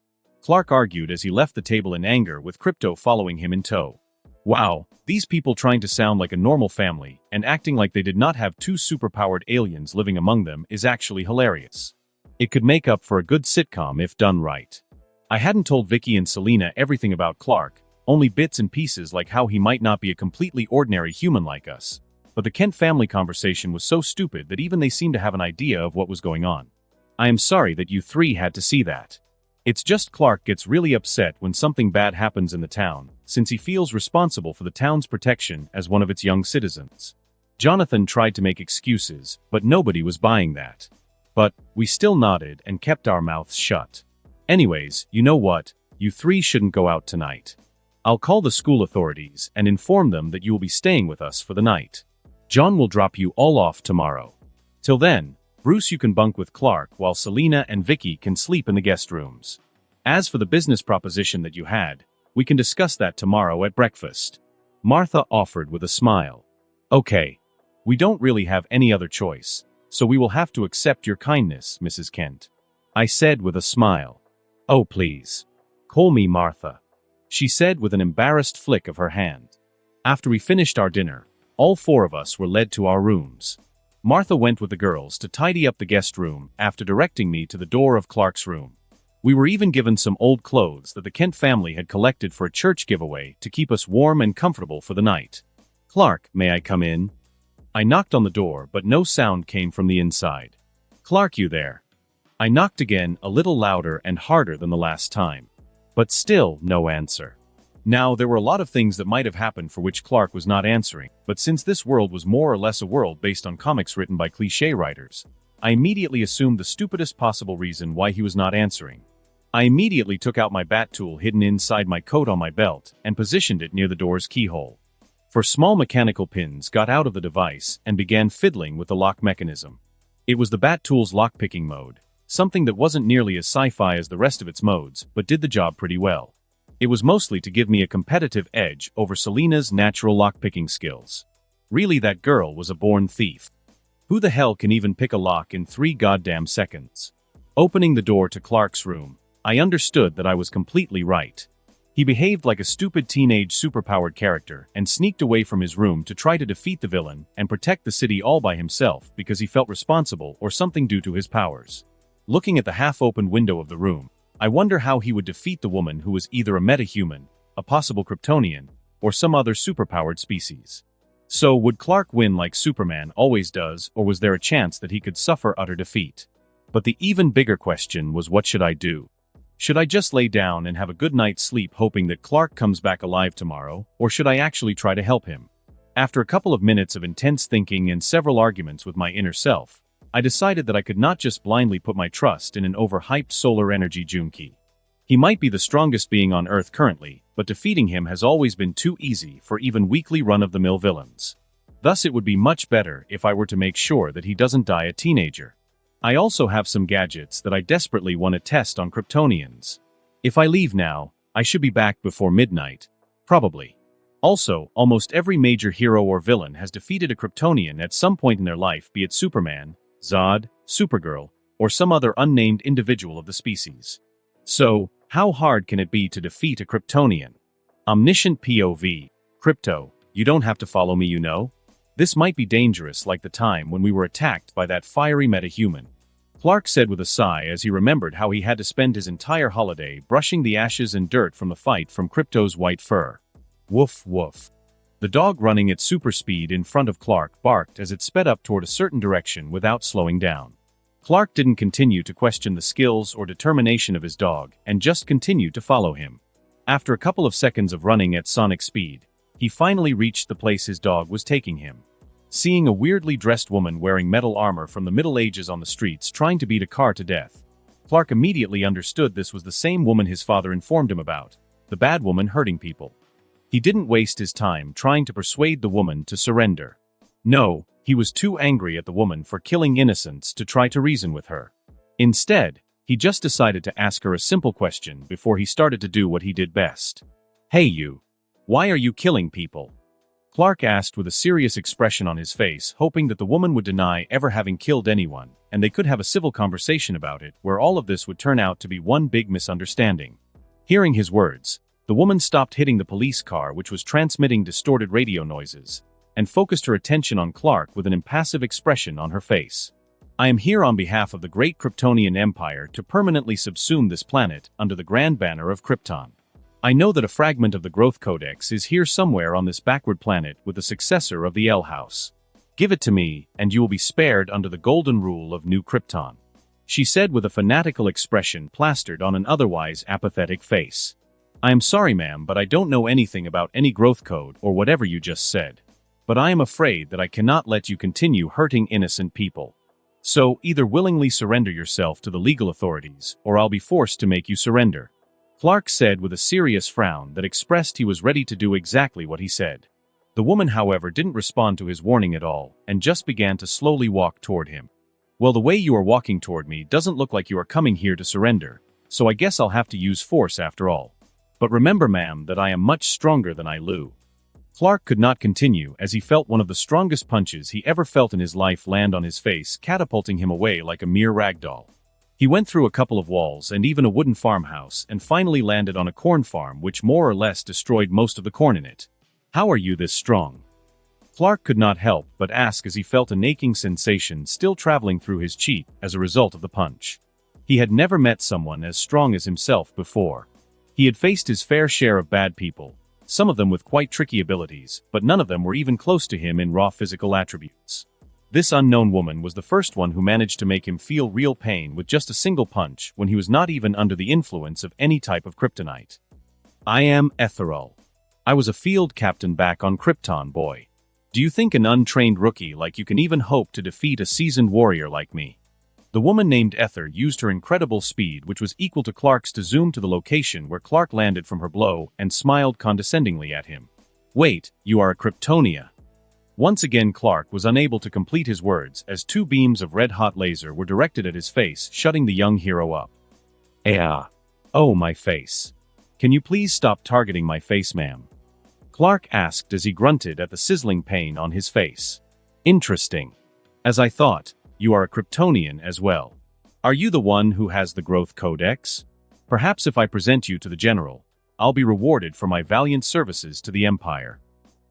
Clark argued as he left the table in anger with Crypto following him in tow. Wow, these people trying to sound like a normal family and acting like they did not have two superpowered aliens living among them is actually hilarious. It could make up for a good sitcom if done right. I hadn't told Vicky and Selena everything about Clark, only bits and pieces like how he might not be a completely ordinary human like us. But the Kent family conversation was so stupid that even they seemed to have an idea of what was going on. I am sorry that you three had to see that. It's just Clark gets really upset when something bad happens in the town, since he feels responsible for the town's protection as one of its young citizens. Jonathan tried to make excuses, but nobody was buying that. But we still nodded and kept our mouths shut. Anyways, you know what? You three shouldn't go out tonight. I'll call the school authorities and inform them that you will be staying with us for the night. John will drop you all off tomorrow. Till then, Bruce, you can bunk with Clark while Selena and Vicky can sleep in the guest rooms. As for the business proposition that you had, we can discuss that tomorrow at breakfast. Martha offered with a smile. Okay. We don't really have any other choice, so we will have to accept your kindness, Mrs. Kent. I said with a smile. Oh please. Call me Martha, she said with an embarrassed flick of her hand. After we finished our dinner, all four of us were led to our rooms. Martha went with the girls to tidy up the guest room after directing me to the door of Clark's room. We were even given some old clothes that the Kent family had collected for a church giveaway to keep us warm and comfortable for the night. Clark, may I come in? I knocked on the door, but no sound came from the inside. Clark, you there? I knocked again, a little louder and harder than the last time. But still, no answer. Now, there were a lot of things that might have happened for which Clark was not answering, but since this world was more or less a world based on comics written by cliché writers, I immediately assumed the stupidest possible reason why he was not answering. I immediately took out my bat tool hidden inside my coat on my belt and positioned it near the door's keyhole. For small mechanical pins got out of the device and began fiddling with the lock mechanism. It was the bat tool's lockpicking mode, something that wasn't nearly as sci-fi as the rest of its modes, but did the job pretty well. It was mostly to give me a competitive edge over Selena's natural lockpicking skills. Really, that girl was a born thief. Who the hell can even pick a lock in 3 goddamn seconds? Opening the door to Clark's room, I understood that I was completely right. He behaved like a stupid teenage superpowered character and sneaked away from his room to try to defeat the villain and protect the city all by himself because he felt responsible or something due to his powers. Looking at the half-open window of the room, I wonder how he would defeat the woman who was either a metahuman, a possible Kryptonian, or some other superpowered species. So, would Clark win like Superman always does, or was there a chance that he could suffer utter defeat? But the even bigger question was, what should I do? Should I just lay down and have a good night's sleep hoping that Clark comes back alive tomorrow, or should I actually try to help him? After a couple of minutes of intense thinking and several arguments with my inner self, I decided that I could not just blindly put my trust in an overhyped solar energy Junki. He might be the strongest being on Earth currently, but defeating him has always been too easy for even weakly run-of-the-mill villains. Thus it would be much better if I were to make sure that he doesn't die a teenager. I also have some gadgets that I desperately want to test on Kryptonians. If I leave now, I should be back before midnight. Probably. Also, almost every major hero or villain has defeated a Kryptonian at some point in their life, be it Superman, Zod, Supergirl, or some other unnamed individual of the species. So, how hard can it be to defeat a Kryptonian? Omniscient POV. Crypto, you don't have to follow me, you know? This might be dangerous like the time when we were attacked by that fiery metahuman. Clark said with a sigh as he remembered how he had to spend his entire holiday brushing the ashes and dirt from the fight from Crypto's white fur. Woof woof. The dog running at super speed in front of Clark barked as it sped up toward a certain direction without slowing down. Clark didn't continue to question the skills or determination of his dog and just continued to follow him. After a couple of seconds of running at sonic speed, he finally reached the place his dog was taking him. Seeing a weirdly dressed woman wearing metal armor from the Middle Ages on the streets trying to beat a car to death, Clark immediately understood this was the same woman his father informed him about, the bad woman hurting people. He didn't waste his time trying to persuade the woman to surrender. No, he was too angry at the woman for killing innocents to try to reason with her. Instead, he just decided to ask her a simple question before he started to do what he did best. "Hey you. Why are you killing people?" Clark asked with a serious expression on his face, hoping that the woman would deny ever having killed anyone, and they could have a civil conversation about it where all of this would turn out to be one big misunderstanding. Hearing his words, the woman stopped hitting the police car, which was transmitting distorted radio noises, and focused her attention on Clark with an impassive expression on her face. "I am here on behalf of the great Kryptonian Empire to permanently subsume this planet under the grand banner of Krypton. I know that a fragment of the Growth Codex is here somewhere on this backward planet with the successor of the L House. Give it to me, and you will be spared under the golden rule of New Krypton," she said with a fanatical expression plastered on an otherwise apathetic face. "I am sorry, ma'am, but I don't know anything about any growth code or whatever you just said. But I am afraid that I cannot let you continue hurting innocent people. So, either willingly surrender yourself to the legal authorities, or I'll be forced to make you surrender," Clark said with a serious frown that expressed he was ready to do exactly what he said. The woman, however, didn't respond to his warning at all, and just began to slowly walk toward him. "Well, the way you are walking toward me doesn't look like you are coming here to surrender, so I guess I'll have to use force after all. But remember, ma'am, that I am much stronger than I Lou." Clark could not continue as he felt one of the strongest punches he ever felt in his life land on his face, catapulting him away like a mere ragdoll. He went through a couple of walls and even a wooden farmhouse and finally landed on a corn farm which more or less destroyed most of the corn in it. "How are you this strong?" Clark could not help but ask as he felt a aching sensation still traveling through his cheek as a result of the punch. He had never met someone as strong as himself before. He had faced his fair share of bad people, some of them with quite tricky abilities, but none of them were even close to him in raw physical attributes. This unknown woman was the first one who managed to make him feel real pain with just a single punch when he was not even under the influence of any type of kryptonite. "I am Ethereal. I was a field captain back on Krypton, boy. Do you think an untrained rookie like you can even hope to defeat a seasoned warrior like me?" The woman named Ether used her incredible speed, which was equal to Clark's, to zoom to the location where Clark landed from her blow and smiled condescendingly at him. "Wait, you are a Kryptonia." Once again Clark was unable to complete his words as two beams of red-hot laser were directed at his face, shutting the young hero up. "Ah. Oh, my face. Can you please stop targeting my face, ma'am?" Clark asked as he grunted at the sizzling pain on his face. "Interesting. As I thought, you are a Kryptonian as well. Are you the one who has the Growth Codex? Perhaps if I present you to the General, I'll be rewarded for my valiant services to the Empire,"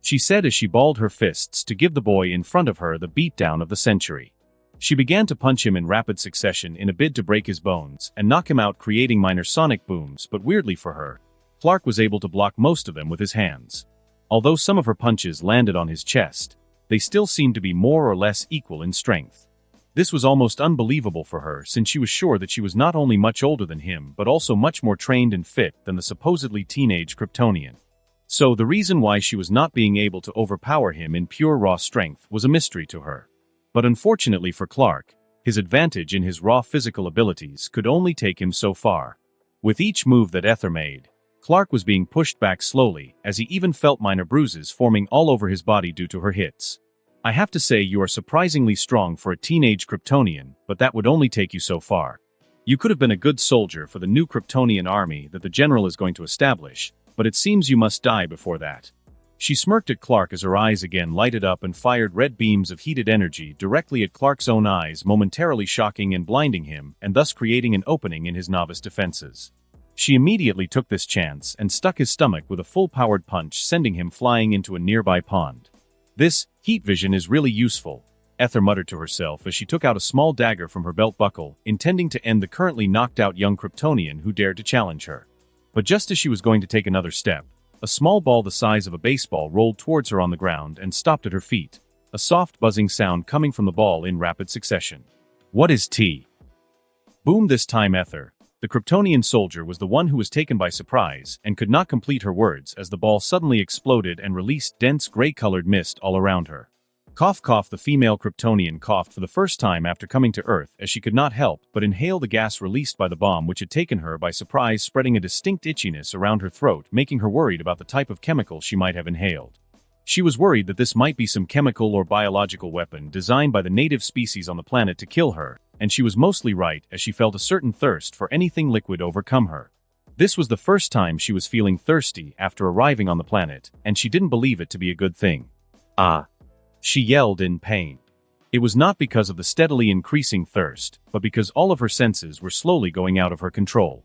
she said as she balled her fists to give the boy in front of her the beatdown of the century. She began to punch him in rapid succession in a bid to break his bones and knock him out, creating minor sonic booms, but weirdly for her, Clark was able to block most of them with his hands. Although some of her punches landed on his chest, they still seemed to be more or less equal in strength. This was almost unbelievable for her, since she was sure that she was not only much older than him but also much more trained and fit than the supposedly teenage Kryptonian. So the reason why she was not being able to overpower him in pure raw strength was a mystery to her. But unfortunately for Clark, his advantage in his raw physical abilities could only take him so far. With each move that Ether made, Clark was being pushed back slowly, as he even felt minor bruises forming all over his body due to her hits. "I have to say you are surprisingly strong for a teenage Kryptonian, but that would only take you so far. You could have been a good soldier for the new Kryptonian army that the General is going to establish, but it seems you must die before that." She smirked at Clark as her eyes again lighted up and fired red beams of heated energy directly at Clark's own eyes, momentarily shocking and blinding him, and thus creating an opening in his novice defenses. She immediately took this chance and stuck his stomach with a full-powered punch, sending him flying into a nearby pond. "This heat vision is really useful," Ether muttered to herself as she took out a small dagger from her belt buckle, intending to end the currently knocked-out young Kryptonian who dared to challenge her. But just as she was going to take another step, a small ball the size of a baseball rolled towards her on the ground and stopped at her feet, a soft buzzing sound coming from the ball in rapid succession. "What is T?" Boom! This time Ether, the Kryptonian soldier, was the one who was taken by surprise and could not complete her words as the ball suddenly exploded and released dense gray-colored mist all around her. Cough cough. The female Kryptonian coughed for the first time after coming to Earth, as she could not help but inhale the gas released by the bomb, which had taken her by surprise, spreading a distinct itchiness around her throat, making her worried about the type of chemical she might have inhaled. She was worried that this might be some chemical or biological weapon designed by the native species on the planet to kill her, and she was mostly right, as she felt a certain thirst for anything liquid overcome her. This was the first time she was feeling thirsty after arriving on the planet, and she didn't believe it to be a good thing. "Ah!" she yelled in pain. It was not because of the steadily increasing thirst, but because all of her senses were slowly going out of her control.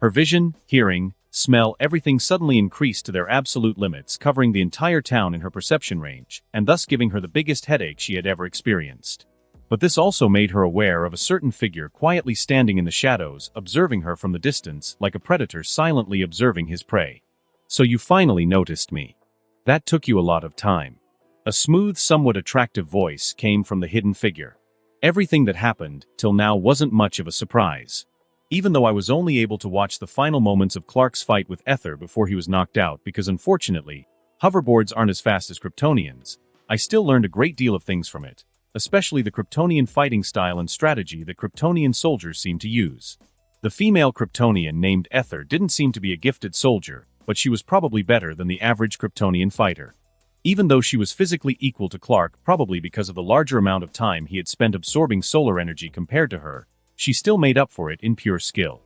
Her vision, hearing, smell, everything suddenly increased to their absolute limits, covering the entire town in her perception range, and thus giving her the biggest headache she had ever experienced. But this also made her aware of a certain figure quietly standing in the shadows, observing her from the distance, like a predator silently observing his prey. "So you finally noticed me. That took you a lot of time." A smooth, somewhat attractive voice came from the hidden figure. Everything that happened till now wasn't much of a surprise. Even though I was only able to watch the final moments of Clark's fight with Ether before he was knocked out, because unfortunately, hoverboards aren't as fast as Kryptonians, I still learned a great deal of things from it, especially the Kryptonian fighting style and strategy that Kryptonian soldiers seem to use. The female Kryptonian named Ether didn't seem to be a gifted soldier, but she was probably better than the average Kryptonian fighter. Even though she was physically equal to Clark, probably because of the larger amount of time he had spent absorbing solar energy compared to her, she still made up for it in pure skill.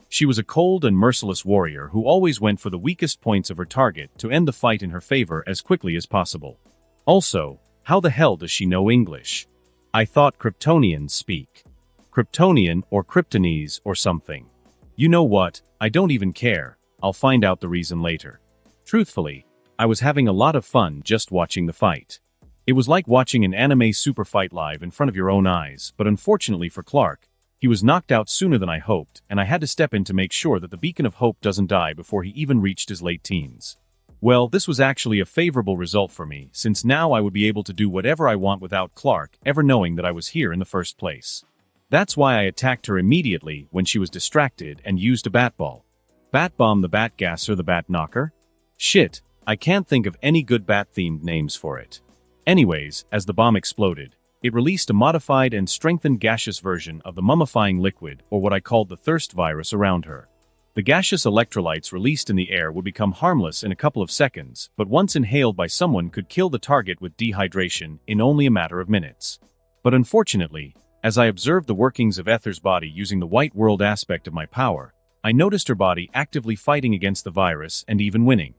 She was a cold and merciless warrior who always went for the weakest points of her target to end the fight in her favor as quickly as possible. Also, how the hell does she know English? I thought Kryptonians speak Kryptonian or Kryptonese or something. You know what, I don't even care, I'll find out the reason later. Truthfully, I was having a lot of fun just watching the fight. It was like watching an anime super fight live in front of your own eyes, but unfortunately for Clark, he was knocked out sooner than I hoped, and I had to step in to make sure that the beacon of hope doesn't die before he even reached his late teens. Well, this was actually a favorable result for me, since now I would be able to do whatever I want without Clark ever knowing that I was here in the first place. That's why I attacked her immediately when she was distracted and used a bat ball. Bat bomb, the bat gasser, the bat knocker? Shit, I can't think of any good bat-themed names for it. Anyways, as the bomb exploded, it released a modified and strengthened gaseous version of the mummifying liquid, or what I called the thirst virus, around her. The gaseous electrolytes released in the air would become harmless in a couple of seconds, but once inhaled by someone could kill the target with dehydration in only a matter of minutes. But unfortunately, as I observed the workings of Ether's body using the white world aspect of my power, I noticed her body actively fighting against the virus and even winning.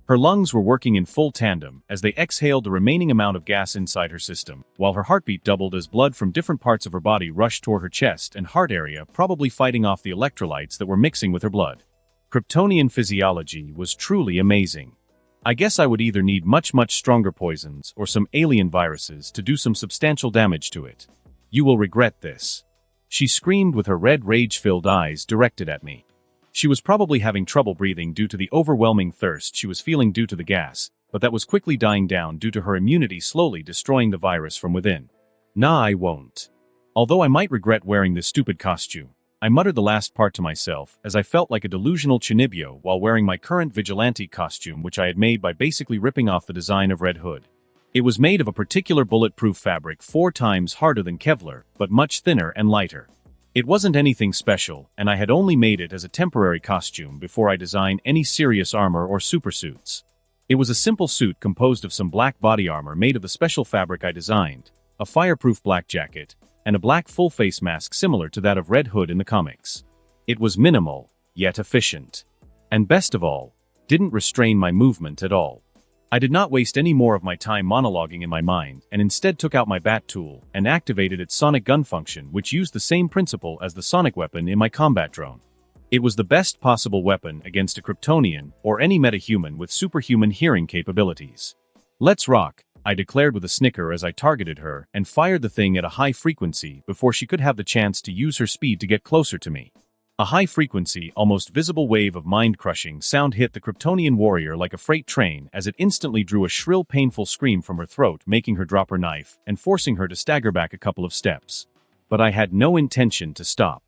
Her lungs were working in full tandem as they exhaled the remaining amount of gas inside her system, while her heartbeat doubled as blood from different parts of her body rushed toward her chest and heart area, probably fighting off the electrolytes that were mixing with her blood. Kryptonian physiology was truly amazing. I guess I would either need much stronger poisons or some alien viruses to do some substantial damage to it. You will regret this. She screamed with her red rage-filled eyes directed at me. She was probably having trouble breathing due to the overwhelming thirst she was feeling due to the gas, but that was quickly dying down due to her immunity slowly destroying the virus from within. Nah, I won't. Although I might regret wearing this stupid costume, I muttered the last part to myself as I felt like a delusional Chinibyo while wearing my current vigilante costume, which I had made by basically ripping off the design of Red Hood. It was made of a particular bulletproof fabric 4 times harder than Kevlar, but much thinner and lighter. It wasn't anything special, and I had only made it as a temporary costume before I designed any serious armor or supersuits. It was a simple suit composed of some black body armor made of the special fabric I designed, a fireproof black jacket, and a black full-face mask similar to that of Red Hood in the comics. It was minimal, yet efficient. And best of all, didn't restrain my movement at all. I did not waste any more of my time monologuing in my mind, and instead took out my bat tool and activated its sonic gun function, which used the same principle as the sonic weapon in my combat drone. It was the best possible weapon against a Kryptonian or any metahuman with superhuman hearing capabilities. Let's rock, I declared with a snicker as I targeted her and fired the thing at a high frequency before she could have the chance to use her speed to get closer to me. A high-frequency, almost visible wave of mind-crushing sound hit the Kryptonian warrior like a freight train as it instantly drew a shrill, painful scream from her throat, making her drop her knife and forcing her to stagger back a couple of steps. But I had no intention to stop.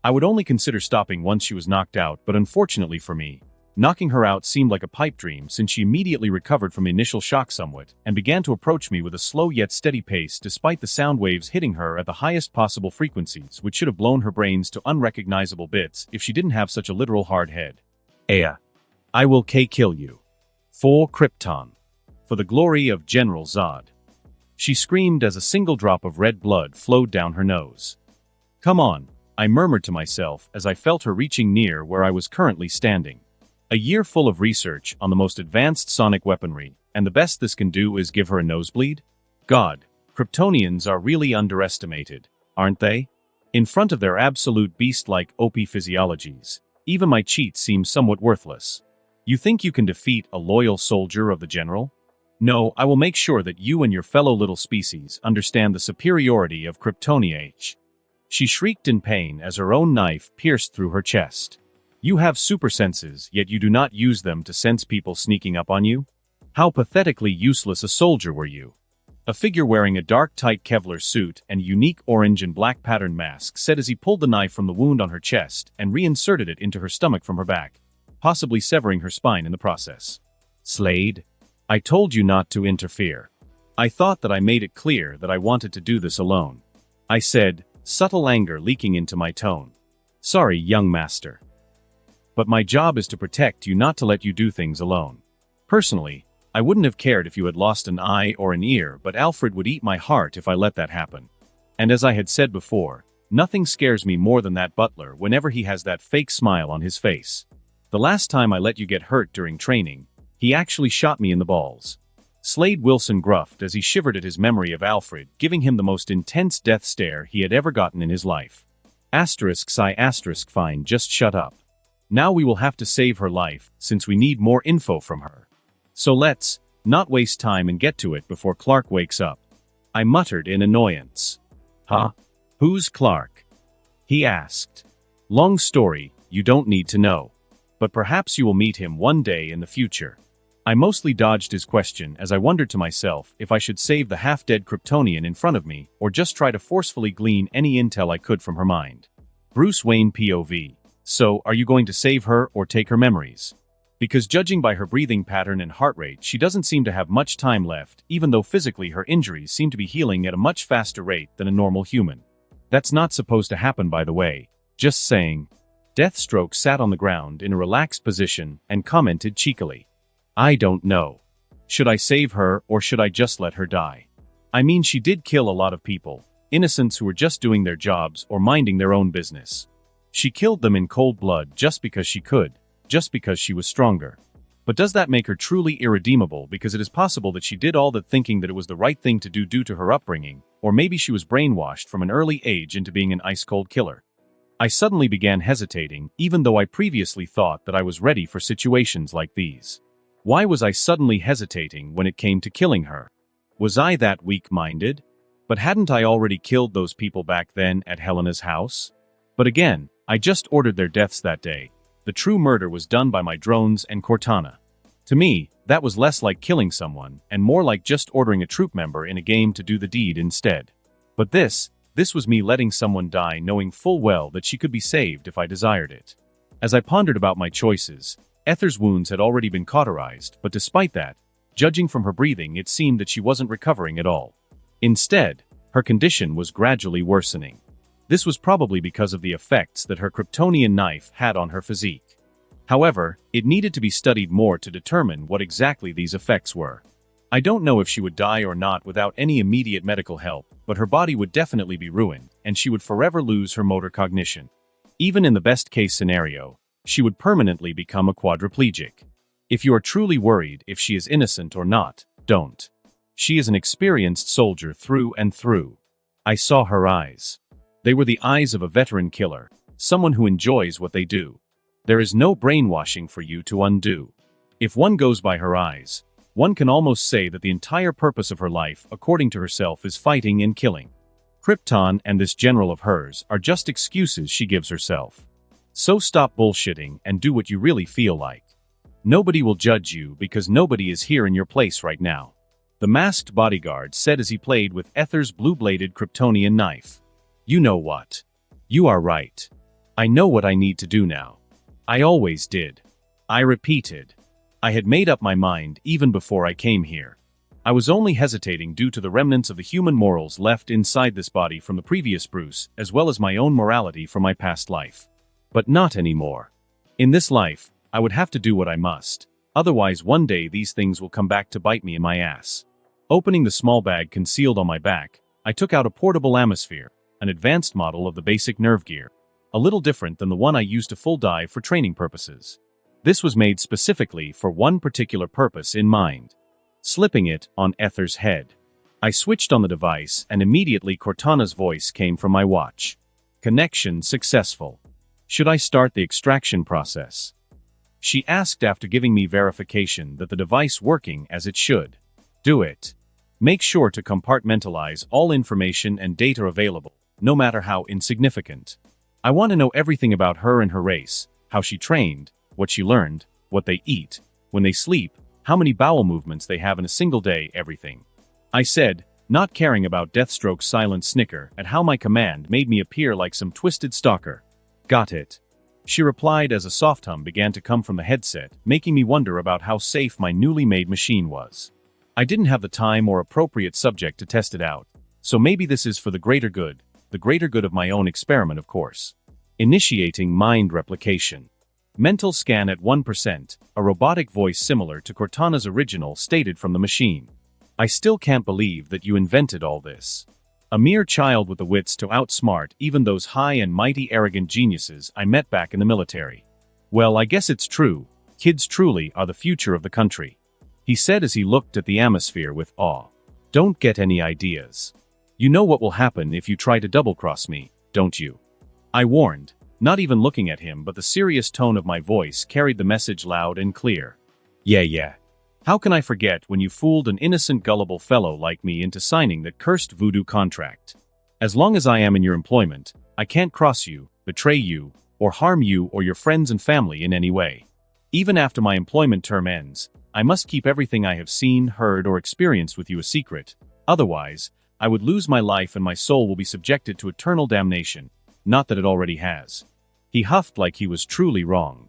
I would only consider stopping once she was knocked out, but unfortunately for me, knocking her out seemed like a pipe dream since she immediately recovered from the initial shock somewhat and began to approach me with a slow yet steady pace despite the sound waves hitting her at the highest possible frequencies, which should have blown her brains to unrecognizable bits if she didn't have such a literal hard head. Aya, I will kill you. For Krypton. For the glory of General Zod. She screamed as a single drop of red blood flowed down her nose. Come on, I murmured to myself as I felt her reaching near where I was currently standing. A year full of research on the most advanced sonic weaponry, and the best this can do is give her a nosebleed? God, Kryptonians are really underestimated, aren't they? In front of their absolute beast-like OP physiologies, even my cheats seem somewhat worthless. You think you can defeat a loyal soldier of the General? No, I will make sure that you and your fellow little species understand the superiority of Kryptonia. She shrieked in pain as her own knife pierced through her chest. You have super senses, yet you do not use them to sense people sneaking up on you? How pathetically useless a soldier were you? A figure wearing a dark tight Kevlar suit and unique orange and black patterned mask said as he pulled the knife from the wound on her chest and reinserted it into her stomach from her back, possibly severing her spine in the process. Slade, I told you not to interfere. I thought that I made it clear that I wanted to do this alone. I said, subtle anger leaking into my tone. Sorry, young master. But my job is to protect you, not to let you do things alone. Personally, I wouldn't have cared if you had lost an eye or an ear, but Alfred would eat my heart if I let that happen. And as I had said before, nothing scares me more than that butler whenever he has that fake smile on his face. The last time I let you get hurt during training, he actually shot me in the balls. Slade Wilson gruffed as he shivered at his memory of Alfred, giving him the most intense death stare he had ever gotten in his life. Fine, just shut up. Now we will have to save her life, since we need more info from her. So let's not waste time and get to it before Clark wakes up. I muttered in annoyance. Huh? Who's Clark? He asked. Long story, you don't need to know. But perhaps you will meet him one day in the future. I mostly dodged his question as I wondered to myself if I should save the half-dead Kryptonian in front of me or just try to forcefully glean any intel I could from her mind. Bruce Wayne POV. So, are you going to save her or take her memories? Because judging by her breathing pattern and heart rate, she doesn't seem to have much time left, even though physically her injuries seem to be healing at a much faster rate than a normal human. That's not supposed to happen, by the way. Just saying. Deathstroke sat on the ground in a relaxed position and commented cheekily. I don't know. Should I save her or should I just let her die? I mean, she did kill a lot of people, innocents who were just doing their jobs or minding their own business. She killed them in cold blood just because she could, just because she was stronger. But does that make her truly irredeemable because it is possible that she did all that thinking that it was the right thing to do due to her upbringing, or maybe she was brainwashed from an early age into being an ice-cold killer? I suddenly began hesitating, even though I previously thought that I was ready for situations like these. Why was I suddenly hesitating when it came to killing her? Was I that weak-minded? But hadn't I already killed those people back then at Helena's house? But again, I just ordered their deaths that day. The true murder was done by my drones and Cortana. To me, that was less like killing someone, and more like just ordering a troop member in a game to do the deed instead. But this was me letting someone die knowing full well that she could be saved if I desired it. As I pondered about my choices, Ether's wounds had already been cauterized, but despite that, judging from her breathing, it seemed that she wasn't recovering at all. Instead, her condition was gradually worsening. This was probably because of the effects that her Kryptonian knife had on her physique. However, it needed to be studied more to determine what exactly these effects were. I don't know if she would die or not without any immediate medical help, but her body would definitely be ruined, and she would forever lose her motor cognition. Even in the best-case scenario, she would permanently become a quadriplegic. If you are truly worried if she is innocent or not, don't. She is an experienced soldier through and through. I saw her eyes. They were the eyes of a veteran killer, someone who enjoys what they do. There is no brainwashing for you to undo. If one goes by her eyes, One can almost say that the entire purpose of her life, according to herself, is fighting and killing. Krypton and this general of hers are just excuses she gives herself. So stop bullshitting and do what you really feel like. Nobody will judge you because nobody is here in your place right now. The masked bodyguard said as he played with Ether's blue-bladed Kryptonian knife. You know what? You are right. I know what I need to do now. I always did. I repeated. I had made up my mind even before I came here. I was only hesitating due to the remnants of the human morals left inside this body from the previous Bruce, as well as my own morality from my past life. But not anymore. In this life, I would have to do what I must. Otherwise, one day these things will come back to bite me in my ass. Opening the small bag concealed on my back, I took out a portable atmosphere, an advanced model of the basic nerve gear. A little different than the one I used to full dive for training purposes. This was made specifically for one particular purpose in mind. Slipping it on Ether's head. I switched on the device and immediately Cortana's voice came from my watch. Connection successful. Should I start the extraction process? She asked after giving me verification that the device working as it should. Do it. Make sure to compartmentalize all information and data available, no matter how insignificant. I want to know everything about her and her race, how she trained, what she learned, what they eat, when they sleep, how many bowel movements they have in a single day, everything. I said, not caring about Deathstroke's silent snicker at how my command made me appear like some twisted stalker. Got it. She replied as a soft hum began to come from the headset, making me wonder about how safe my newly made machine was. I didn't have the time or appropriate subject to test it out, so maybe this is for the greater good of my own experiment, of course. Initiating mind replication. Mental scan at 1%, a robotic voice similar to Cortana's original stated from the machine. I still can't believe that you invented all this. A mere child with the wits to outsmart even those high and mighty arrogant geniuses I met back in the military. Well, I guess it's true. Kids truly are the future of the country. He said as he looked at the atmosphere with awe. Don't get any ideas. You know what will happen if you try to double-cross me, don't you? I warned, not even looking at him, but the serious tone of my voice carried the message loud and clear. Yeah. How can I forget when you fooled an innocent gullible fellow like me into signing that cursed voodoo contract? As long as I am in your employment, I can't cross you, betray you, or harm you or your friends and family in any way. Even after my employment term ends, I must keep everything I have seen, heard, or experienced with you a secret. Otherwise, I would lose my life and my soul will be subjected to eternal damnation. Not that it already has. He huffed like he was truly wrong.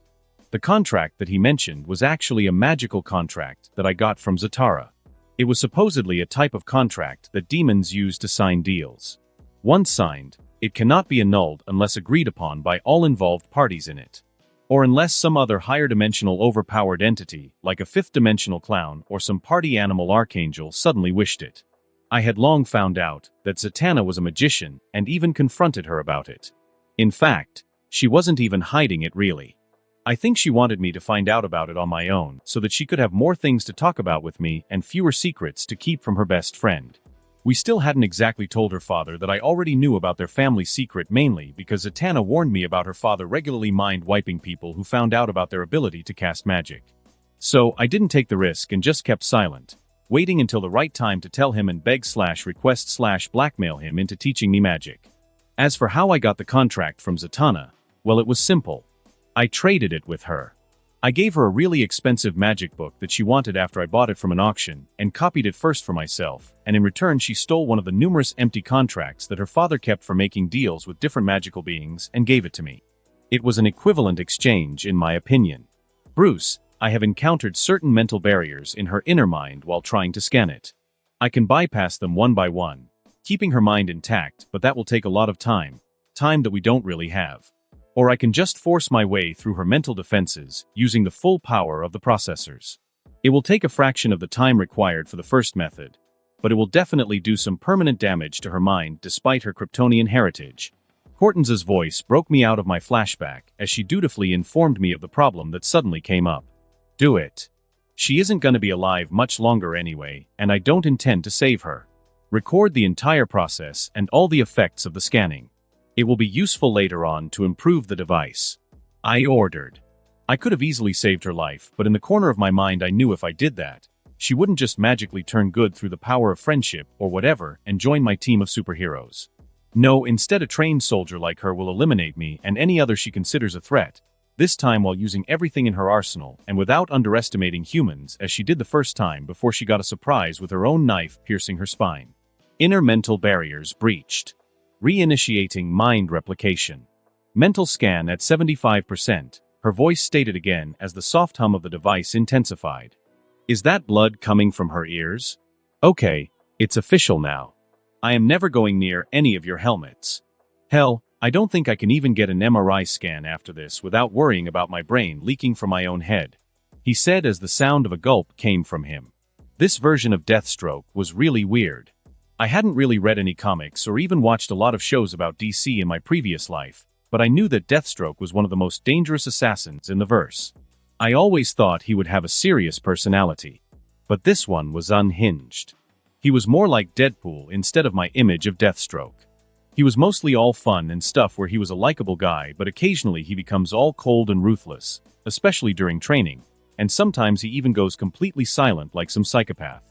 The contract that he mentioned was actually a magical contract that I got from Zatara. It was supposedly a type of contract that demons use to sign deals. Once signed, it cannot be annulled unless agreed upon by all involved parties in it. Or unless some other higher-dimensional overpowered entity, like a fifth-dimensional clown or some party animal archangel, suddenly wished it. I had long found out that Zatanna was a magician and even confronted her about it. In fact, she wasn't even hiding it really. I think she wanted me to find out about it on my own so that she could have more things to talk about with me and fewer secrets to keep from her best friend. We still hadn't exactly told her father that I already knew about their family secret, mainly because Zatanna warned me about her father regularly mind-wiping people who found out about their ability to cast magic. So I didn't take the risk and just kept silent, waiting until the right time to tell him and beg/request/blackmail him into teaching me magic. As for how I got the contract from Zatanna, well, it was simple. I traded it with her. I gave her a really expensive magic book that she wanted after I bought it from an auction, and copied it first for myself, and in return she stole one of the numerous empty contracts that her father kept for making deals with different magical beings and gave it to me. It was an equivalent exchange in my opinion. Bruce, I have encountered certain mental barriers in her inner mind while trying to scan it. I can bypass them one by one, keeping her mind intact, but that will take a lot of time that we don't really have. Or I can just force my way through her mental defenses, using the full power of the processors. It will take a fraction of the time required for the first method, but it will definitely do some permanent damage to her mind despite her Kryptonian heritage. Hortense's voice broke me out of my flashback as she dutifully informed me of the problem that suddenly came up. Do it. She isn't going to be alive much longer anyway, and I don't intend to save her. Record the entire process and all the effects of the scanning. It will be useful later on to improve the device. I ordered. I could have easily saved her life, but in the corner of my mind I knew if I did that, She wouldn't just magically turn good through the power of friendship or whatever and join my team of superheroes. No, instead a trained soldier like her will eliminate me and any other she considers a threat, this time while using everything in her arsenal and without underestimating humans as she did the first time before she got a surprise with her own knife piercing her spine. Inner mental barriers breached. Reinitiating mind replication. Mental scan at 75%, her voice stated again as the soft hum of the device intensified. Is that blood coming from her ears? Okay, it's official now. I am never going near any of your helmets. Hell, I don't think I can even get an MRI scan after this without worrying about my brain leaking from my own head, he said as the sound of a gulp came from him. This version of Deathstroke was really weird. I hadn't really read any comics or even watched a lot of shows about DC in my previous life, but I knew that Deathstroke was one of the most dangerous assassins in the verse. I always thought he would have a serious personality, but this one was unhinged. He was more like Deadpool instead of my image of Deathstroke. He was mostly all fun and stuff where he was a likable guy, but occasionally he becomes all cold and ruthless, especially during training, and sometimes he even goes completely silent like some psychopath.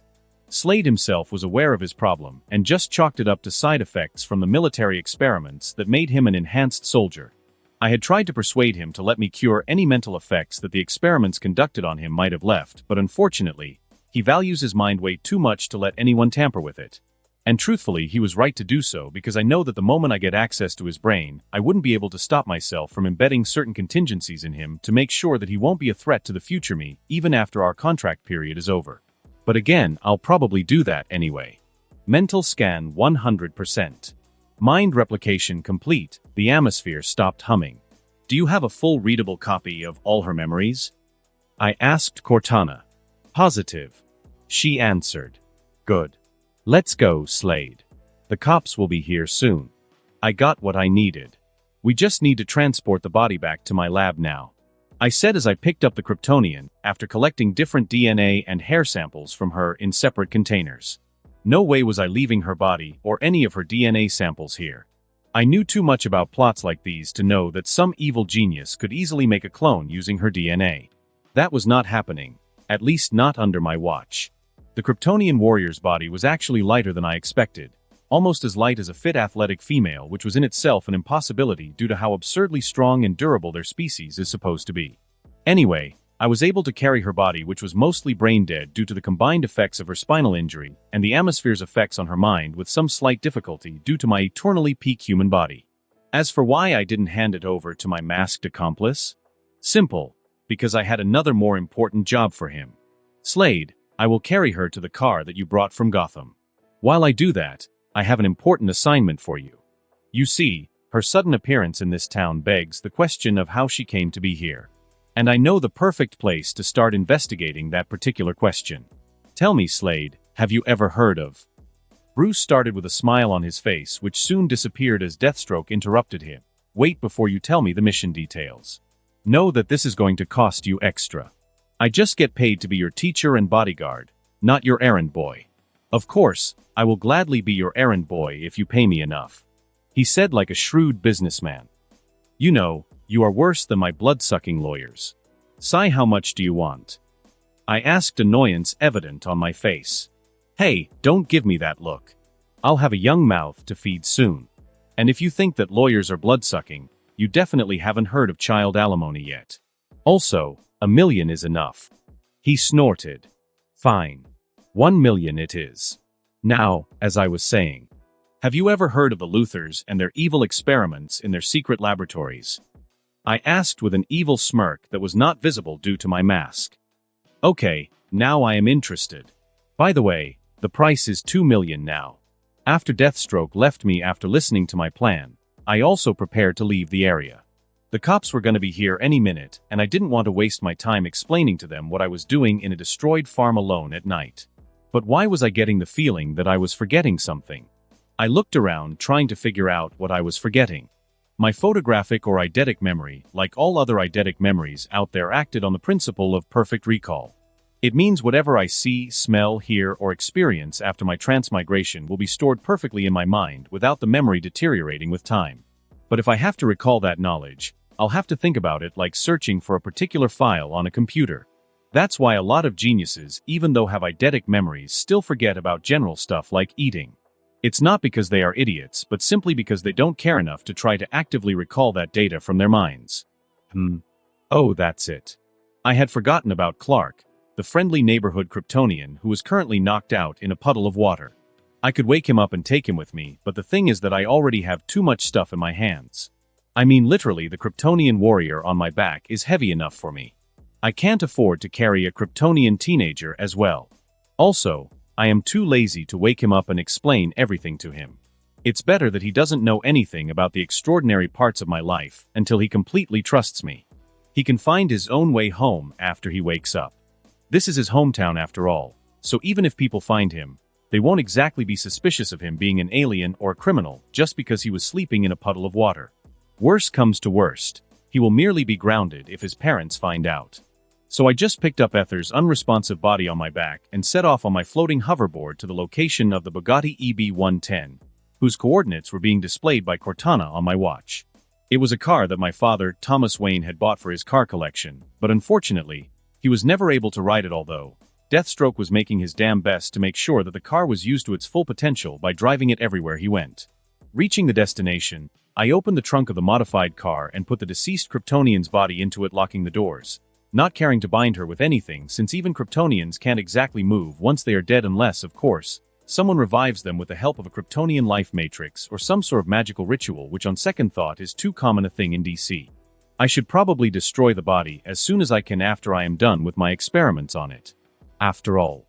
Slade himself was aware of his problem and just chalked it up to side effects from the military experiments that made him an enhanced soldier. I had tried to persuade him to let me cure any mental effects that the experiments conducted on him might have left, but unfortunately, he values his mind way too much to let anyone tamper with it. And truthfully, he was right to do so because I know that the moment I get access to his brain, I wouldn't be able to stop myself from embedding certain contingencies in him to make sure that he won't be a threat to the future me, even after our contract period is over. But again, I'll probably do that anyway. Mental scan 100%. Mind replication complete, the atmosphere stopped humming. Do you have a full readable copy of all her memories? I asked Cortana. Positive. She answered. Good. Let's go, Slade. The cops will be here soon. I got what I needed. We just need to transport the body back to my lab now, I said as I picked up the Kryptonian, after collecting different DNA and hair samples from her in separate containers. No way was I leaving her body or any of her DNA samples here. I knew too much about plots like these to know that some evil genius could easily make a clone using her DNA. That was not happening, at least not under my watch. The Kryptonian warrior's body was actually lighter than I expected, almost as light as a fit athletic female, which was in itself an impossibility due to how absurdly strong and durable their species is supposed to be. Anyway, I was able to carry her body, which was mostly brain dead due to the combined effects of her spinal injury and the atmosphere's effects on her mind, with some slight difficulty due to my eternally peak human body. As for why I didn't hand it over to my masked accomplice? Simple, because I had another more important job for him. Slade, I will carry her to the car that you brought from Gotham. While I do that, I have an important assignment for you. You see, her sudden appearance in this town begs the question of how she came to be here. And I know the perfect place to start investigating that particular question. Tell me, Slade, have you ever heard of? Bruce started with a smile on his face, which soon disappeared as Deathstroke interrupted him. Wait before you tell me the mission details. Know that this is going to cost you extra. I just get paid to be your teacher and bodyguard, not your errand boy. Of course, I will gladly be your errand boy if you pay me enough, he said like a shrewd businessman. You know, you are worse than my blood-sucking lawyers. Sigh, how much do you want? I asked, annoyance evident on my face. Hey, don't give me that look. I'll have a young mouth to feed soon. And if you think that lawyers are blood-sucking, you definitely haven't heard of child alimony yet. Also, $1 million is enough. He snorted. Fine. 1 million it is. Now, as I was saying, have you ever heard of the Luthers and their evil experiments in their secret laboratories? I asked with an evil smirk that was not visible due to my mask. Okay, now I am interested. By the way, the price is 2 million now. After Deathstroke left me after listening to my plan, I also prepared to leave the area. The cops were going to be here any minute, and I didn't want to waste my time explaining to them what I was doing in a destroyed farm alone at night. But why was I getting the feeling that I was forgetting something? I looked around trying to figure out what I was forgetting. My photographic or eidetic memory, like all other eidetic memories out there, acted on the principle of perfect recall. It means whatever I see, smell, hear, or experience after my transmigration will be stored perfectly in my mind without the memory deteriorating with time. But if I have to recall that knowledge, I'll have to think about it like searching for a particular file on a computer. That's why a lot of geniuses, even though have eidetic memories, still forget about general stuff like eating. It's not because they are idiots, but simply because they don't care enough to try to actively recall that data from their minds. Oh, that's it. I had forgotten about Clark, the friendly neighborhood Kryptonian who was currently knocked out in a puddle of water. I could wake him up and take him with me, but the thing is that I already have too much stuff in my hands. I mean, literally, the Kryptonian warrior on my back is heavy enough for me. I can't afford to carry a Kryptonian teenager as well. Also, I am too lazy to wake him up and explain everything to him. It's better that he doesn't know anything about the extraordinary parts of my life until he completely trusts me. He can find his own way home after he wakes up. This is his hometown after all, so even if people find him, they won't exactly be suspicious of him being an alien or a criminal just because he was sleeping in a puddle of water. Worst comes to worst, he will merely be grounded if his parents find out. So I just picked up Ether's unresponsive body on my back and set off on my floating hoverboard to the location of the Bugatti EB110, whose coordinates were being displayed by Cortana on my watch. It was a car that my father, Thomas Wayne, had bought for his car collection, but unfortunately, he was never able to ride it, although Deathstroke was making his damn best to make sure that the car was used to its full potential by driving it everywhere he went. Reaching the destination, I opened the trunk of the modified car and put the deceased Kryptonian's body into it, locking the doors, not caring to bind her with anything since even Kryptonians can't exactly move once they are dead unless, of course, someone revives them with the help of a Kryptonian life matrix or some sort of magical ritual, which on second thought is too common a thing in DC. I should probably destroy the body as soon as I can after I am done with my experiments on it. After all,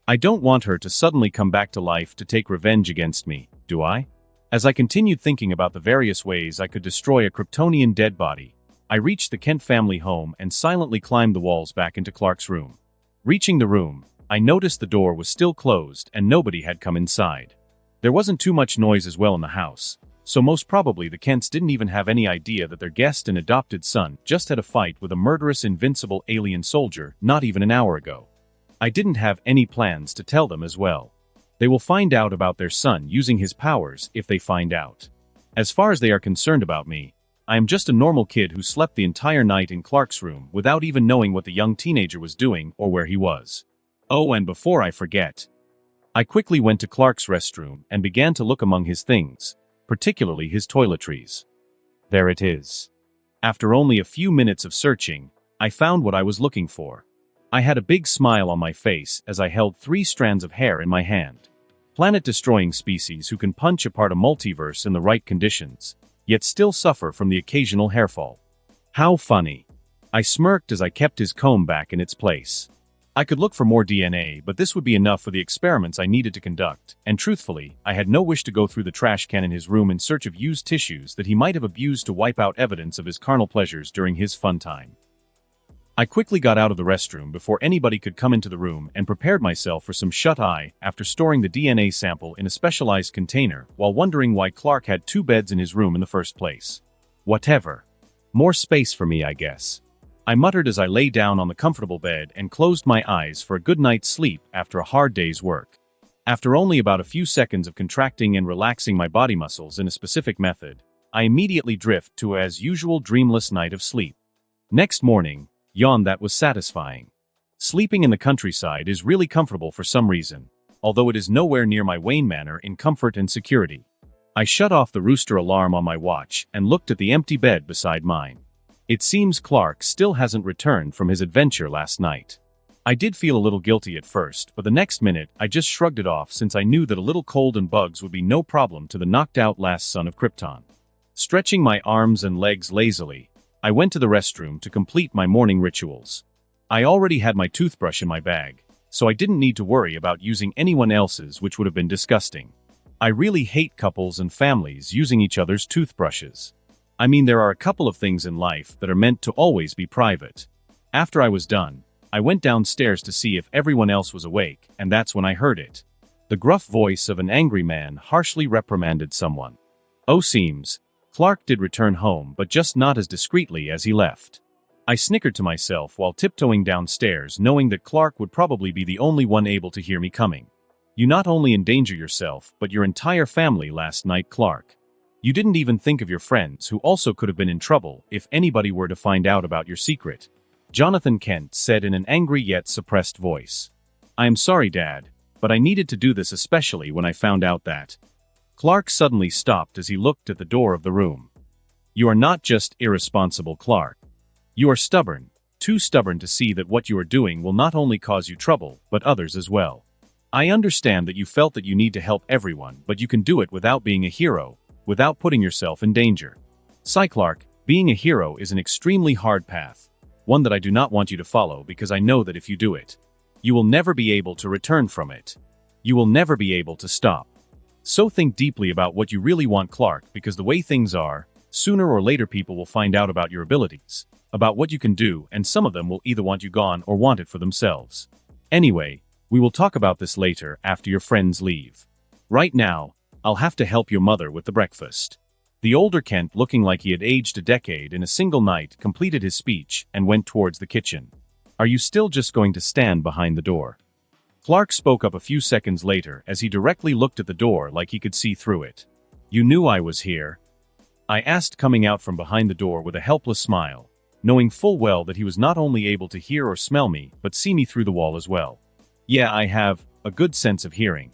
I don't want her to suddenly come back to life to take revenge against me, do I? As I continued thinking about the various ways I could destroy a Kryptonian dead body, I reached the Kent family home and silently climbed the walls back into Clark's room. Reaching the room, I noticed the door was still closed and nobody had come inside. There wasn't too much noise as well in the house, so most probably the Kents didn't even have any idea that their guest and adopted son just had a fight with a murderous invincible alien soldier not even an hour ago. I didn't have any plans to tell them as well. They will find out about their son using his powers if they find out. As far as they are concerned about me, I am just a normal kid who slept the entire night in Clark's room without even knowing what the young teenager was doing or where he was. Oh, and before I forget, I quickly went to Clark's restroom and began to look among his things, particularly his toiletries. There it is. After only a few minutes of searching, I found what I was looking for. I had a big smile on my face as I held 3 strands of hair in my hand. Planet-destroying species who can punch apart a multiverse in the right conditions, yet still suffer from the occasional hairfall. How funny. I smirked as I kept his comb back in its place. I could look for more DNA, but this would be enough for the experiments I needed to conduct, and truthfully, I had no wish to go through the trash can in his room in search of used tissues that he might have abused to wipe out evidence of his carnal pleasures during his fun time. I quickly got out of the restroom before anybody could come into the room and prepared myself for some shut-eye after storing the DNA sample in a specialized container while wondering why Clark had 2 beds in his room in the first place. Whatever. More space for me, I guess. I muttered as I lay down on the comfortable bed and closed my eyes for a good night's sleep after a hard day's work. After only about a few seconds of contracting and relaxing my body muscles in a specific method, I immediately drift to a as usual dreamless night of sleep. Next morning, yawn that was satisfying. Sleeping in the countryside is really comfortable for some reason, although it is nowhere near my Wayne manor in comfort and security. I shut off the rooster alarm on my watch and looked at the empty bed beside mine. It seems Clark still hasn't returned from his adventure last night. I did feel a little guilty at first, but the next minute I just shrugged it off since I knew that a little cold and bugs would be no problem to the knocked-out last son of Krypton. Stretching my arms and legs lazily, I went to the restroom to complete my morning rituals. I already had my toothbrush in my bag, so I didn't need to worry about using anyone else's, which would have been disgusting. I really hate couples and families using each other's toothbrushes. I mean, there are a couple of things in life that are meant to always be private. After I was done, I went downstairs to see if everyone else was awake, and that's when I heard it. The gruff voice of an angry man harshly reprimanded someone. Oh, seems Clark did return home, but just not as discreetly as he left. I snickered to myself while tiptoeing downstairs, knowing that Clark would probably be the only one able to hear me coming. You not only endanger yourself, but your entire family last night, Clark. You didn't even think of your friends who also could have been in trouble if anybody were to find out about your secret. Jonathan Kent said in an angry yet suppressed voice. "I am sorry, Dad, but I needed to do this especially when I found out that." Clark suddenly stopped as he looked at the door of the room. "You are not just irresponsible, Clark. You are stubborn, too stubborn to see that what you are doing will not only cause you trouble, but others as well. I understand that you felt that you need to help everyone, but you can do it without being a hero, without putting yourself in danger. Clark, being a hero is an extremely hard path, one that I do not want you to follow because I know that if you do it, you will never be able to return from it. You will never be able to stop. So think deeply about what you really want, Clark, because the way things are, sooner or later people will find out about your abilities, about what you can do, and some of them will either want you gone or want it for themselves. Anyway, we will talk about this later after your friends leave. Right now, I'll have to help your mother with the breakfast." The older Kent, looking like he had aged a decade in a single night, completed his speech and went towards the kitchen. "Are you still just going to stand behind the door?" Clark spoke up a few seconds later as he directly looked at the door like he could see through it. "You knew I was here?" I asked, coming out from behind the door with a helpless smile, knowing full well that he was not only able to hear or smell me, but see me through the wall as well. "Yeah, I have a good sense of hearing."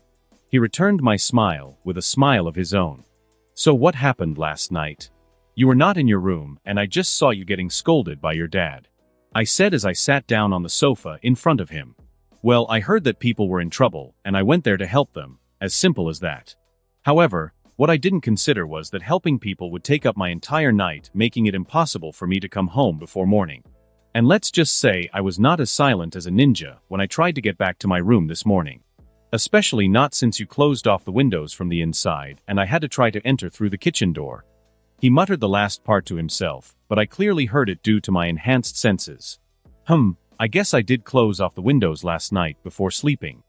He returned my smile with a smile of his own. "So what happened last night? You were not in your room, and I just saw you getting scolded by your dad," I said as I sat down on the sofa in front of him. "Well, I heard that people were in trouble, and I went there to help them, as simple as that. However, what I didn't consider was that helping people would take up my entire night, making it impossible for me to come home before morning. And let's just say I was not as silent as a ninja when I tried to get back to my room this morning. Especially not since you closed off the windows from the inside and I had to try to enter through the kitchen door." He muttered the last part to himself, but I clearly heard it due to my enhanced senses. I guess I did close off the windows last night before sleeping.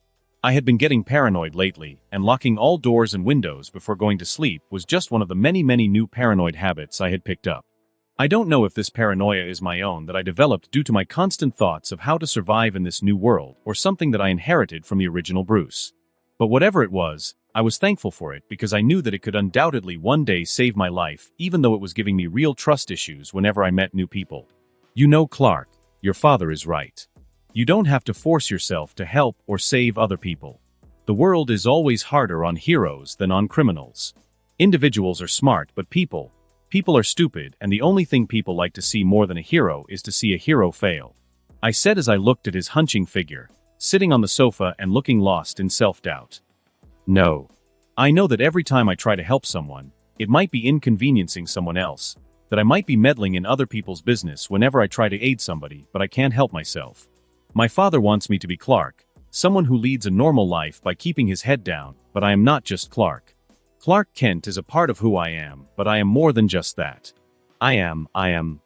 I had been getting paranoid lately, and locking all doors and windows before going to sleep was just one of the many new paranoid habits I had picked up. I don't know if this paranoia is my own that I developed due to my constant thoughts of how to survive in this new world, or something that I inherited from the original Bruce. But whatever it was, I was thankful for it because I knew that it could undoubtedly one day save my life, even though it was giving me real trust issues whenever I met new people. "You know, Clark, your father is right. You don't have to force yourself to help or save other people. The world is always harder on heroes than on criminals. Individuals are smart, but people are stupid, and the only thing people like to see more than a hero is to see a hero fail," I said as I looked at his hunching figure, sitting on the sofa and looking lost in self-doubt. "No. I know that every time I try to help someone, it might be inconveniencing someone else, that I might be meddling in other people's business whenever I try to aid somebody, but I can't help myself. My father wants me to be Clark, someone who leads a normal life by keeping his head down, but I am not just Clark. Clark Kent is a part of who I am, but I am more than just that. I am.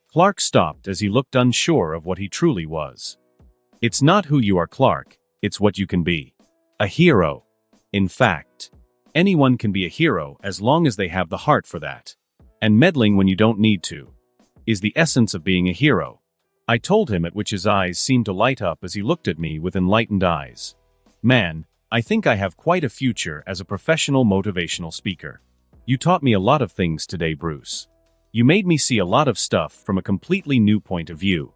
Clark stopped as he looked unsure of what he truly was. "It's not who you are, Clark, it's what you can be. A hero. In fact, anyone can be a hero as long as they have the heart for that. And meddling when you don't need to is the essence of being a hero," I told him, at which his eyes seemed to light up as he looked at me with enlightened eyes. "Man, I think I have quite a future as a professional motivational speaker. You taught me a lot of things today, Bruce. You made me see a lot of stuff from a completely new point of view.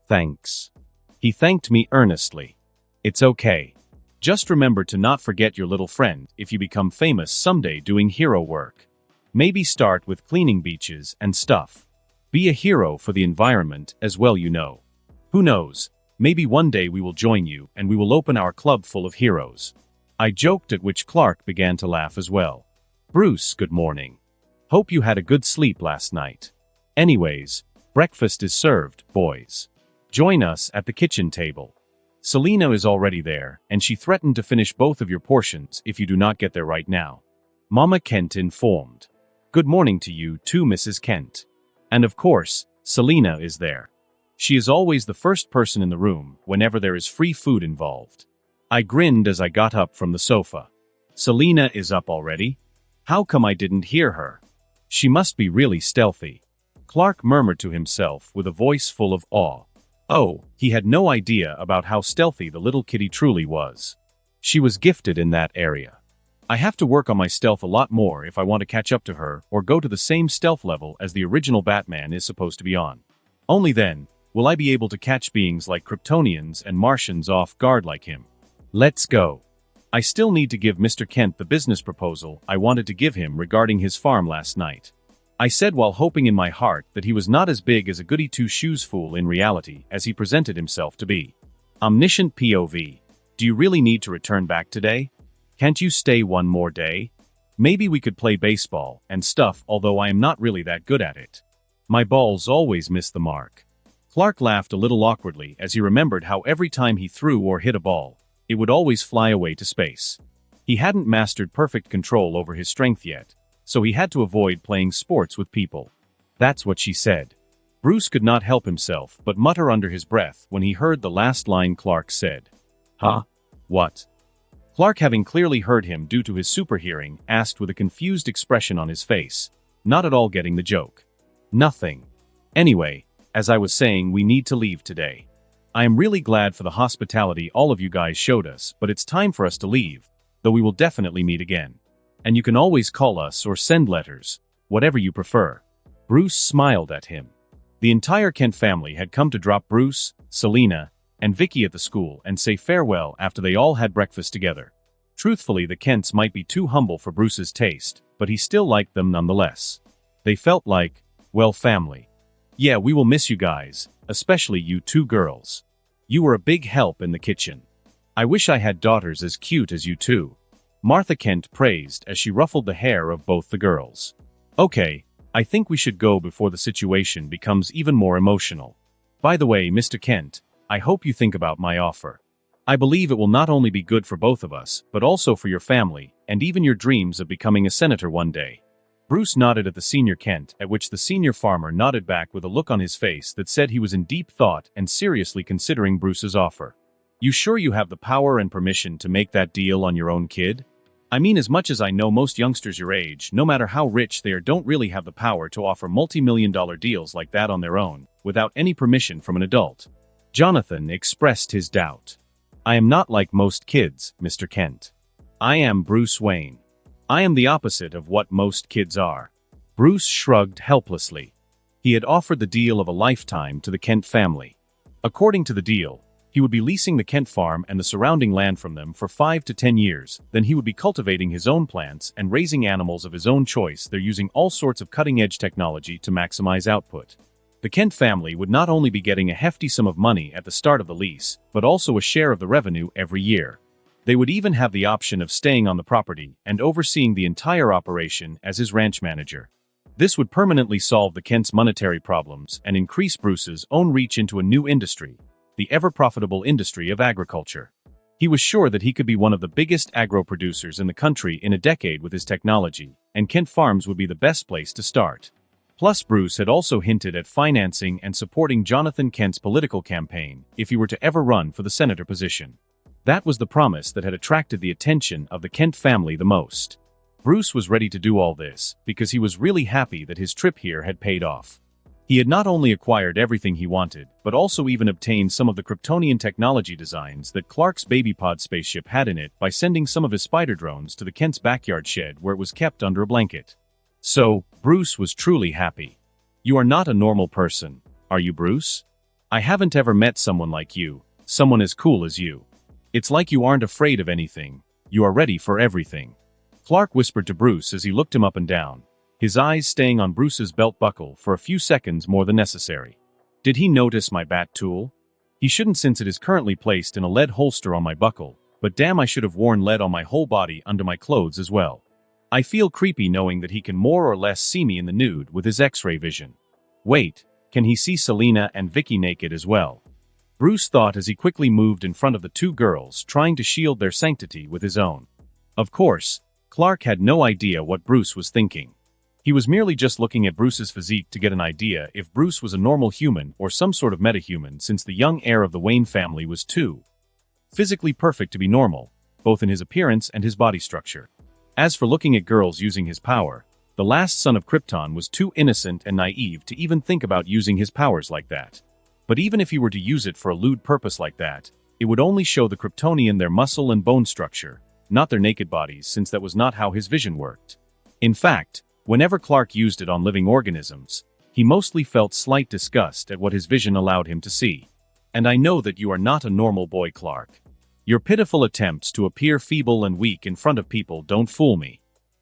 Thanks." He thanked me earnestly. "It's okay. Just remember to not forget your little friend if you become famous someday doing hero work. Maybe start with cleaning beaches and stuff. Be a hero for the environment as well, you know. Who knows, maybe one day we will join you and we will open our club full of heroes." I joked, at which Clark began to laugh as well. "Bruce, good morning. Hope you had a good sleep last night. Anyways, breakfast is served, boys. Join us at the kitchen table. Selena is already there, and she threatened to finish both of your portions if you do not get there right now," Mama Kent informed. "Good morning to you too, Mrs. Kent. And of course, Selena is there. She is always the first person in the room whenever there is free food involved." I grinned as I got up from the sofa. "Selena is up already? How come I didn't hear her? She must be really stealthy," Clark murmured to himself with a voice full of awe. Oh, he had no idea about how stealthy the little kitty truly was. She was gifted in that area. I have to work on my stealth a lot more if I want to catch up to her or go to the same stealth level as the original Batman is supposed to be on. Only then Will I be able to catch beings like Kryptonians and Martians off guard like him? Let's go. I still need to give Mr. Kent the business proposal I wanted to give him regarding his farm last night. I said while hoping in my heart that he was not as big as a goody-two-shoes fool in reality as he presented himself to be. Omniscient POV. Do you really need to return back today? Can't you stay one more day? Maybe we could play baseball and stuff, although I am not really that good at it. My balls always miss the mark. Clark laughed a little awkwardly as he remembered how every time he threw or hit a ball, it would always fly away to space. He hadn't mastered perfect control over his strength yet, so he had to avoid playing sports with people. That's what she said. Bruce could not help himself but mutter under his breath when he heard the last line Clark said. Huh? What? Clark, having clearly heard him due to his super hearing, asked with a confused expression on his face, not at all getting the joke. Nothing. Anyway, as I was saying, we need to leave today. I am really glad for the hospitality all of you guys showed us, but it's time for us to leave, though we will definitely meet again. And you can always call us or send letters, whatever you prefer. Bruce smiled at him. The entire Kent family had come to drop Bruce, Selena, and Vicky at the school and say farewell after they all had breakfast together. Truthfully, the Kents might be too humble for Bruce's taste, but he still liked them nonetheless. They felt like, well, family. Yeah, we will miss you guys, especially you two girls. You were a big help in the kitchen. I wish I had daughters as cute as you two. Martha Kent praised as she ruffled the hair of both the girls. Okay, I think we should go before the situation becomes even more emotional. By the way, Mr. Kent, I hope you think about my offer. I believe it will not only be good for both of us, but also for your family, and even your dreams of becoming a senator one day. Bruce nodded at the senior Kent, at which the senior farmer nodded back with a look on his face that said he was in deep thought and seriously considering Bruce's offer. You sure you have the power and permission to make that deal on your own kid? I mean, as much as I know, most youngsters your age, no matter how rich they are, don't really have the power to offer multi-million-dollar deals like that on their own, without any permission from an adult. Jonathan expressed his doubt. I am not like most kids, Mr. Kent. I am Bruce Wayne. I am the opposite of what most kids are. Bruce shrugged helplessly. He had offered the deal of a lifetime to the Kent family. According to the deal, he would be leasing the Kent farm and the surrounding land from them for 5 to 10 years, then he would be cultivating his own plants and raising animals of his own choice. They're using all sorts of cutting-edge technology to maximize output. The Kent family would not only be getting a hefty sum of money at the start of the lease, but also a share of the revenue every year. They would even have the option of staying on the property and overseeing the entire operation as his ranch manager. This would permanently solve the Kent's monetary problems and increase Bruce's own reach into a new industry, the ever-profitable industry of agriculture. He was sure that he could be one of the biggest agro-producers in the country in a decade with his technology, and Kent Farms would be the best place to start. Plus, Bruce had also hinted at financing and supporting Jonathan Kent's political campaign if he were to ever run for the senator position. That was the promise that had attracted the attention of the Kent family the most. Bruce was ready to do all this because he was really happy that his trip here had paid off. He had not only acquired everything he wanted, but also even obtained some of the Kryptonian technology designs that Clark's babypod spaceship had in it by sending some of his spider drones to the Kent's backyard shed where it was kept under a blanket. So, Bruce was truly happy. You are not a normal person, are you, Bruce? I haven't ever met someone like you, someone as cool as you. It's like you aren't afraid of anything, you are ready for everything. Clark whispered to Bruce as he looked him up and down, his eyes staying on Bruce's belt buckle for a few seconds more than necessary. Did he notice my bat tool? He shouldn't, since it is currently placed in a lead holster on my buckle, but damn, I should have worn lead on my whole body under my clothes as well. I feel creepy knowing that he can more or less see me in the nude with his X-ray vision. Wait, can he see Selena and Vicky naked as well? Bruce thought as he quickly moved in front of the two girls, trying to shield their sanctity with his own. Of course, Clark had no idea what Bruce was thinking. He was merely just looking at Bruce's physique to get an idea if Bruce was a normal human or some sort of metahuman, since the young heir of the Wayne family was too physically perfect to be normal, both in his appearance and his body structure. As for looking at girls using his power, the last son of Krypton was too innocent and naive to even think about using his powers like that. But even if he were to use it for a lewd purpose like that, it would only show the Kryptonian their muscle and bone structure, not their naked bodies, since that was not how his vision worked. In fact, whenever Clark used it on living organisms, He mostly felt slight disgust at what his vision allowed him to see. "And I know that you are not a normal boy, Clark. Your pitiful attempts to appear feeble and weak in front of people don't fool me.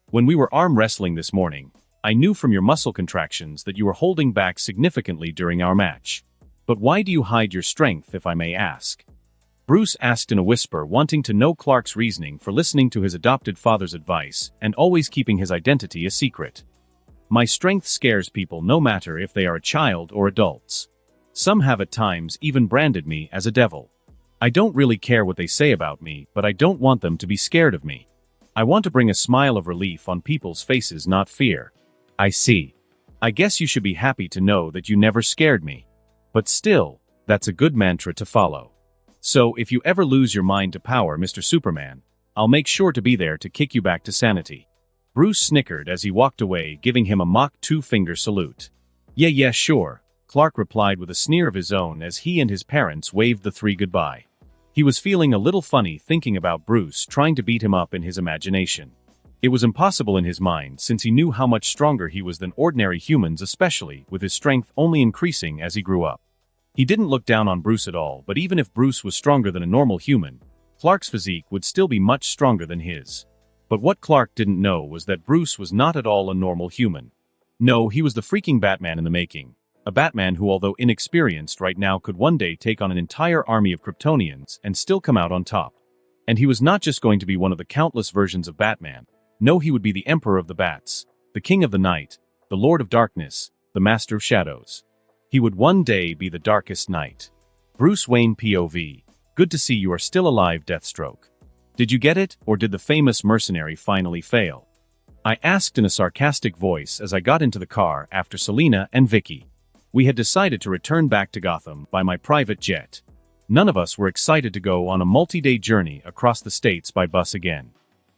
When we were arm wrestling this morning, I knew from your muscle contractions that you were holding back significantly during our match. But why do you hide your strength, if I may ask?" Bruce asked in a whisper, wanting to know Clark's reasoning for listening to his adopted father's advice and always keeping his identity a secret. "My strength scares people no matter if they are a child or adults. Some have at times even branded me as a devil. I don't really care what they say about me, but I don't want them to be scared of me. I want to bring a smile of relief on people's faces, not fear." "I see. I guess you should be happy to know that you never scared me. But still, that's a good mantra to follow. So if you ever lose your mind to power, Mr. Superman, I'll make sure to be there to kick you back to sanity." Bruce snickered as he walked away, giving him a mock two-finger salute. Yeah, sure," Clark replied with a sneer of his own as he and his parents waved the three goodbye. He was feeling a little funny thinking about Bruce trying to beat him up in his imagination. It was impossible in his mind since he knew how much stronger he was than ordinary humans, especially with his strength only increasing as he grew up. He didn't look down on Bruce at all, but even if Bruce was stronger than a normal human, Clark's physique would still be much stronger than his. But what Clark didn't know was that Bruce was not at all a normal human. No, he was the freaking Batman in the making. A Batman who, although inexperienced right now, could one day take on an entire army of Kryptonians and still come out on top. And he was not just going to be one of the countless versions of Batman. No, he would be the Emperor of the Bats, the King of the Night, the Lord of Darkness, the Master of Shadows. He would one day be the Darkest Knight. Bruce Wayne POV. Good to see you are still alive, Deathstroke. Did you get it, or did the famous mercenary finally fail? I asked in a sarcastic voice as I got into the car after Selina and Vicky. We had decided to return back to Gotham by my private jet. None of us were excited to go on a multi-day journey across the states by bus again.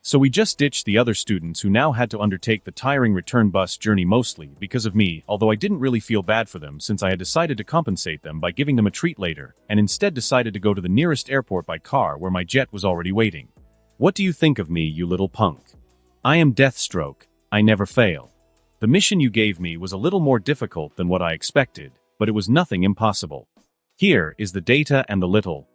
So we just ditched the other students who now had to undertake the tiring return bus journey mostly because of me, although I didn't really feel bad for them since I had decided to compensate them by giving them a treat later, and instead decided to go to the nearest airport by car where my jet was already waiting. What do you think of me, you little punk? I am Deathstroke. I never fail. The mission you gave me was a little more difficult than what I expected, but it was nothing impossible. Here is the data and the little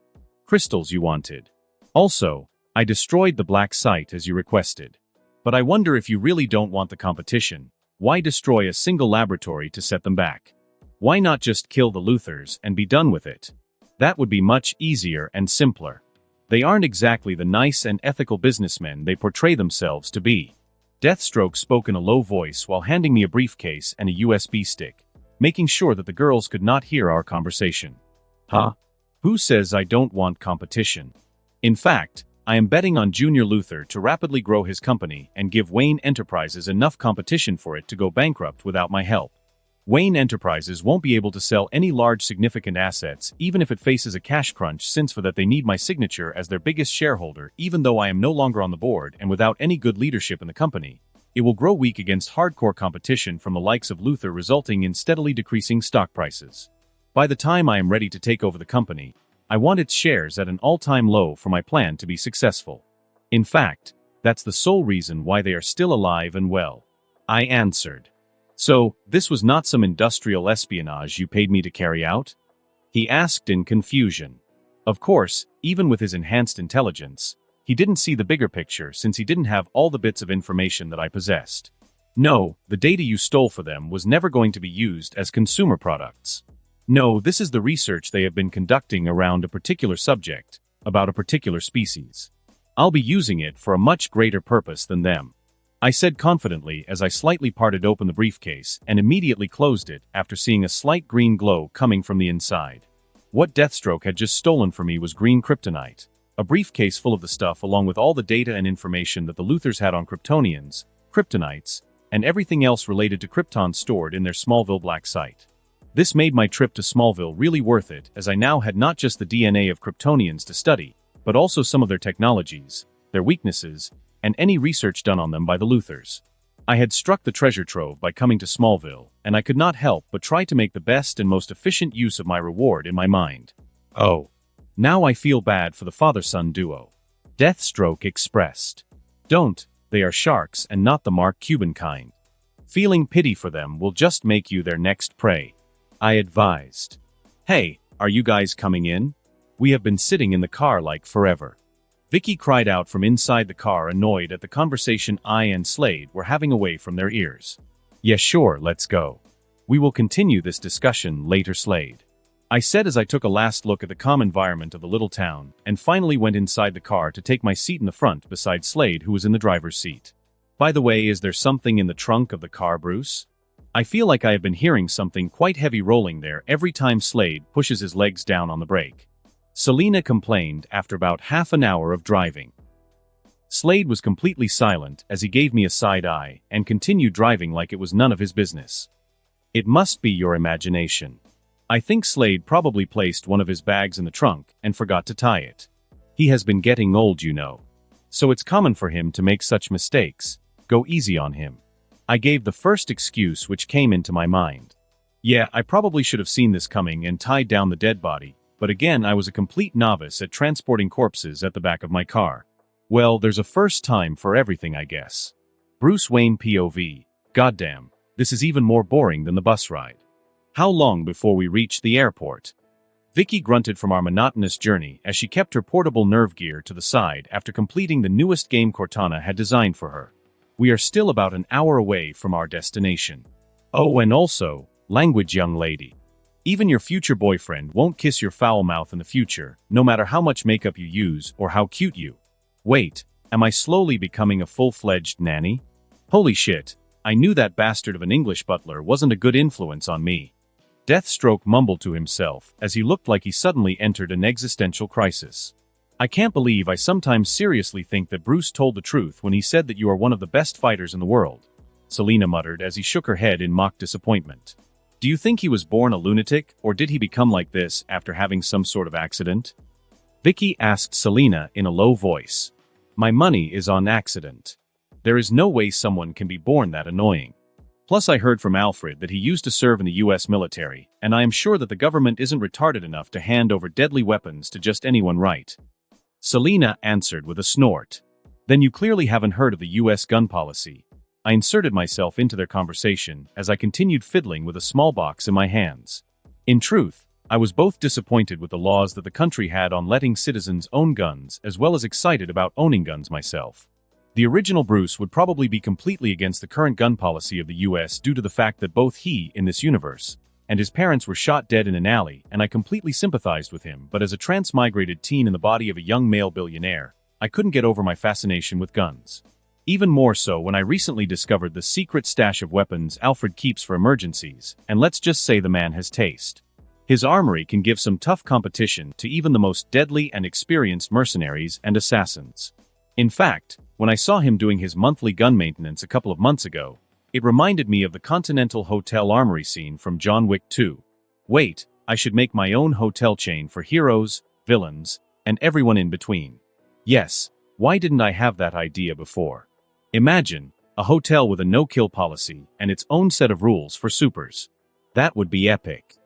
crystals you wanted. Also, I destroyed the black site as you requested. But I wonder, if you really don't want the competition, why destroy a single laboratory to set them back? Why not just kill the Luthors and be done with it? That would be much easier and simpler. They aren't exactly the nice and ethical businessmen they portray themselves to be. Deathstroke spoke in a low voice while handing me a briefcase and a USB stick, making sure that the girls could not hear our conversation. Huh? Who says I don't want competition? In fact, I am betting on Junior Luthor to rapidly grow his company and give Wayne Enterprises enough competition for it to go bankrupt without my help. Wayne Enterprises won't be able to sell any large significant assets even if it faces a cash crunch, since for that they need my signature as their biggest shareholder. Even though I am no longer on the board and without any good leadership in the company, it will grow weak against hardcore competition from the likes of Luthor, resulting in steadily decreasing stock prices. By the time I am ready to take over the company, I want its shares at an all-time low for my plan to be successful. In fact, that's the sole reason why they are still alive and well. I answered. So, this was not some industrial espionage you paid me to carry out? He asked in confusion. Of course, even with his enhanced intelligence, he didn't see the bigger picture since he didn't have all the bits of information that I possessed. No, the data you stole for them was never going to be used as consumer products. No, this is the research they have been conducting around a particular subject, about a particular species. I'll be using it for a much greater purpose than them. I said confidently as I slightly parted open the briefcase and immediately closed it after seeing a slight green glow coming from the inside. What Deathstroke had just stolen from me was green kryptonite, a briefcase full of the stuff along with all the data and information that the Luthors had on Kryptonians, kryptonites, and everything else related to Krypton stored in their Smallville black site. This made my trip to Smallville really worth it, as I now had not just the DNA of Kryptonians to study, but also some of their technologies, their weaknesses, and any research done on them by the Luthors. I had struck the treasure trove by coming to Smallville, and I could not help but try to make the best and most efficient use of my reward in my mind. Oh. Now I feel bad for the father-son duo. Deathstroke expressed. Don't, they are sharks and not the Mark Cuban kind. Feeling pity for them will just make you their next prey. I advised. Hey, are you guys coming in? We have been sitting in the car like forever. Vicky cried out from inside the car, annoyed at the conversation I and Slade were having away from their ears. Yeah, sure, let's go. We will continue this discussion later, Slade. I said as I took a last look at the calm environment of the little town, and finally went inside the car to take my seat in the front beside Slade, who was in the driver's seat. By the way, is there something in the trunk of the car, Bruce? I feel like I have been hearing something quite heavy rolling there every time Slade pushes his legs down on the brake. Selena complained after about half an hour of driving. Slade was completely silent as he gave me a side eye and continued driving like it was none of his business. It must be your imagination. I think Slade probably placed one of his bags in the trunk and forgot to tie it. He has been getting old, you know. So it's common for him to make such mistakes. Go easy on him. I gave the first excuse which came into my mind. Yeah, I probably should have seen this coming and tied down the dead body, but again I was a complete novice at transporting corpses at the back of my car. Well, there's a first time for everything, I guess. Bruce Wayne POV. Goddamn, this is even more boring than the bus ride. How long before we reach the airport? Vicky grunted from our monotonous journey as she kept her portable nerve gear to the side after completing the newest game Cortana had designed for her. We are still about an hour away from our destination. Oh, and also, language, young lady. Even your future boyfriend won't kiss your foul mouth in the future, no matter how much makeup you use or how cute you. Wait, am I slowly becoming a full-fledged nanny? Holy shit, I knew that bastard of an English butler wasn't a good influence on me. Deathstroke mumbled to himself as he looked like he suddenly entered an existential crisis. I can't believe I sometimes seriously think that Bruce told the truth when he said that you are one of the best fighters in the world, Selena muttered as he shook her head in mock disappointment. Do you think he was born a lunatic, or did he become like this after having some sort of accident? Vicky asked Selena in a low voice. My money is on accident. There is no way someone can be born that annoying. Plus I heard from Alfred that he used to serve in the US military, and I am sure that the government isn't retarded enough to hand over deadly weapons to just anyone, right? Selena answered with a snort. Then you clearly haven't heard of the US gun policy. I inserted myself into their conversation as I continued fiddling with a small box in my hands. In truth, I was both disappointed with the laws that the country had on letting citizens own guns as well as excited about owning guns myself. The original Bruce would probably be completely against the current gun policy of the US due to the fact that both he, in this universe, and his parents were shot dead in an alley, and I completely sympathized with him, but as a transmigrated teen in the body of a young male billionaire, I couldn't get over my fascination with guns. Even more so when I recently discovered the secret stash of weapons Alfred keeps for emergencies, and let's just say the man has taste. His armory can give some tough competition to even the most deadly and experienced mercenaries and assassins. In fact, when I saw him doing his monthly gun maintenance a couple of months ago, it reminded me of the Continental Hotel armory scene from John Wick 2. Wait, I should make my own hotel chain for heroes, villains, and everyone in between. Yes, why didn't I have that idea before? Imagine, a hotel with a no-kill policy and its own set of rules for supers. That would be epic.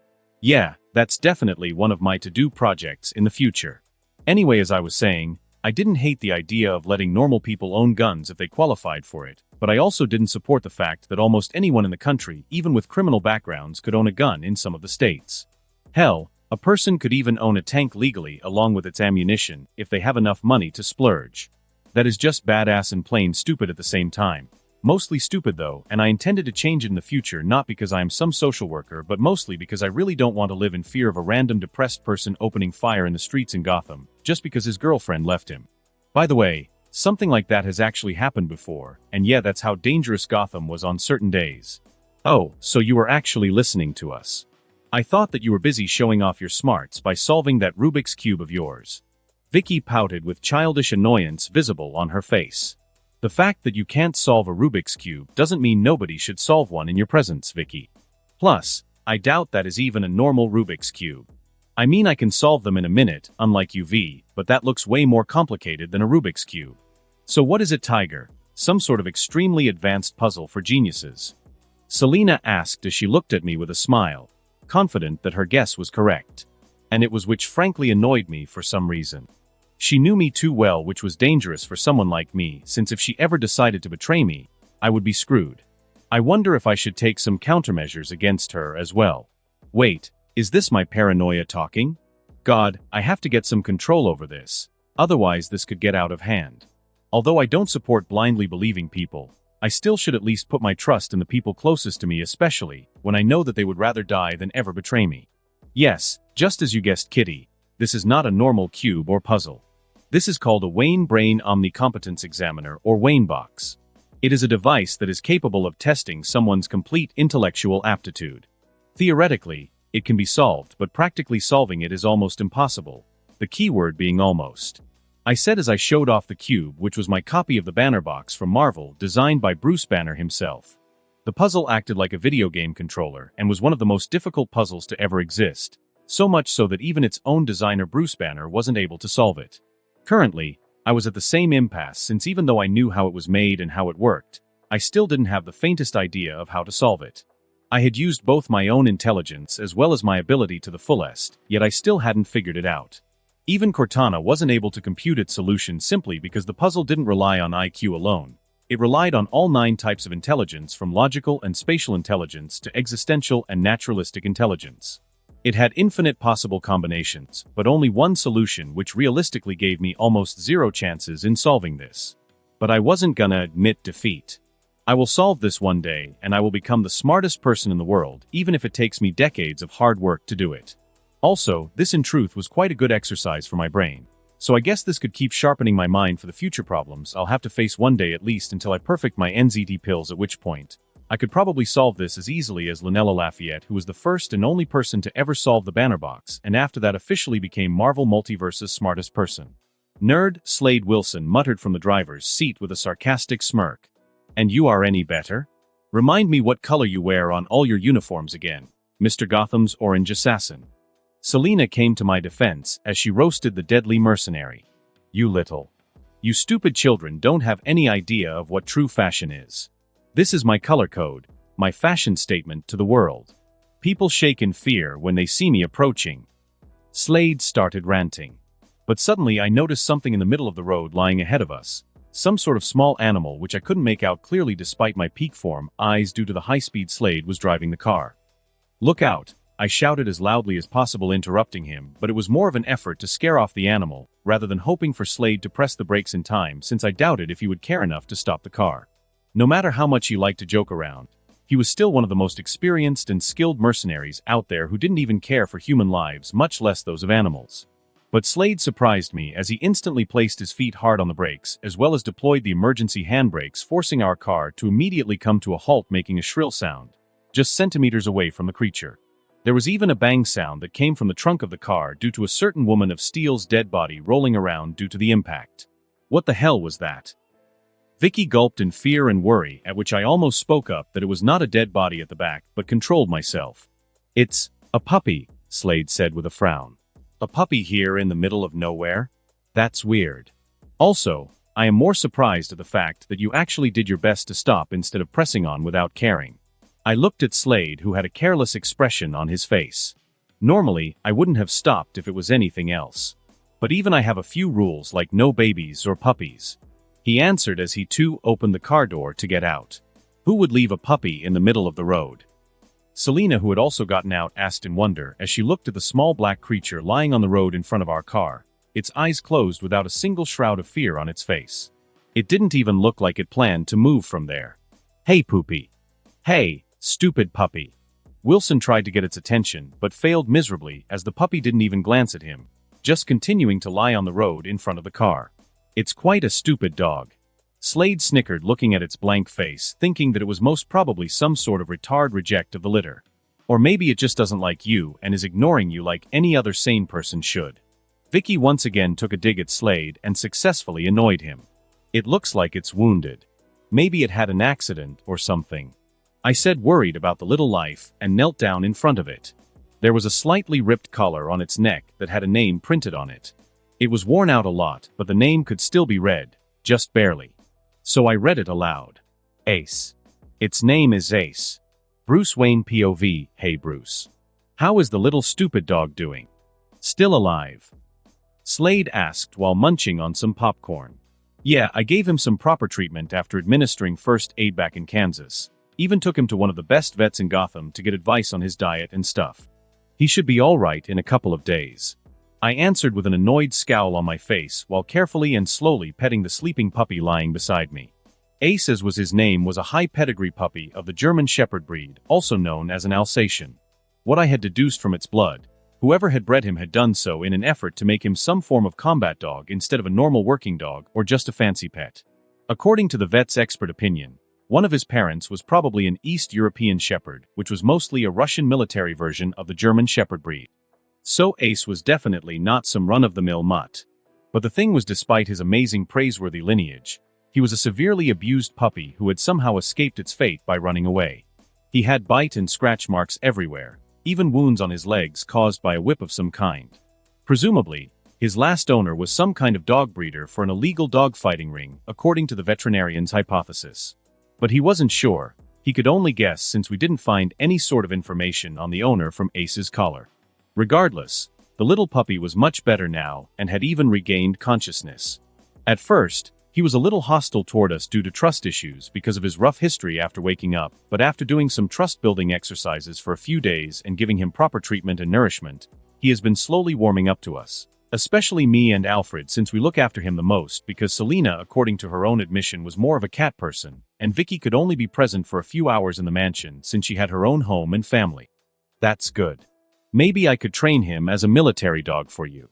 Yeah, that's definitely one of my to-do projects in the future. Anyway, as I was saying, I didn't hate the idea of letting normal people own guns if they qualified for it, but I also didn't support the fact that almost anyone in the country, even with criminal backgrounds, could own a gun in some of the states. Hell, a person could even own a tank legally along with its ammunition if they have enough money to splurge. That is just badass and plain stupid at the same time. Mostly stupid though, and I intended to change it in the future not because I am some social worker but mostly because I really don't want to live in fear of a random depressed person opening fire in the streets in Gotham, just because his girlfriend left him. By the way, something like that has actually happened before, and yeah, that's how dangerous Gotham was on certain days. Oh, so you were actually listening to us. I thought that you were busy showing off your smarts by solving that Rubik's Cube of yours. Vicky pouted with childish annoyance visible on her face. The fact that you can't solve a Rubik's Cube doesn't mean nobody should solve one in your presence, Vicky. Plus, I doubt that is even a normal Rubik's Cube. I mean, I can solve them in a minute, unlike UV, but that looks way more complicated than a Rubik's Cube. So what is it, Tiger? Some sort of extremely advanced puzzle for geniuses? Selena asked as she looked at me with a smile, confident that her guess was correct. And it was, which frankly annoyed me for some reason. She knew me too well, which was dangerous for someone like me, since if she ever decided to betray me, I would be screwed. I wonder if I should take some countermeasures against her as well. Wait, is this my paranoia talking? God, I have to get some control over this. Otherwise this could get out of hand. Although I don't support blindly believing people, I still should at least put my trust in the people closest to me, especially when I know that they would rather die than ever betray me. Yes, just as you guessed, Kitty, this is not a normal cube or puzzle. This is called a Wayne Brain Omnicompetence Examiner, or Wayne box. It is a device that is capable of testing someone's complete intellectual aptitude. Theoretically, it can be solved, but practically solving it is almost impossible, the keyword being almost. I said as I showed off the cube, which was my copy of the banner box from Marvel, designed by Bruce Banner himself. The puzzle acted like a video game controller and was one of the most difficult puzzles to ever exist, so much so that even its own designer Bruce Banner wasn't able to solve it. Currently, I was at the same impasse since even though I knew how it was made and how it worked, I still didn't have the faintest idea of how to solve it. I had used both my own intelligence as well as my ability to the fullest, yet I still hadn't figured it out. Even Cortana wasn't able to compute its solution simply because the puzzle didn't rely on IQ alone. It relied on all 9 types of intelligence, from logical and spatial intelligence to existential and naturalistic intelligence. It had infinite possible combinations, but only one solution, which realistically gave me almost 0 chances in solving this. But I wasn't gonna admit defeat. I will solve this one day, and I will become the smartest person in the world, even if it takes me decades of hard work to do it. Also, this in truth was quite a good exercise for my brain. So I guess this could keep sharpening my mind for the future problems I'll have to face one day at least until I perfect my NZT pills, at which point I could probably solve this as easily as Lynella Lafayette, who was the first and only person to ever solve the banner box, and after that officially became Marvel Multiverse's smartest person. Nerd Slade Wilson muttered from the driver's seat with a sarcastic smirk. And you are any better? Remind me what color you wear on all your uniforms again, Mr. Gotham's orange assassin. Selina came to my defense as she roasted the deadly mercenary. You stupid children don't have any idea of what true fashion is. This is my color code, my fashion statement to the world. People shake in fear when they see me approaching. Slade started ranting. But suddenly I noticed something in the middle of the road lying ahead of us. Some sort of small animal which I couldn't make out clearly despite my peak form eyes due to the high-speed Slade was driving the car. Look out, I shouted as loudly as possible, interrupting him, but it was more of an effort to scare off the animal, rather than hoping for Slade to press the brakes in time, since I doubted if he would care enough to stop the car. No matter how much he liked to joke around, he was still one of the most experienced and skilled mercenaries out there who didn't even care for human lives, much less those of animals. But Slade surprised me as he instantly placed his feet hard on the brakes, as well as deployed the emergency handbrakes, forcing our car to immediately come to a halt, making a shrill sound, just centimeters away from the creature. There was even a bang sound that came from the trunk of the car due to a certain woman of steel's dead body rolling around due to the impact. What the hell was that? Vicky gulped in fear and worry, at which I almost spoke up that it was not a dead body at the back, but controlled myself. It's a puppy, Slade said with a frown. A puppy here in the middle of nowhere? That's weird. Also, I am more surprised at the fact that you actually did your best to stop instead of pressing on without caring. I looked at Slade, who had a careless expression on his face. Normally, I wouldn't have stopped if it was anything else. But even I have a few rules, like no babies or puppies. He answered as he too opened the car door to get out. Who would leave a puppy in the middle of the road? Selina, who had also gotten out, asked in wonder as she looked at the small black creature lying on the road in front of our car, its eyes closed without a single shroud of fear on its face. It didn't even look like it planned to move from there. Hey, Poopy. Hey, stupid puppy. Wilson tried to get its attention, but failed miserably as the puppy didn't even glance at him, just continuing to lie on the road in front of the car. It's quite a stupid dog. Slade snickered, looking at its blank face, thinking that it was most probably some sort of retard reject of the litter. Or maybe it just doesn't like you and is ignoring you like any other sane person should. Vicky once again took a dig at Slade and successfully annoyed him. It looks like it's wounded. Maybe it had an accident or something. I said, worried about the little life, and knelt down in front of it. There was a slightly ripped collar on its neck that had a name printed on it. It was worn out a lot, but the name could still be read, just barely. So I read it aloud. Ace. Its name is Ace. Bruce Wayne POV. Hey Bruce. How is the little stupid dog doing? Still alive? Slade asked while munching on some popcorn. Yeah, I gave him some proper treatment after administering first aid back in Kansas. Even took him to one of the best vets in Gotham to get advice on his diet and stuff. He should be all right in a couple of days. I answered with an annoyed scowl on my face while carefully and slowly petting the sleeping puppy lying beside me. Ace, as was his name, was a high pedigree puppy of the German Shepherd breed, also known as an Alsatian. What I had deduced from its blood, whoever had bred him had done so in an effort to make him some form of combat dog instead of a normal working dog or just a fancy pet. According to the vet's expert opinion, one of his parents was probably an East European Shepherd, which was mostly a Russian military version of the German Shepherd breed. So Ace was definitely not some run-of-the-mill mutt. But the thing was, despite his amazing praiseworthy lineage, he was a severely abused puppy who had somehow escaped its fate by running away. He had bite and scratch marks everywhere, even wounds on his legs caused by a whip of some kind. Presumably, his last owner was some kind of dog breeder for an illegal dog fighting ring, according to the veterinarian's hypothesis. But he wasn't sure. He could only guess since we didn't find any sort of information on the owner from Ace's collar. Regardless, the little puppy was much better now and had even regained consciousness. At first, he was a little hostile toward us due to trust issues because of his rough history after waking up, but after doing some trust-building exercises for a few days and giving him proper treatment and nourishment, he has been slowly warming up to us. Especially me and Alfred, since we look after him the most, because Selina, according to her own admission, was more of a cat person, and Vicky could only be present for a few hours in the mansion since she had her own home and family. That's good. Maybe I could train him as a military dog for you.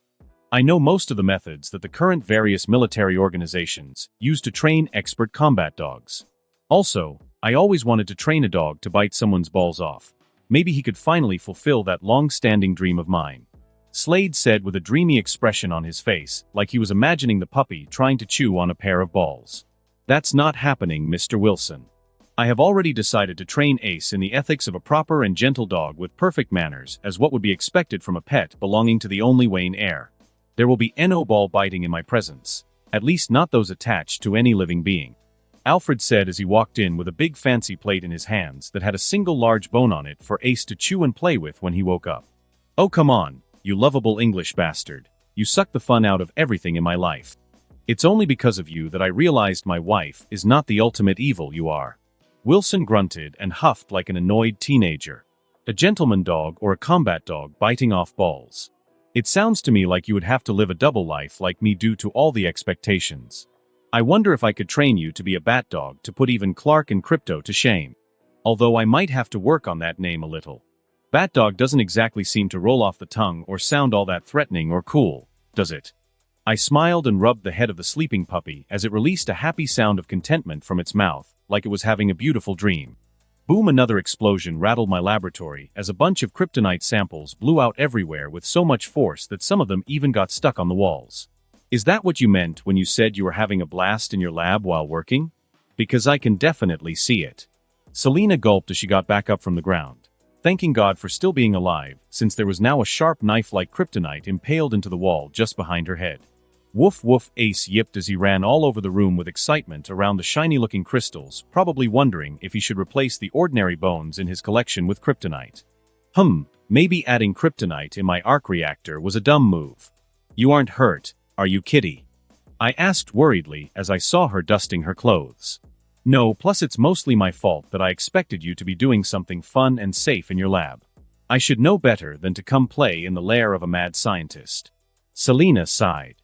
I know most of the methods that the current various military organizations use to train expert combat dogs. Also, I always wanted to train a dog to bite someone's balls off. Maybe he could finally fulfill that long-standing dream of mine. Slade said with a dreamy expression on his face, like he was imagining the puppy trying to chew on a pair of balls. That's not happening, Mr. Wilson. I have already decided to train Ace in the ethics of a proper and gentle dog with perfect manners, as what would be expected from a pet belonging to the only Wayne heir. There will be no ball biting in my presence, at least not those attached to any living being. Alfred said as he walked in with a big fancy plate in his hands that had a single large bone on it for Ace to chew and play with when he woke up. Oh, come on, you lovable English bastard. You suck the fun out of everything in my life. It's only because of you that I realized my wife is not the ultimate evil you are. Wilson grunted and huffed like an annoyed teenager. A gentleman dog or a combat dog biting off balls. It sounds to me like you would have to live a double life like me due to all the expectations. I wonder if I could train you to be a bat dog to put even Clark and Crypto to shame. Although I might have to work on that name a little. Bat dog doesn't exactly seem to roll off the tongue or sound all that threatening or cool, does it? I smiled and rubbed the head of the sleeping puppy as it released a happy sound of contentment from its mouth, like it was having a beautiful dream. Boom! Another explosion rattled my laboratory as a bunch of kryptonite samples blew out everywhere with so much force that some of them even got stuck on the walls. Is that what you meant when you said you were having a blast in your lab while working? Because I can definitely see it. Selina gulped as she got back up from the ground, thanking God for still being alive, since there was now a sharp knife-like kryptonite impaled into the wall just behind her head. Woof woof, Ace yipped as he ran all over the room with excitement around the shiny-looking crystals, probably wondering if he should replace the ordinary bones in his collection with kryptonite. Maybe adding kryptonite in my arc reactor was a dumb move. You aren't hurt, are you, kitty? I asked worriedly as I saw her dusting her clothes. No, plus it's mostly my fault that I expected you to be doing something fun and safe in your lab. I should know better than to come play in the lair of a mad scientist. Selina sighed.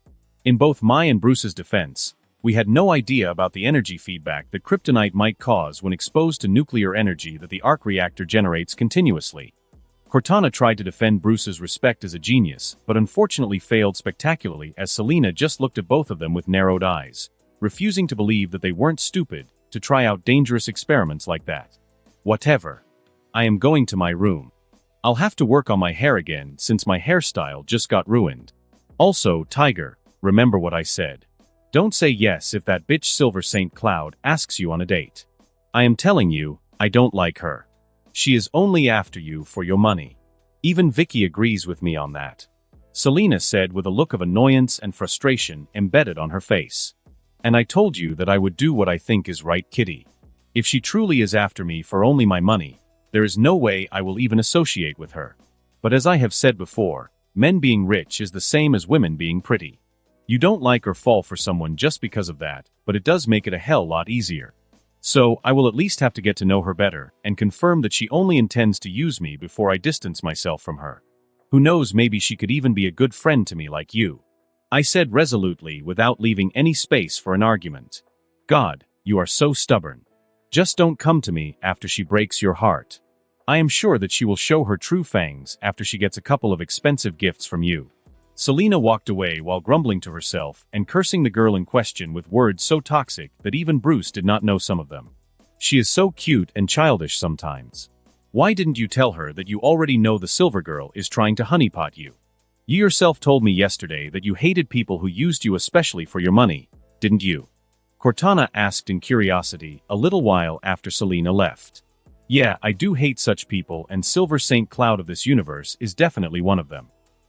In both my and Bruce's defense, we had no idea about the energy feedback that kryptonite might cause when exposed to nuclear energy that the arc reactor generates continuously. Cortana tried to defend Bruce's respect as a genius, but unfortunately failed spectacularly as Selina just looked at both of them with narrowed eyes, refusing to believe that they weren't stupid to try out dangerous experiments like that. Whatever. I am going to my room. I'll have to work on my hair again since my hairstyle just got ruined. Also, Tiger, remember what I said. Don't say yes if that bitch Silver St. Cloud asks you on a date. I am telling you, I don't like her. She is only after you for your money. Even Vicky agrees with me on that. Selina said with a look of annoyance and frustration embedded on her face. And I told you that I would do what I think is right, kitty. If she truly is after me for only my money, there is no way I will even associate with her. But as I have said before, men being rich is the same as women being pretty. You don't like or fall for someone just because of that, but it does make it a hell lot easier. So, I will at least have to get to know her better, and confirm that she only intends to use me before I distance myself from her. Who knows, maybe she could even be a good friend to me like you. I said resolutely, without leaving any space for an argument. God, you are so stubborn. Just don't come to me after she breaks your heart. I am sure that she will show her true fangs after she gets a couple of expensive gifts from you. Selena walked away while grumbling to herself and cursing the girl in question with words so toxic that even Bruce did not know some of them. She is so cute and childish sometimes. Why didn't you tell her that you already know the silver girl is trying to honeypot you? You yourself told me yesterday that you hated people who used you especially for your money, didn't you? Cortana asked in curiosity a little while after Selena left. Yeah, I do hate such people, and Silver St. Cloud of this universe is definitely one of them.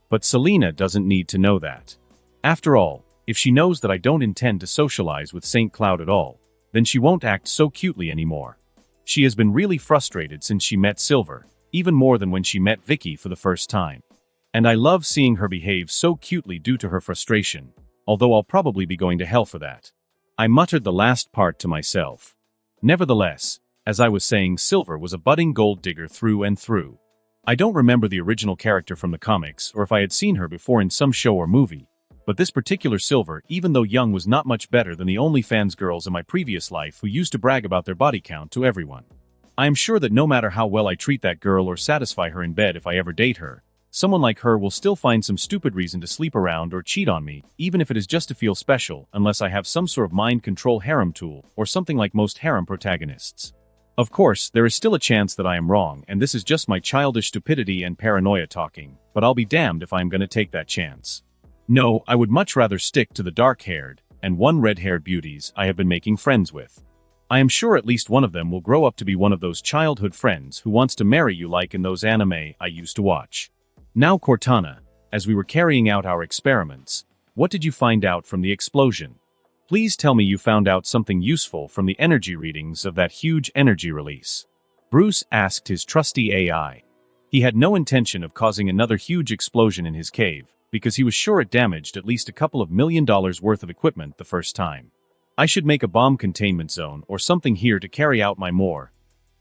But Selena doesn't need to know that. After all, if she knows that I don't intend to socialize with St. Cloud at all, then she won't act so cutely anymore. She has been really frustrated since she met Silver, even more than when she met Vicky for the first time. And I love seeing her behave so cutely due to her frustration, although I'll probably be going to hell for that. I muttered the last part to myself. Nevertheless, as I was saying, Silver was a budding gold digger through and through. I don't remember the original character from the comics or if I had seen her before in some show or movie, but this particular Silver, even though young, was not much better than the OnlyFans girls in my previous life who used to brag about their body count to everyone. I am sure that no matter how well I treat that girl or satisfy her in bed if I ever date her, someone like her will still find some stupid reason to sleep around or cheat on me, even if it is just to feel special, unless I have some sort of mind control harem tool or something like most harem protagonists. Of course, there is still a chance that I am wrong, and this is just my childish stupidity and paranoia talking, but I'll be damned if I am going to take that chance. No, I would much rather stick to the dark-haired and red-haired beauties I have been making friends with. I am sure at least one of them will grow up to be one of those childhood friends who wants to marry you like in those anime I used to watch. Now Cortana, as we were carrying out our experiments, what did you find out from the explosion? Please tell me you found out something useful from the energy readings of that huge energy release. Bruce asked his trusty AI. He had no intention of causing another huge explosion in his cave, because he was sure it damaged at least a couple of $1 million worth of equipment the first time. I should make a bomb containment zone or something here to carry out my more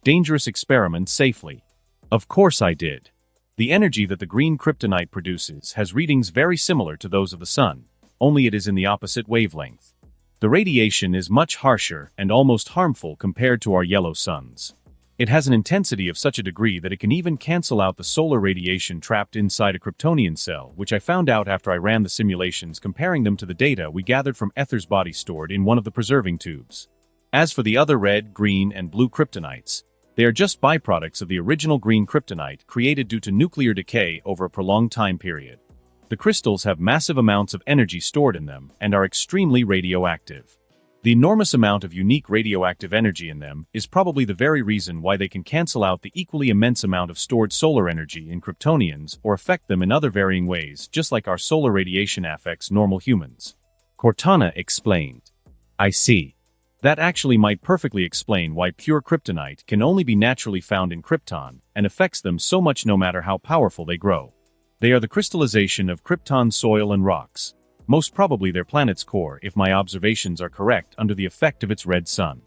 dangerous experiments safely. Of course I did. The energy that the green kryptonite produces has readings very similar to those of the sun, only it is in the opposite wavelength. The radiation is much harsher and almost harmful compared to our yellow suns. It has an intensity of such a degree that it can even cancel out the solar radiation trapped inside a Kryptonian cell, which I found out after I ran the simulations comparing them to the data we gathered from Ether's body stored in one of the preserving tubes. As for the other red, green, and blue kryptonites, they are just byproducts of the original green kryptonite created due to nuclear decay over a prolonged time period. The crystals have massive amounts of energy stored in them and are extremely radioactive. The enormous amount of unique radioactive energy in them is probably the very reason why they can cancel out the equally immense amount of stored solar energy in Kryptonians or affect them in other varying ways, just like our solar radiation affects normal humans. Cortana explained. I see. That actually might perfectly explain why pure kryptonite can only be naturally found in Krypton and affects them so much no matter how powerful they grow. They are the crystallization of Krypton soil and rocks, most probably their planet's core if my observations are correct under the effect of its red sun.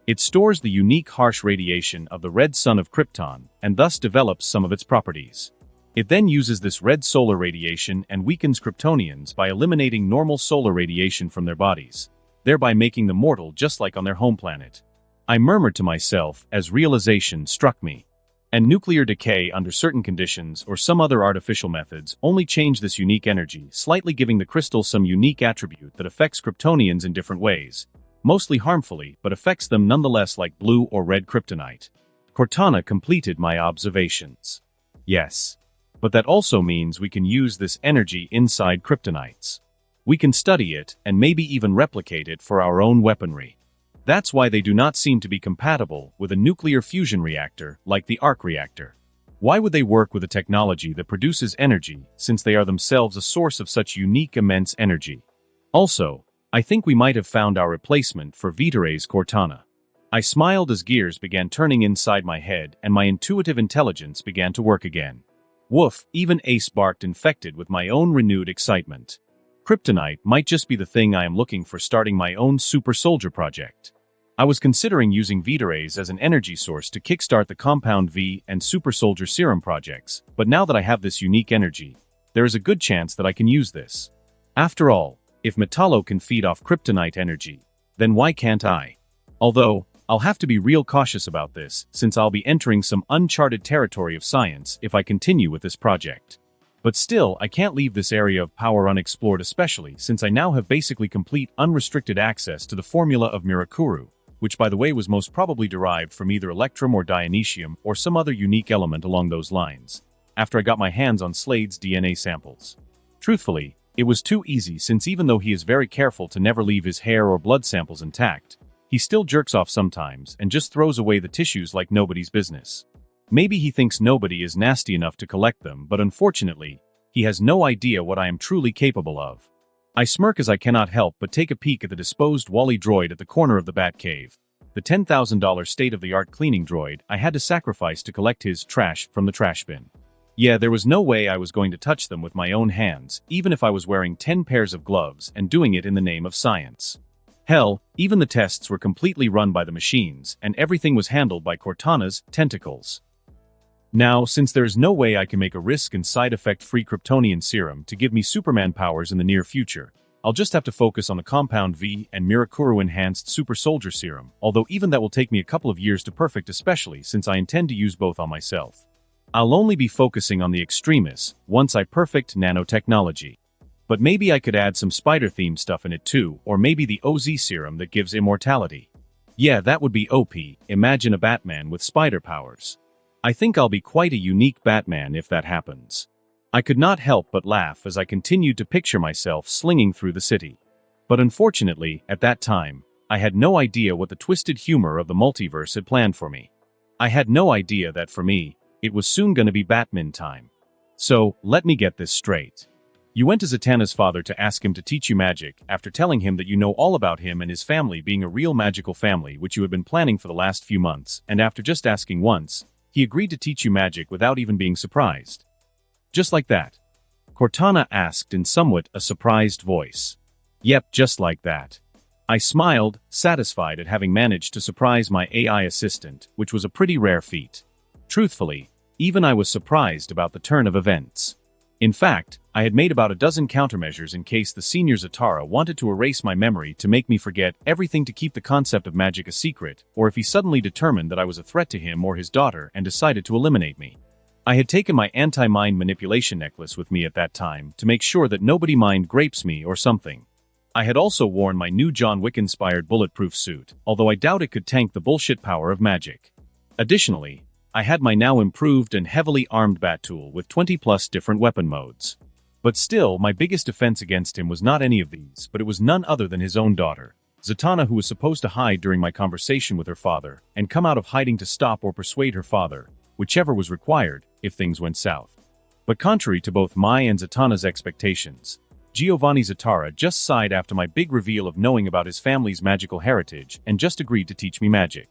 It stores the unique harsh radiation of the red sun of Krypton and thus develops some of its properties. It then uses this red solar radiation and weakens Kryptonians by eliminating normal solar radiation from their bodies, thereby making them mortal just like on their home planet. I murmured to myself as realization struck me. And nuclear decay under certain conditions or some other artificial methods only change this unique energy, slightly giving the crystal some unique attribute that affects Kryptonians in different ways, mostly harmfully, but affects them nonetheless like blue or red kryptonite. Cortana completed my observations. Yes. But that also means we can use this energy inside kryptonites. We can study it and maybe even replicate it for our own weaponry. That's why they do not seem to be compatible with a nuclear fusion reactor like the arc reactor. Why would they work with a technology that produces energy since they are themselves a source of such unique immense energy? Also, I think we might have found our replacement for Vitare's Cortana. I smiled as gears began turning inside my head and my intuitive intelligence began to work again. Woof, even Ace barked, infected with my own renewed excitement. Kryptonite might just be the thing I am looking for starting my own super soldier project. I was considering using Vita Rays as an energy source to kickstart the Compound V and Super Soldier Serum projects, but now that I have this unique energy, there is a good chance that I can use this. After all, if Metallo can feed off kryptonite energy, then why can't I? Although, I'll have to be real cautious about this, since I'll be entering some uncharted territory of science if I continue with this project. But still, I can't leave this area of power unexplored, especially since I now have basically complete unrestricted access to the formula of Mirakuru, which by the way was most probably derived from either electrum or dionysium or some other unique element along those lines, after I got my hands on Slade's DNA samples. Truthfully, it was too easy, since even though he is very careful to never leave his hair or blood samples intact, he still jerks off sometimes and just throws away the tissues like nobody's business. Maybe he thinks nobody is nasty enough to collect them, but unfortunately, he has no idea what I am truly capable of. I smirk as I cannot help but take a peek at the disposed Wally droid at the corner of the Batcave, the $10,000 state-of-the-art cleaning droid I had to sacrifice to collect his trash from the trash bin. Yeah, there was no way I was going to touch them with my own hands, even if I was wearing 10 pairs of gloves and doing it in the name of science. Hell, even the tests were completely run by the machines, and everything was handled by Cortana's tentacles. Now, since there is no way I can make a risk and side effect-free Kryptonian serum to give me Superman powers in the near future, I'll just have to focus on the Compound V and Mirakuru-enhanced Super Soldier Serum, although even that will take me a couple of years to perfect, especially since I intend to use both on myself. I'll only be focusing on the extremis once I perfect nanotechnology. But maybe I could add some spider-themed stuff in it too, or maybe the OZ serum that gives immortality. Yeah, that would be OP. Imagine a Batman with spider powers. I think I'll be quite a unique Batman if that happens. I could not help but laugh as I continued to picture myself slinging through the city. But unfortunately, at that time, I had no idea what the twisted humor of the multiverse had planned for me. I had no idea that for me, it was soon gonna be Batman time. So, let me get this straight. You went to Zatanna's father to ask him to teach you magic after telling him that you know all about him and his family being a real magical family which you had been planning for the last few months, and after just asking once, he agreed to teach you magic without even being surprised. Just like that. Cortana asked in somewhat a surprised voice. Yep, just like that. I smiled, satisfied at having managed to surprise my AI assistant, which was a pretty rare feat. Truthfully, even I was surprised about the turn of events. In fact, I had made about a dozen countermeasures in case the senior Zatara wanted to erase my memory to make me forget everything to keep the concept of magic a secret, or if he suddenly determined that I was a threat to him or his daughter and decided to eliminate me. I had taken my anti-mind manipulation necklace with me at that time to make sure that nobody mind grapes me or something. I had also worn my new John Wick-inspired bulletproof suit, although I doubt it could tank the bullshit power of magic. Additionally, I had my now improved and heavily armed bat tool with 20+ different weapon modes. But still, my biggest defense against him was not any of these, but it was none other than his own daughter, Zatanna, who was supposed to hide during my conversation with her father, and come out of hiding to stop or persuade her father, whichever was required, if things went south. But contrary to both my and Zatanna's expectations, Giovanni Zatara just sighed after my big reveal of knowing about his family's magical heritage and just agreed to teach me magic.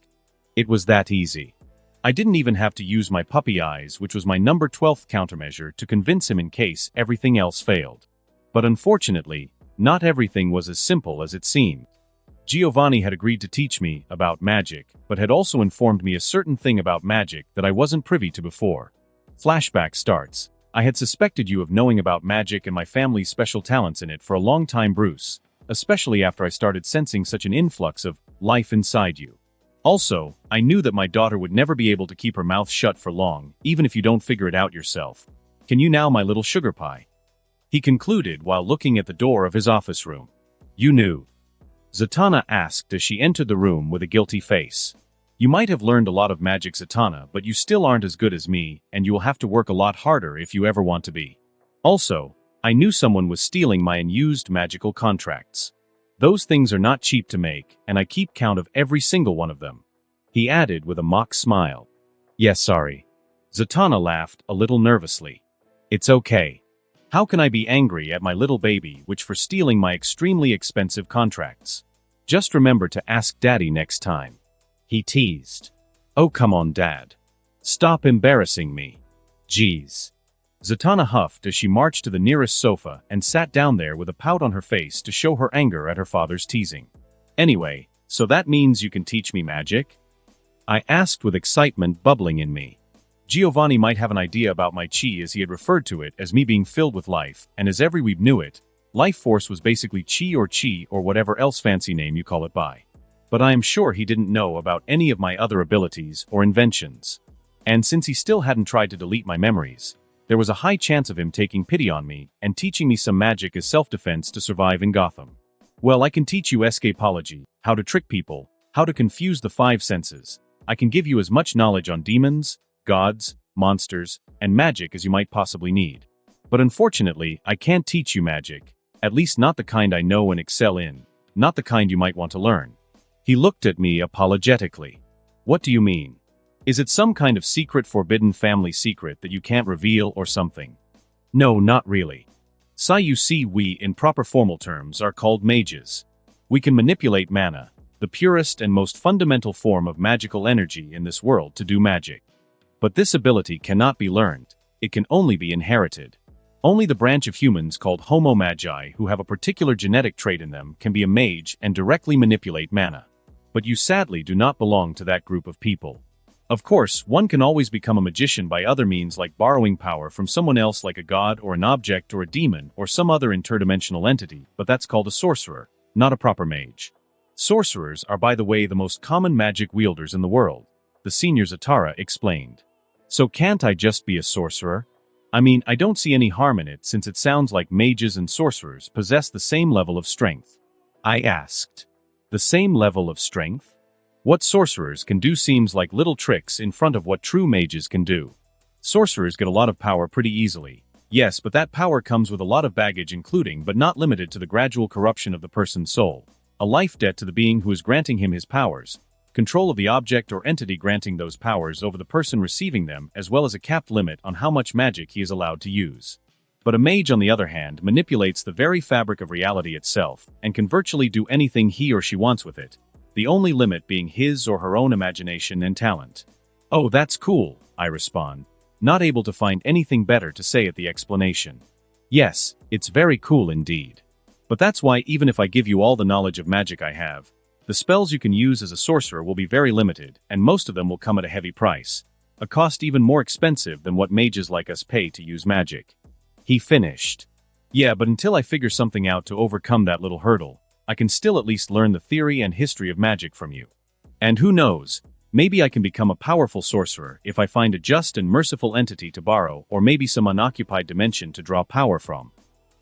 It was that easy. I didn't even have to use my puppy eyes, which was my number 12th countermeasure, to convince him in case everything else failed. But unfortunately, not everything was as simple as it seemed. Giovanni had agreed to teach me about magic, but had also informed me a certain thing about magic that I wasn't privy to before. Flashback starts. I had suspected you of knowing about magic and my family's special talents in it for a long time, Bruce, especially after I started sensing such an influx of life inside you. Also, I knew that my daughter would never be able to keep her mouth shut for long, even if you don't figure it out yourself. Can you now, my little sugar pie? He concluded while looking at the door of his office room. You knew. Zatanna asked as she entered the room with a guilty face. You might have learned a lot of magic, Zatanna, but you still aren't as good as me, and you will have to work a lot harder if you ever want to be. Also, I knew someone was stealing my unused magical contracts. Those things are not cheap to make, and I keep count of every single one of them. He added with a mock smile. Yes, sorry. Zatanna laughed a little nervously. It's okay. How can I be angry at my little baby which for stealing my extremely expensive contracts? Just remember to ask Daddy next time. He teased. Oh, come on, Dad. Stop embarrassing me. Jeez. Zatanna huffed as she marched to the nearest sofa and sat down there with a pout on her face to show her anger at her father's teasing. Anyway, So that means you can teach me magic? I asked with excitement bubbling in me. Giovanni might have an idea about my chi, as he had referred to it as me being filled with life, and as every weeb knew it, life force was basically chi or whatever else fancy name you call it by. But I am sure he didn't know about any of my other abilities or inventions. And since he still hadn't tried to delete my memories, there was a high chance of him taking pity on me and teaching me some magic as self-defense to survive in Gotham. Well, I can teach you escapology, how to trick people, how to confuse the five senses. I can give you as much knowledge on demons, gods, monsters, and magic as you might possibly need. But unfortunately, I can't teach you magic, at least not the kind I know and excel in, not the kind you might want to learn. He looked at me apologetically. What do you mean? Is it some kind of secret, forbidden family secret that you can't reveal or something? No, not really. You see, we, in proper formal terms, are called mages. We can manipulate mana, the purest and most fundamental form of magical energy in this world, to do magic. But this ability cannot be learned. It can only be inherited. Only the branch of humans called Homo Magi, who have a particular genetic trait in them, can be a mage and directly manipulate mana. But you sadly do not belong to that group of people. Of course, one can always become a magician by other means, like borrowing power from someone else, like a god or an object or a demon or some other interdimensional entity, but that's called a sorcerer, not a proper mage. Sorcerers are, by the way, the most common magic wielders in the world, the senior Zatara explained. So can't I just be a sorcerer? I mean, I don't see any harm in it, since it sounds like mages and sorcerers possess the same level of strength. I asked. The same level of strength? What sorcerers can do seems like little tricks in front of what true mages can do. Sorcerers get a lot of power pretty easily. Yes, but that power comes with a lot of baggage, including but not limited to the gradual corruption of the person's soul, a life debt to the being who is granting him his powers, control of the object or entity granting those powers over the person receiving them, as well as a capped limit on how much magic he is allowed to use. But a mage, on the other hand, manipulates the very fabric of reality itself, and can virtually do anything he or she wants with it, the only limit being his or her own imagination and talent. Oh, that's cool, I respond, not able to find anything better to say at the explanation. Yes, it's very cool indeed. But that's why, even if I give you all the knowledge of magic I have, the spells you can use as a sorcerer will be very limited, and most of them will come at a heavy price, a cost even more expensive than what mages like us pay to use magic. He finished. Yeah, but until I figure something out to overcome that little hurdle, I can still at least learn the theory and history of magic from you. And who knows, maybe I can become a powerful sorcerer if I find a just and merciful entity to borrow, or maybe some unoccupied dimension to draw power from.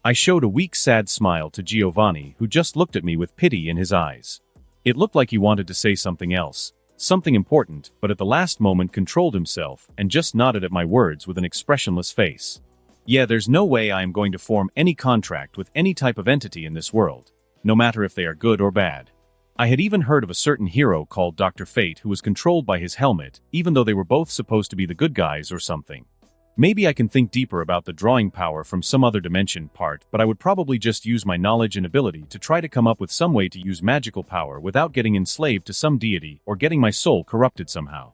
I showed a weak, sad smile to Giovanni, who just looked at me with pity in his eyes. It looked like he wanted to say something else, something important, but at the last moment controlled himself and just nodded at my words with an expressionless face. Yeah, there's no way I am going to form any contract with any type of entity in this world, no matter if they are good or bad. I had even heard of a certain hero called Dr. Fate who was controlled by his helmet, even though they were both supposed to be the good guys or something. Maybe I can think deeper about the drawing power from some other dimension part, but I would probably just use my knowledge and ability to try to come up with some way to use magical power without getting enslaved to some deity or getting my soul corrupted somehow.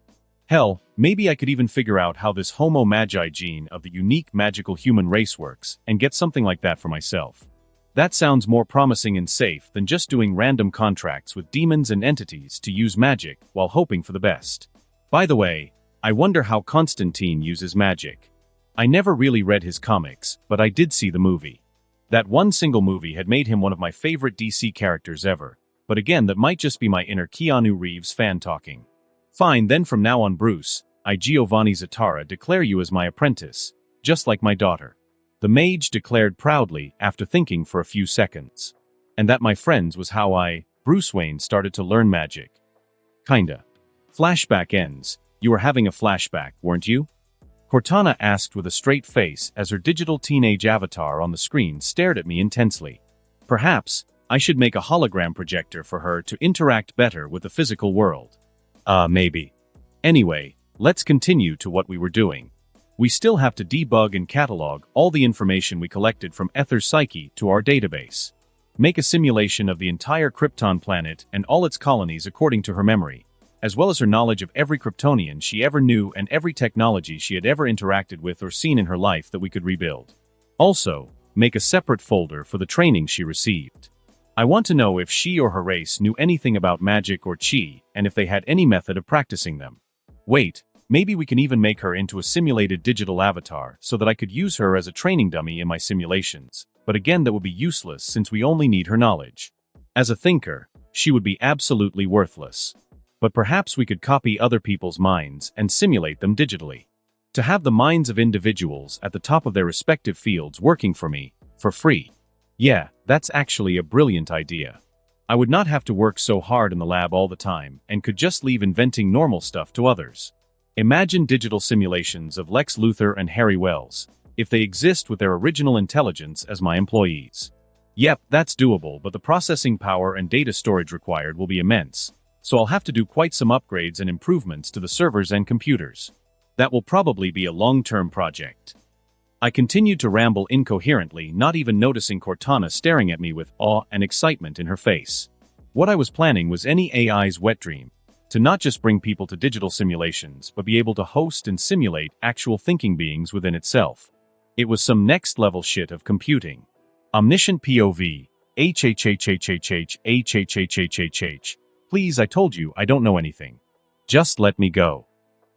Hell, maybe I could even figure out how this Homo Magi gene of the unique magical human race works and get something like that for myself. That sounds more promising and safe than just doing random contracts with demons and entities to use magic while hoping for the best. By the way, I wonder how Constantine uses magic. I never really read his comics, but I did see the movie. That one single movie had made him one of my favorite DC characters ever, but again, that might just be my inner Keanu Reeves fan talking. Fine, then from now on, Bruce, I, Giovanni Zatara, declare you as my apprentice, just like my daughter. The mage declared proudly after thinking for a few seconds. And that, my friends, was how I, Bruce Wayne, started to learn magic. Kinda. Flashback ends. You were having a flashback, weren't you? Cortana asked with a straight face as her digital teenage avatar on the screen stared at me intensely. Perhaps, I should make a hologram projector for her to interact better with the physical world. Maybe. Anyway, let's continue to what we were doing. We still have to debug and catalog all the information we collected from Ether's psyche to our database. Make a simulation of the entire Krypton planet and all its colonies according to her memory, as well as her knowledge of every Kryptonian she ever knew and every technology she had ever interacted with or seen in her life that we could rebuild. Also, make a separate folder for the training she received. I want to know if she or her race knew anything about magic or chi, and if they had any method of practicing them. Wait, maybe we can even make her into a simulated digital avatar so that I could use her as a training dummy in my simulations. But again, that would be useless since we only need her knowledge. As a thinker, she would be absolutely worthless. But perhaps we could copy other people's minds and simulate them digitally. To have the minds of individuals at the top of their respective fields working for me, for free. Yeah, that's actually a brilliant idea. I would not have to work so hard in the lab all the time and could just leave inventing normal stuff to others. Imagine digital simulations of Lex Luthor and Harry Wells, if they exist with their original intelligence as my employees. Yep, that's doable, but the processing power and data storage required will be immense, so I'll have to do quite some upgrades and improvements to the servers and computers. That will probably be a long-term project. I continued to ramble incoherently, not even noticing Cortana staring at me with awe and excitement in her face. What I was planning was any AI's wet dream, to not just bring people to digital simulations, but be able to host and simulate actual thinking beings within itself. It was some next-level shit of computing. Omniscient POV. HHHHHHHHHHH. Please, I told you, I don't know anything. Just let me go.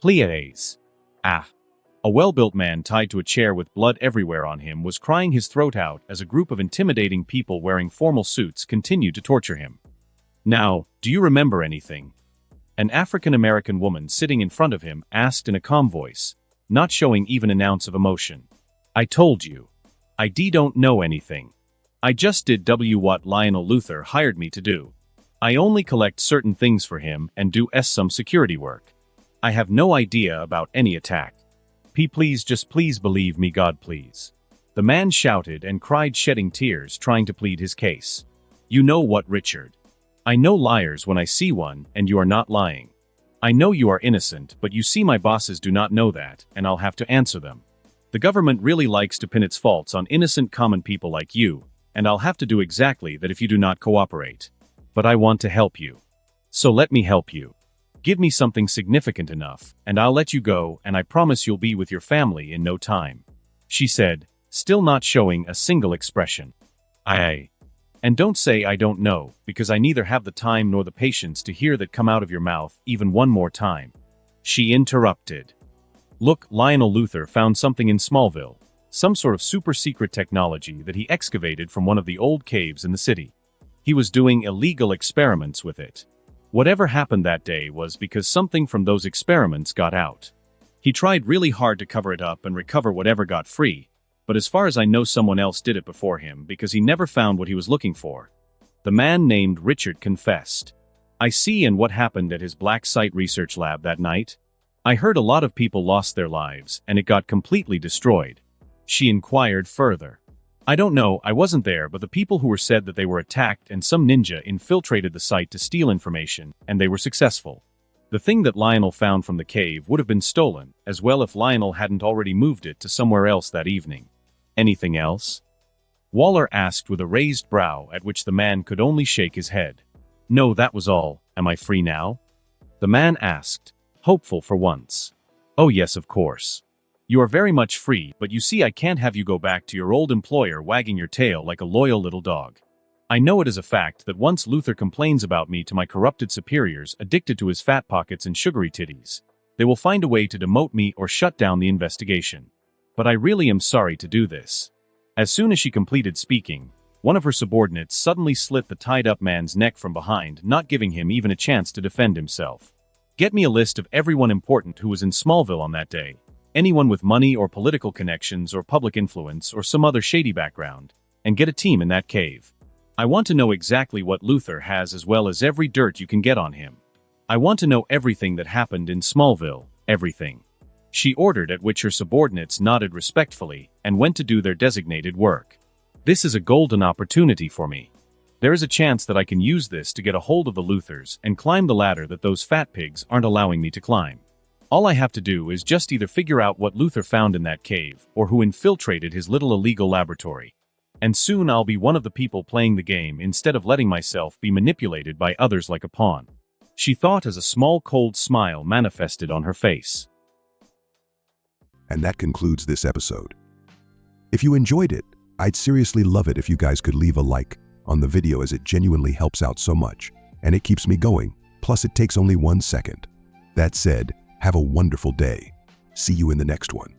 Please. Ah. A well-built man tied to a chair with blood everywhere on him was crying his throat out as a group of intimidating people wearing formal suits continued to torture him. Now, do you remember anything? An African-American woman sitting in front of him asked in a calm voice, not showing even an ounce of emotion. I told you. I don't know anything. I just did what Lionel Luthor hired me to do. I only collect certain things for him and do some security work. I have no idea about any attack. Please, just please believe me, God, please. The man shouted and cried, shedding tears, trying to plead his case. You know what, Richard? I know liars when I see one, and you are not lying. I know you are innocent, but you see my bosses do not know that, and I'll have to answer them. The government really likes to pin its faults on innocent common people like you, and I'll have to do exactly that if you do not cooperate. But I want to help you. So let me help you. Give me something significant enough, and I'll let you go, and I promise you'll be with your family in no time. She said, still not showing a single expression. And don't say I don't know, because I neither have the time nor the patience to hear that come out of your mouth even one more time. She interrupted. Look, Lionel Luthor found something in Smallville, some sort of super-secret technology that he excavated from one of the old caves in the city. He was doing illegal experiments with it. Whatever happened that day was because something from those experiments got out. He tried really hard to cover it up and recover whatever got free, but as far as I know someone else did it before him because he never found what he was looking for. The man named Richard confessed. I see. And what happened at his black site research lab that night? I heard a lot of people lost their lives and it got completely destroyed. She inquired further. I don't know, I wasn't there, but the people who were said that they were attacked and some ninja infiltrated the site to steal information, and they were successful. The thing that Lionel found from the cave would have been stolen, as well if Lionel hadn't already moved it to somewhere else that evening. Anything else? Waller asked with a raised brow at which the man could only shake his head. No, that was all. Am I free now? The man asked, hopeful for once. Oh yes, of course. You are very much free, but you see I can't have you go back to your old employer wagging your tail like a loyal little dog. I know it is a fact that once Luthor complains about me to my corrupted superiors addicted to his fat pockets and sugary titties, they will find a way to demote me or shut down the investigation. But I really am sorry to do this. As soon as she completed speaking, one of her subordinates suddenly slit the tied-up man's neck from behind, not giving him even a chance to defend himself. Get me a list of everyone important who was in Smallville on that day. Anyone with money or political connections or public influence or some other shady background, and get a team in that cave. I want to know exactly what Luthor has as well as every dirt you can get on him. I want to know everything that happened in Smallville, everything. She ordered, at which her subordinates nodded respectfully and went to do their designated work. This is a golden opportunity for me. There is a chance that I can use this to get a hold of the Luthors and climb the ladder that those fat pigs aren't allowing me to climb. All I have to do is just either figure out what Luthor found in that cave or who infiltrated his little illegal laboratory. And soon I'll be one of the people playing the game instead of letting myself be manipulated by others like a pawn. She thought as a small cold smile manifested on her face. And that concludes this episode. If you enjoyed it, I'd seriously love it if you guys could leave a like, on the video as it genuinely helps out so much, and it keeps me going, plus it takes only 1 second. That said, have a wonderful day. See you in the next one.